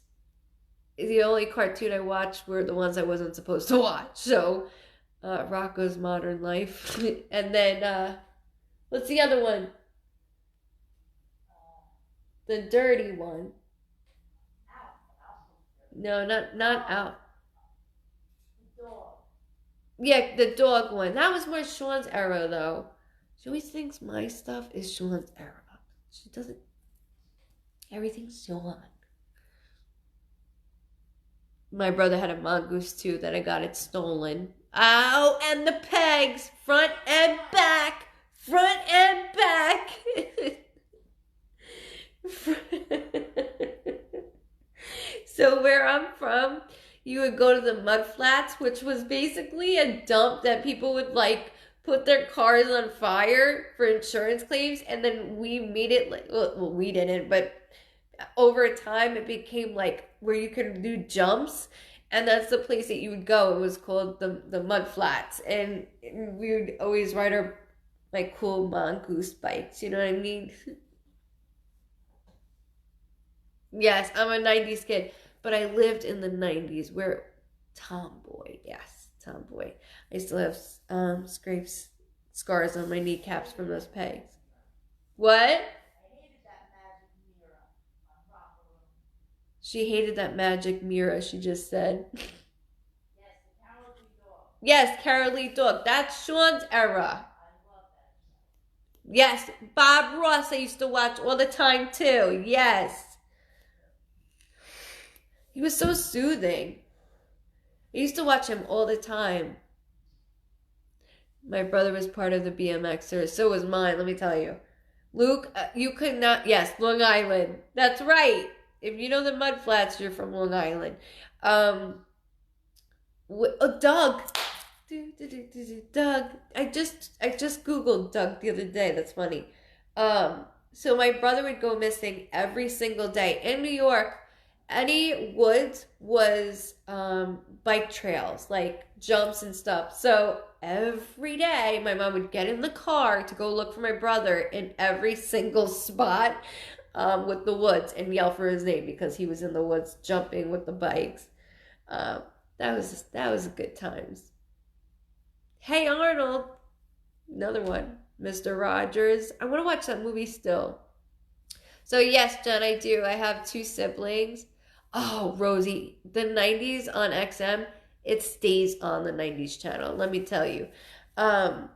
the only cartoon I watched were the ones I wasn't supposed to watch. So, Rocco's Modern Life. And then, what's the other one? The dirty one. No, not Out. The dog. Yeah, the dog one. That was more Sean's era, though. She always thinks my stuff is Sean's era. She doesn't. Everything's Sean. My brother had a mongoose, too, that I got it stolen. Ow, and the pegs. Front and back. Front and back. So where I'm from, you would go to the mud flats, which was basically a dump that people would like put their cars on fire for insurance claims, and then we made it like, well, we didn't, but over time it became like where you could do jumps, and that's the place that you would go. It was called the mud flats, and we would always ride our like cool mongoose bikes, you know what I mean? Yes, I'm a 90s kid, but I lived in the 90s. We're tomboy, yes, tomboy. I still have scars on my kneecaps from those pegs. What? I hated that magic mirror on Rocker Room. She hated that magic mirror, she just said. Yes, the Cowardly Dog. Yes, Carolee Dog. That's Sean's era. I love that show. Yes, Bob Ross I used to watch all the time too. Yes. He was so soothing. I used to watch him all the time. My brother was part of the BMXers. So was mine, let me tell you. Luke, you could not. Yes, Long Island. That's right. If you know the mud flats, you're from Long Island. Um, Doug. Doug. I just googled Doug the other day. That's funny. So my brother would go missing every single day in New York. Any woods was bike trails, like jumps and stuff. So every day, my mom would get in the car to go look for my brother in every single spot with the woods and yell for his name because he was in the woods jumping with the bikes. Um, that was good times. Hey Arnold, another one, Mr. Rogers. I want to watch that movie still. So yes, Jen, I do. I have two siblings. Oh, Rosie, the 90s on XM, it stays on the 90s channel, let me tell you. Um,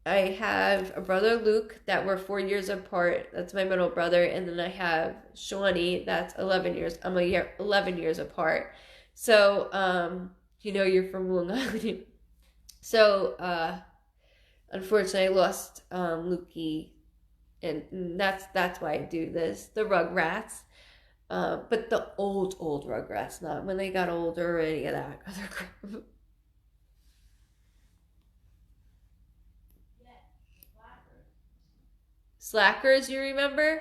I have a brother, Luke, that we're 4 years apart. That's my middle brother. And then I have Shawnee, that's 11 years. I'm a year, 11 years apart. So, you're from Long Island. So, unfortunately, I lost Lukey, and that's why I do this. The Rugrats. But the old Rugrats, not when they got older or any of that other crap. Slackers, you remember?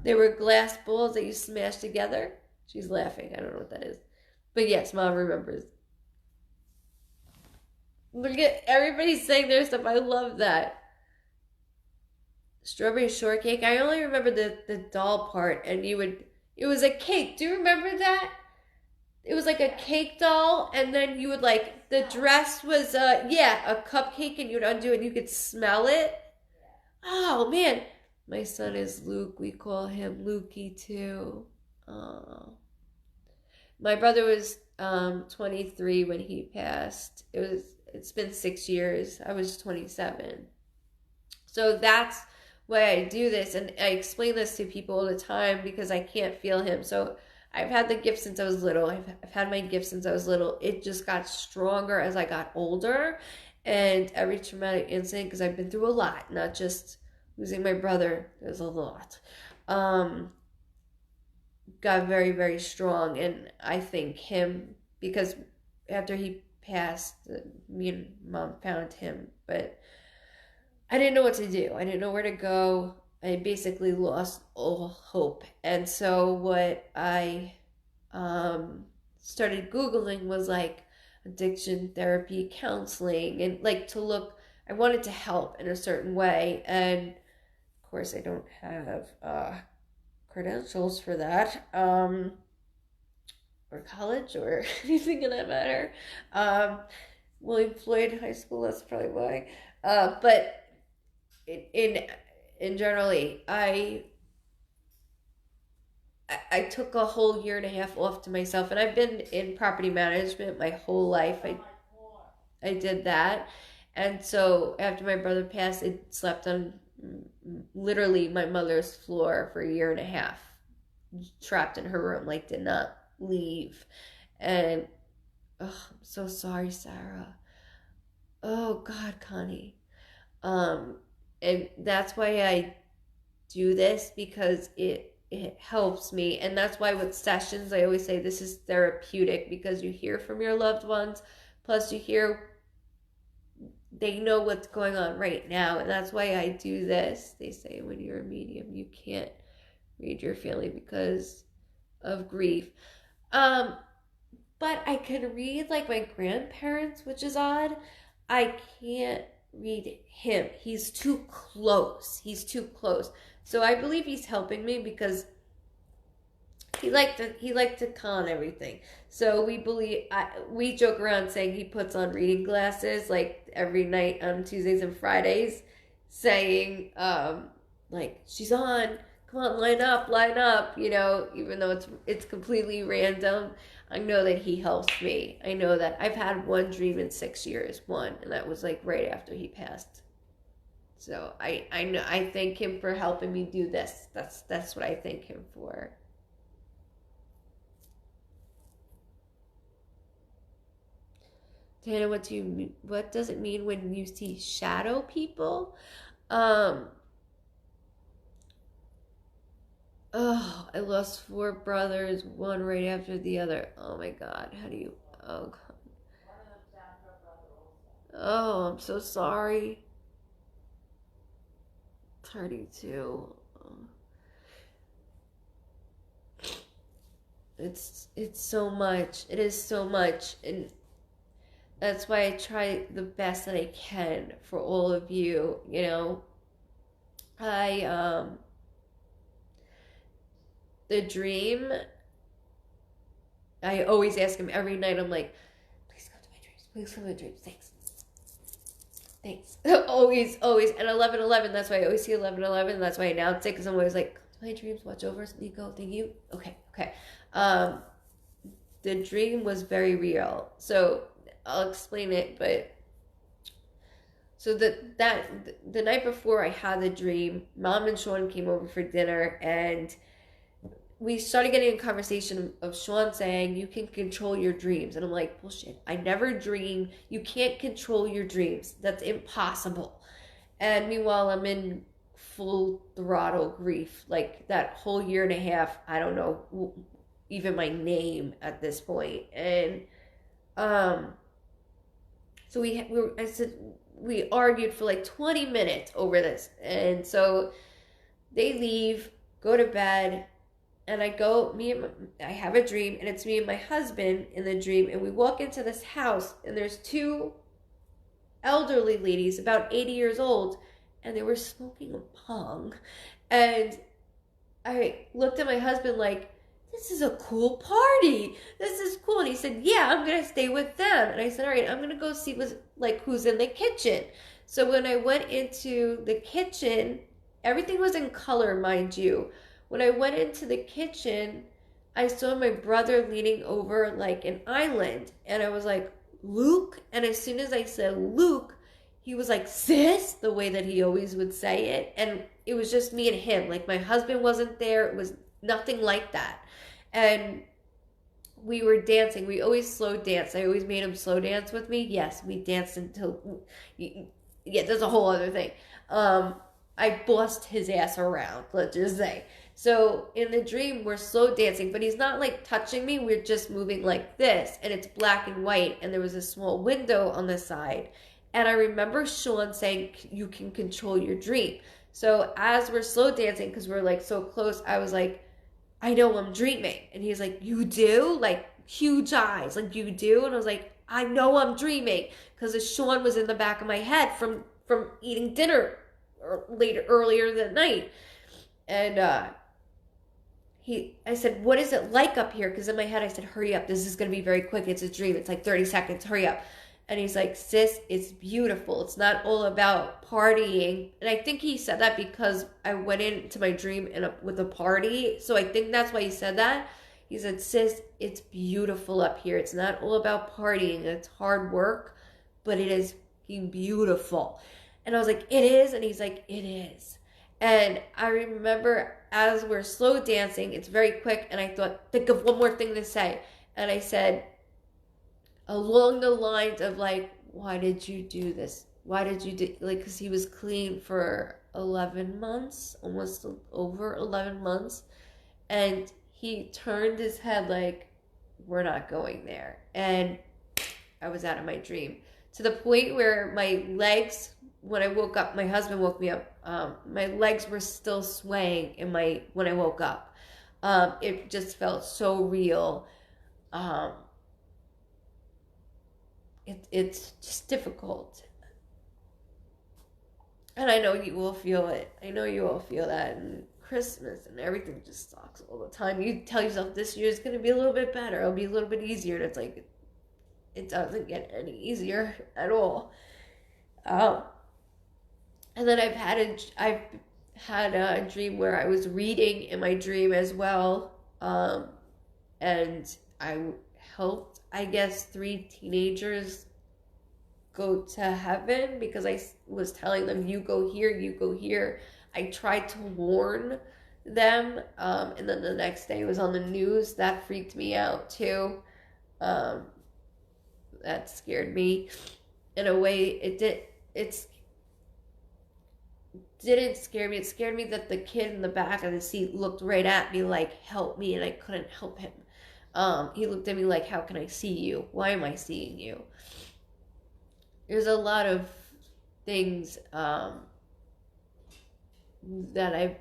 They were glass balls that you smashed together. She's laughing. I don't know what that is. But yes, Mom remembers. Look at everybody saying their stuff. I love that. Strawberry shortcake. I only remember the doll part, and it was a cake. Do you remember that? It was like a cake doll, and then you would like, the dress was a cupcake, and you'd undo it and you could smell it. Oh man. My son is Luke. We call him Lukey too. Oh. My brother was 23 when he passed. It's been 6 years. I was 27. So that's why I do this, and I explain this to people all the time because I can't feel him. So I've had the gift since I was little. I've had my gift since I was little. It just got stronger as I got older, and every traumatic incident, because I've been through a lot, not just losing my brother. There's a lot. Got very, very strong, and I thank him because after he passed, me and Mom found him, but I didn't know what to do. I didn't know where to go. I basically lost all hope. And so what I started Googling was like addiction therapy, counseling, and like to look, I wanted to help in a certain way. And of course, I don't have credentials for that, or college or anything in that matter. William Floyd High School, that's probably why. But in generally, I took a whole year and a half off to myself, and I've been in property management my whole life. I did that, and so after my brother passed, I slept on literally my mother's floor for a year and a half, trapped in her room, like did not leave, and I'm so sorry, Sarah. Oh God, Connie. And that's why I do this, because it helps me. And that's why with sessions I always say this is therapeutic, because you hear from your loved ones, plus you hear they know what's going on right now. And that's why I do this. They say when you're a medium you can't read your family because of grief. But I can read like my grandparents, which is odd. I can't read him. He's too close. So I believe he's helping me because he liked to con everything. So we joke around saying he puts on reading glasses like every night on Tuesdays and Fridays, saying like, she's on, come on, line up, even though it's completely random. I know that he helps me. I know that I've had one dream in 6 years, and that was like right after he passed. So I know, I thank him for helping me do this. That's what I thank him for. Tana, what does it mean when you see shadow people? Um, oh, I lost four brothers, one right after the other. Oh my God, how do you? Oh God. Oh, I'm so sorry. 32. It's so much. It is so much, and that's why I try the best that I can for all of you. You know, I the dream. I always ask him every night. I'm like, please come to my dreams. Please come to my dreams. Thanks. Thanks. Always, always. And 11:11. That's why I always see 11:11. That's why I announce it because I'm always like, come to my dreams. Watch over us, Nico. Thank you. Okay. Okay. Um, the dream was very real. So I'll explain it, but so the night before I had the dream, Mom and Sean came over for dinner, and we started getting a conversation of Sean saying you can control your dreams, and I'm like, bullshit. I never dream. You can't control your dreams. That's impossible. And meanwhile, I'm in full throttle grief. Like that whole year and a half, I don't know even my name at this point. And um, so I said we argued for like 20 minutes over this, and so they leave, go to bed, and I have a dream, and it's me and my husband in the dream, and we walk into this house, and there's two elderly ladies, about 80 years old, and they were smoking a bong, and I looked at my husband like, this is a cool party. This is cool. And he said, yeah, I'm going to stay with them. And I said, all right, I'm going to go see who's in the kitchen. So when I went into the kitchen, everything was in color, mind you. When I went into the kitchen, I saw my brother leaning over like an island. And I was like, Luke? And as soon as I said Luke, he was like, sis, the way that he always would say it. And it was just me and him. Like my husband wasn't there. It was nothing like that. And we were dancing. We always slow dance. I always made him slow dance with me. Yes, we danced until, yeah, there's a whole other thing. I bossed his ass around, let's just say. So in the dream, we're slow dancing, but he's not like touching me. We're just moving like this, and it's black and white, and there was a small window on the side. And I remember Sean saying, you can control your dream. So as we're slow dancing, because we're like so close, I was like, I know I'm dreaming. And he's like, you do? Like huge eyes, like you do? And I was like, I know I'm dreaming. Because Sean was in the back of my head from eating dinner earlier that night. And I said, what is it like up here? Because in my head I said, hurry up. This is going to be very quick. It's a dream. It's like 30 seconds. Hurry up. And he's like, sis, it's beautiful. It's not all about partying. And I think he said that because I went into my dream with a party. So I think that's why he said that. He said, sis, it's beautiful up here. It's not all about partying. It's hard work, but it is beautiful. And I was like, it is? And he's like, it is. And I remember as we're slow dancing, it's very quick. And I thought, think of one more thing to say. And I said, along the lines of like, why did you do this? Why did you do, like, because he was clean for 11 months, almost over 11 months. And he turned his head like, we're not going there. And I was out of my dream. To the point where my legs, when I woke up, my husband woke me up, my legs were still swaying when I woke up. It just felt so real. It's just difficult. And I know you will feel it. I know you will feel that. And Christmas and everything just sucks all the time. You tell yourself this year is going to be a little bit better. It'll be a little bit easier. And it's like, it doesn't get any easier at all. And then I've had a dream where I was reading in my dream as well. And I helped, I guess, 3 teenagers go to heaven because I was telling them, you go here, you go here. I tried to warn them, and then the next day it was on the news. That freaked me out too. that scared me. In a way, it didn't scare me. It scared me that the kid in the back of the seat looked right at me like, help me, and I couldn't help him. He looked at me like, how can I see you? Why am I seeing you? There's a lot of things that I've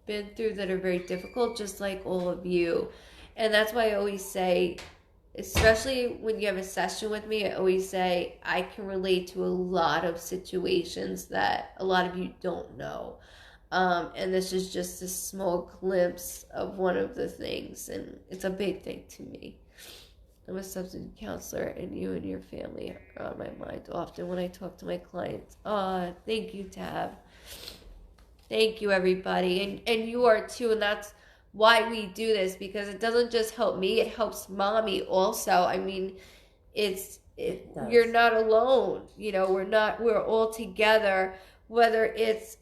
been through that are very difficult, just like all of you. And that's why I always say, especially when you have a session with me, I always say I can relate to a lot of situations that a lot of you don't know. And this is just a small glimpse of one of the things, and it's a big thing to me. I'm a substitute counselor, and you and your family are on my mind often when I talk to my clients. Thank you, Tab. Thank you, everybody. And you are too, and that's why we do this, because it doesn't just help me, it helps mommy also. I mean, you're not alone. You know, we're all together, whether it's,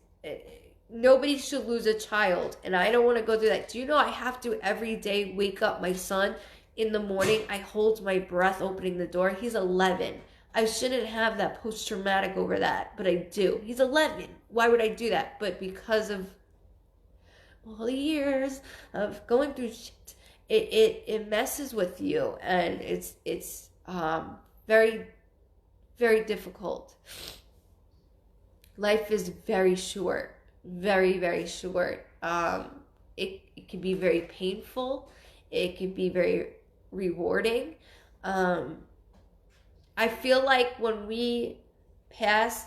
nobody should lose a child, and I don't want to go through that. Do you know I have to every day wake up my son in the morning? I hold my breath opening the door. He's 11. I shouldn't have that post-traumatic over that, but I do. He's 11. Why would I do that? But because of all the years of going through shit, it messes with you, and it's very, very difficult. Life is very short, very, very short. It can be very painful. It can be very rewarding. I feel like when we pass,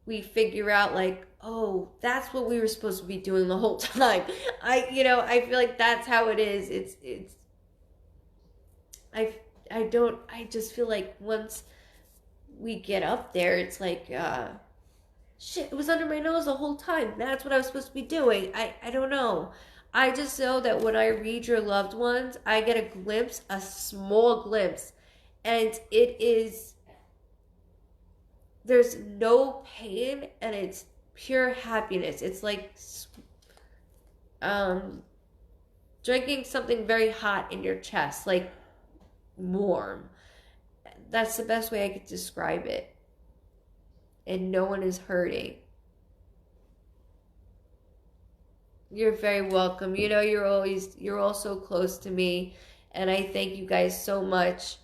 we figure out like, oh, that's what we were supposed to be doing the whole time. I feel like that's how it is. I just feel like once we get up there, it's like, shit, it was under my nose the whole time. That's what I was supposed to be doing. I don't know. I just know that when I read your loved ones, I get a glimpse, a small glimpse, and there's no pain, and it's pure happiness. It's like drinking something very hot in your chest, like warm. That's the best way I could describe it. And no one is hurting. You're very welcome. You know, you're all so close to me, and I thank you guys so much.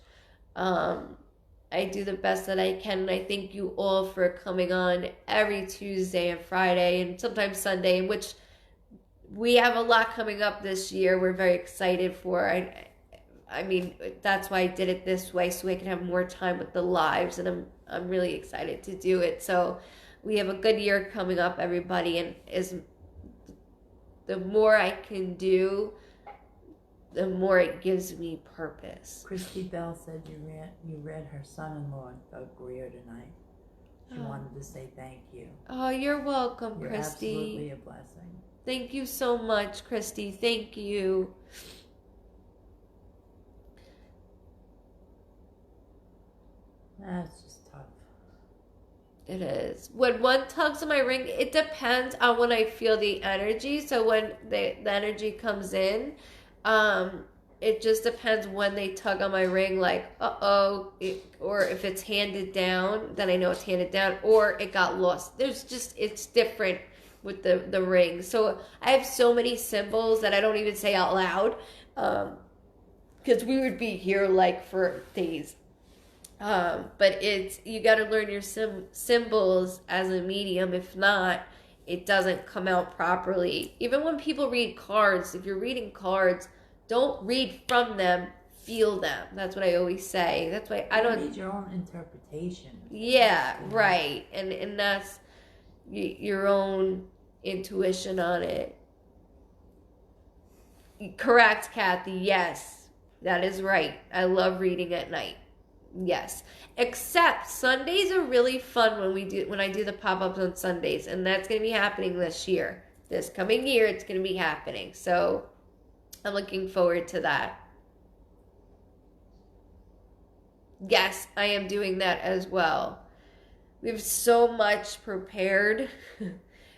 I do the best that I can, and I thank you all for coming on every Tuesday and Friday, and sometimes Sunday, which we have a lot coming up this year. We're very excited for. I mean, that's why I did it this way, so I can have more time with the lives, and I'm really excited to do it. So we have a good year coming up, everybody, and the more I can do, the more it gives me purpose. Christy Bell said you read her son-in-law Greer tonight. She wanted to say thank you. Oh, you're welcome, You're Christy. Absolutely a blessing. Thank you so much, Christy. Thank you. That's just tough. It is. When one tugs on my ring, it depends on when I feel the energy. So when the energy comes in, it just depends when they tug on my ring, like, or if it's handed down, then I know it's handed down, or it got lost. It's different with the ring. So I have so many symbols that I don't even say out loud, because we would be here like for days. But you got to learn your symbols as a medium. If not, it doesn't come out properly. Even when people read cards, if you're reading cards, don't read from them, feel them. That's what I always say. That's why I don't need your own interpretation. Yeah, right. And that's your own intuition on it. Correct, Kathy. Yes, that is right. I love reading at night. Yes, except Sundays are really fun when I do the pop-ups on Sundays, and that's going to be happening this year. This coming year, it's going to be happening. So I'm looking forward to that. Yes, I am doing that as well. We have so much prepared,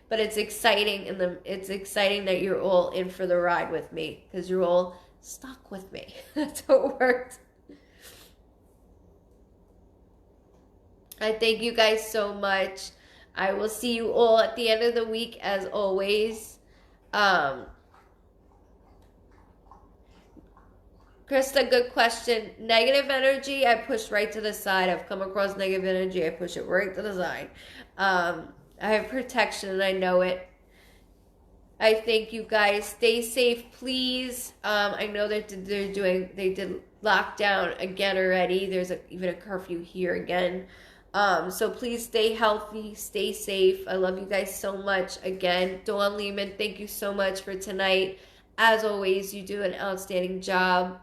but it's exciting, and it's exciting that you're all in for the ride with me, because you're all stuck with me. That's how it works. I thank you guys so much. I will see you all at the end of the week as always. Um, Krista, good question. Negative energy, I push right to the side. I've come across negative energy, I push it right to the side. I have protection and I know it. I thank you guys. Stay safe, please. I know that they did lockdown again already. There's even a curfew here again. So please stay healthy, stay safe. I love you guys so much. Again, Dawn Lehman, thank you so much for tonight. As always, you do an outstanding job.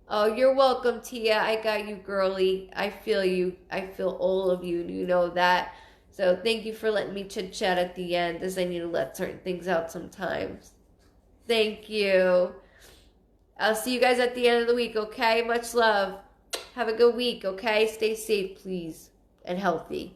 Oh, you're welcome, Tia. I got you, girly. I feel you. I feel all of you. You know that. So thank you for letting me chit chat at the end, as I need to let certain things out sometimes. Thank you. I'll see you guys at the end of the week, okay? Much love. Have a good week, okay? Stay safe, please, and healthy.